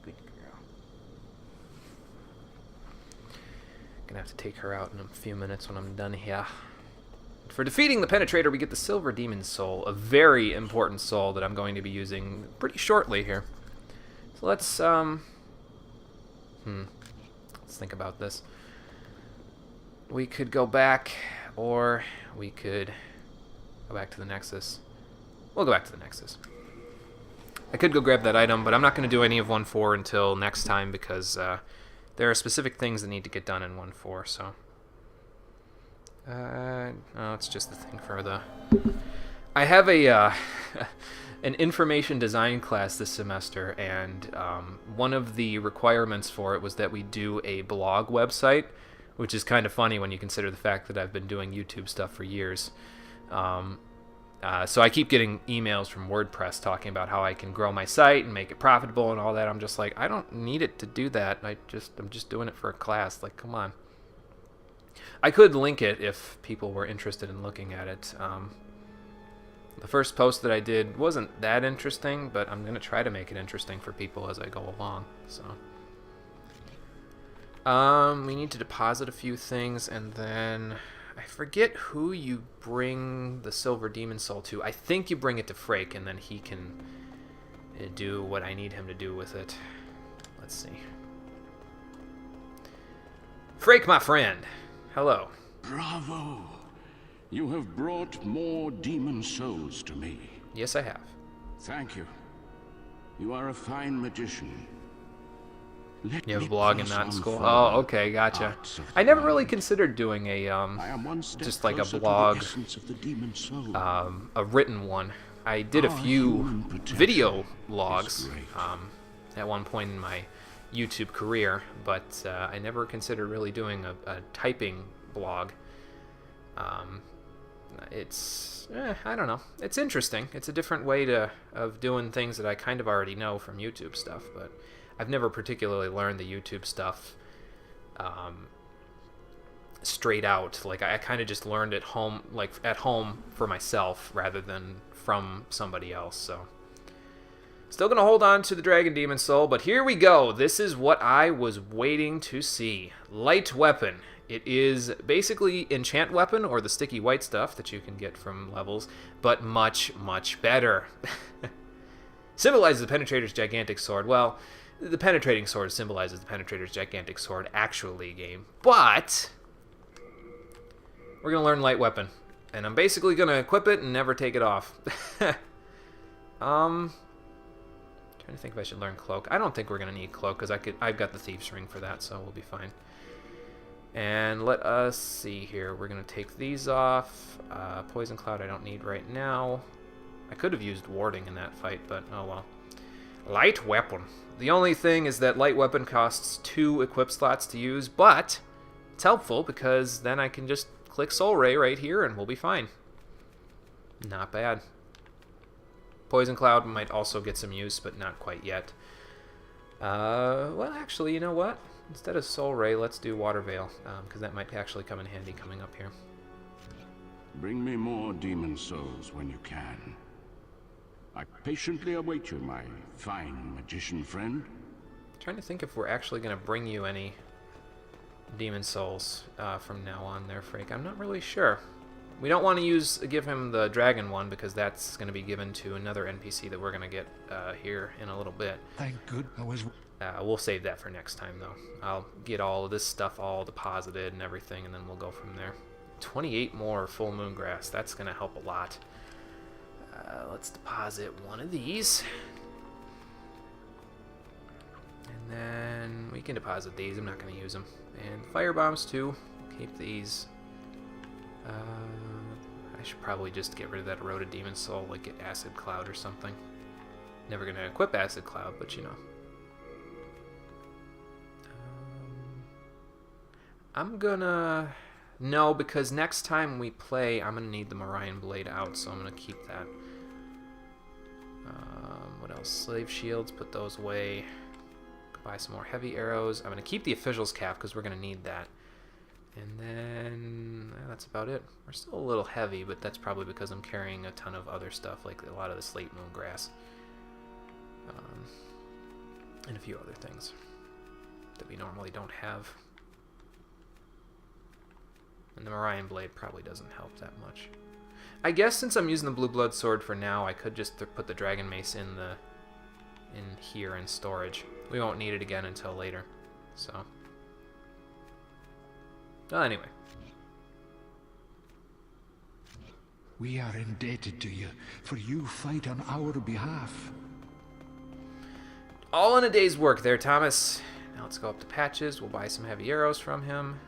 Good girl. Gonna have to take her out in a few minutes when I'm done here. For defeating the Penetrator, we get the Silver Demon Soul, a very important soul that I'm going to be using pretty shortly here. So let's think about this. We could go back, or we could go back to the Nexus. We'll go back to the Nexus. I could go grab that item, but I'm not going to do any of 1.4 until next time because there are specific things that need to get done in 1.4, so... no, it's just the thing for the... I have a an information design class this semester, and one of the requirements for it was that we do a blog website, which is kind of funny when you consider the fact that I've been doing YouTube stuff for years. So I keep getting emails from WordPress talking about how I can grow my site and make it profitable and all that. I'm just like, I don't need it to do that. I'm just doing it for a class. Like, come on. I could link it if people were interested in looking at it. The first post that I did wasn't that interesting, but I'm going to try to make it interesting for people as I go along. So, we need to deposit a few things, and then... I forget who you bring the Silver Demon Soul to. I think you bring it to Frake, and then he can do what I need him to do with it. Let's see. Frake, my friend. Hello. Bravo! You have brought more demon souls to me. Yes, I have. Thank you. You are a fine magician. Let You have me a blog and press not in on school? further. Oh, okay, gotcha. Hearts of I never really mind. considered doing a I am one step just like a closer to the blog, essence of the demon soul. a written one. I did a Our few human potential video is logs great. at one point in my YouTube career, but I never considered really doing a typing blog. I don't know. It's interesting. It's a different way of doing things that I kind of already know from YouTube stuff, but I've never particularly learned the YouTube stuff straight out. Like I kind of just learned at home for myself rather than from somebody else. So still gonna hold on to the Dragon Demon Soul, but here we go. This is what I was waiting to see. Light Weapon. It is basically Enchant Weapon, or the sticky white stuff that you can get from levels, but much, much better. Symbolizes the Penetrator's gigantic sword. Well, the Penetrating Sword symbolizes the Penetrator's gigantic sword, actually, game. But we're going to learn Light Weapon, and I'm basically going to equip it and never take it off. Trying to think if I should learn Cloak. I don't think we're going to need Cloak, because I've got the Thieves' Ring for that, so we'll be fine. And let us see here. We're going to take these off. Poison Cloud I don't need right now. I could have used Warding in that fight, but oh well. Light Weapon. The only thing is that Light Weapon costs 2 equip slots to use, but it's helpful because then I can just click Soul Ray right here and we'll be fine. Not bad. Poison Cloud might also get some use, but not quite yet. Well, actually, you know what? Instead of Soul Ray, let's do Water Veil, because that might actually come in handy coming up here. Bring me more demon souls when you can. I patiently await you, my fine magician friend. Trying to think if we're actually going to bring you any demon souls from now on there, Frake. I'm not really sure. We don't want to give him the dragon one, because that's going to be given to another NPC that we're going to get here in a little bit. Thank good. I was... We'll save that for next time, though. I'll get all of this stuff all deposited and everything, and then we'll go from there. 28 more Full Moon Grass. That's going to help a lot. Let's deposit one of these. And then we can deposit these. I'm not going to use them. And fire bombs, too. Keep these. I should probably just get rid of that Eroded Demon Soul, like get Acid Cloud or something. Never going to equip Acid Cloud, but you know. I'm gonna... No, because next time we play, I'm gonna need the Morion Blade out, so I'm gonna keep that. What else? Slave Shields, put those away. Buy some more heavy arrows. I'm gonna keep the Official's Cap, because we're gonna need that. And then... that's about it. We're still a little heavy, but that's probably because I'm carrying a ton of other stuff, like a lot of the Slate Moon Grass. And a few other things that we normally don't have. And the Morion Blade probably doesn't help that much. I guess since I'm using the Blue Blood Sword for now, I could just put the Dragon Mace in here in storage. We won't need it again until later. So. Well, anyway. We are indebted to you, for you fight on our behalf. All in a day's work there, Thomas. Now let's go up to Patches. We'll buy some heavy arrows from him.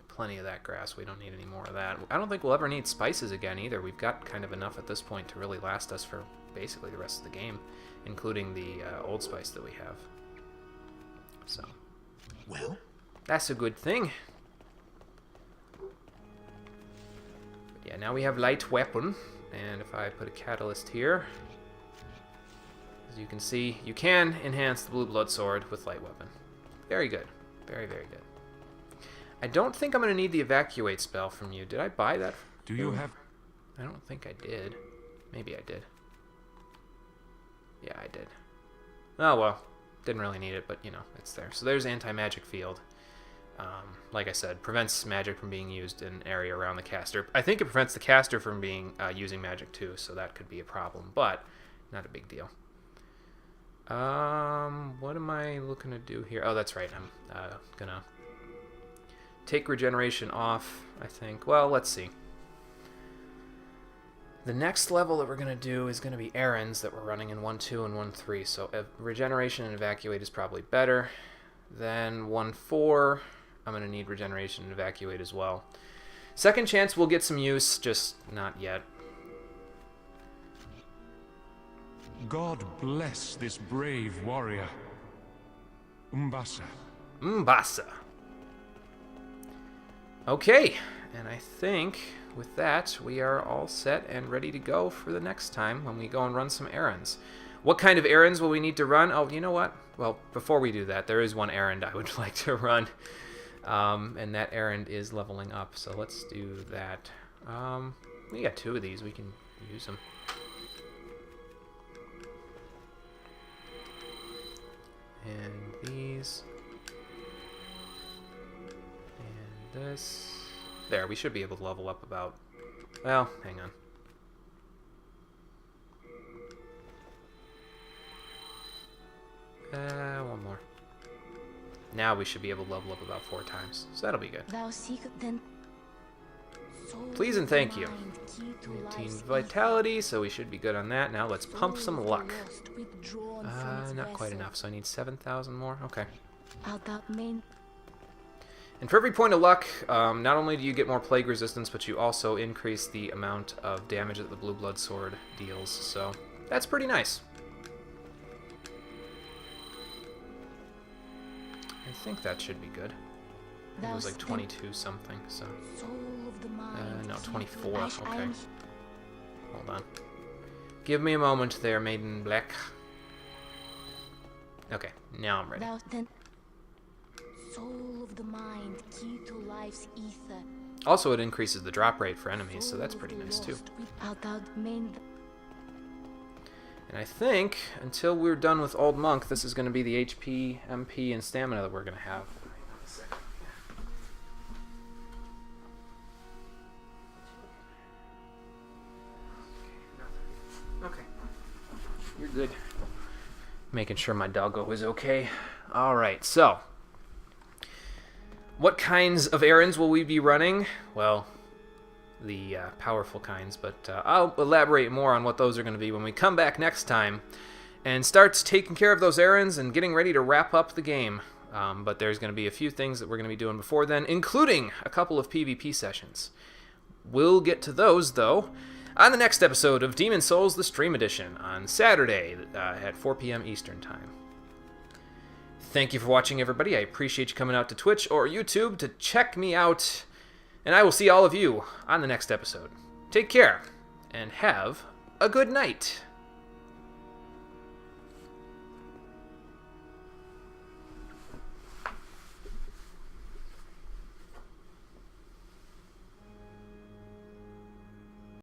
Plenty of that grass. We don't need any more of that. I don't think we'll ever need spices again either. We've got kind of enough at this point to really last us for basically the rest of the game, including the old spice that we have. So, Well, that's a good thing. But yeah, now we have Light Weapon, and if I put a catalyst here, as you can see, you can enhance the Blue Blood Sword with Light Weapon. Very good. Very, very good. I don't think I'm going to need the Evacuate spell from you. Did I buy that? Do you have... I don't think I did. Maybe I did. Yeah, I did. Oh, well. Didn't really need it, but, you know, it's there. So there's Anti-Magic Field. Like I said, prevents magic from being used in an area around the caster. I think it prevents the caster from using magic, too, so that could be a problem, but not a big deal. What am I looking to do here? Oh, that's right. I'm going to... take regeneration off, I think. Well, let's see. The next level that we're going to do is going to be errands that we're running in 1-2 and 1-3. So regeneration and evacuate is probably better. Then 1-4, I'm going to need regeneration and evacuate as well. Second chance will get some use, just not yet. God bless this brave warrior. Umbasa. M'Bassa. Okay, and I think with that we are all set and ready to go for the next time when we go and run some errands. What kind of errands will we need to run? Oh, you know what? Well, before we do that, there is one errand I would like to run. And that errand is leveling up, so let's do that. We got 2 of these, we can use them. And these. And this. There, we should be able to level up about... Well, hang on. One more. Now we should be able to level up about 4 times, so that'll be good. Thou seek then. Please and thank you. 19 vitality, so we should be good on that. Now let's pump some luck. Not quite enough, so I need 7,000 more. Okay. And for every point of luck, not only do you get more plague resistance, but you also increase the amount of damage that the Blue Blood Sword deals, so that's pretty nice. I think that should be good. It was like 22 something, so... no, 24, okay. Hold on. Give me a moment there, Maiden in Black. Okay, now I'm ready. Soul of the mind, key to life's ether. Also, it increases the drop rate for enemies, so that's pretty nice too. And I think, until we're done with Old Monk, this is going to be the HP, MP, and stamina that we're going to have. Okay. You're good. Making sure my doggo is okay. Alright, so... what kinds of errands will we be running? Well, the powerful kinds, but I'll elaborate more on what those are going to be when we come back next time and start taking care of those errands and getting ready to wrap up the game. But there's going to be a few things that we're going to be doing before then, including a couple of PvP sessions. We'll get to those, though, on the next episode of Demon's Souls, the Stream Edition, on Saturday at 4 p.m. Eastern Time. Thank you for watching, everybody. I appreciate you coming out to Twitch or YouTube to check me out. And I will see all of you on the next episode. Take care, and have a good night.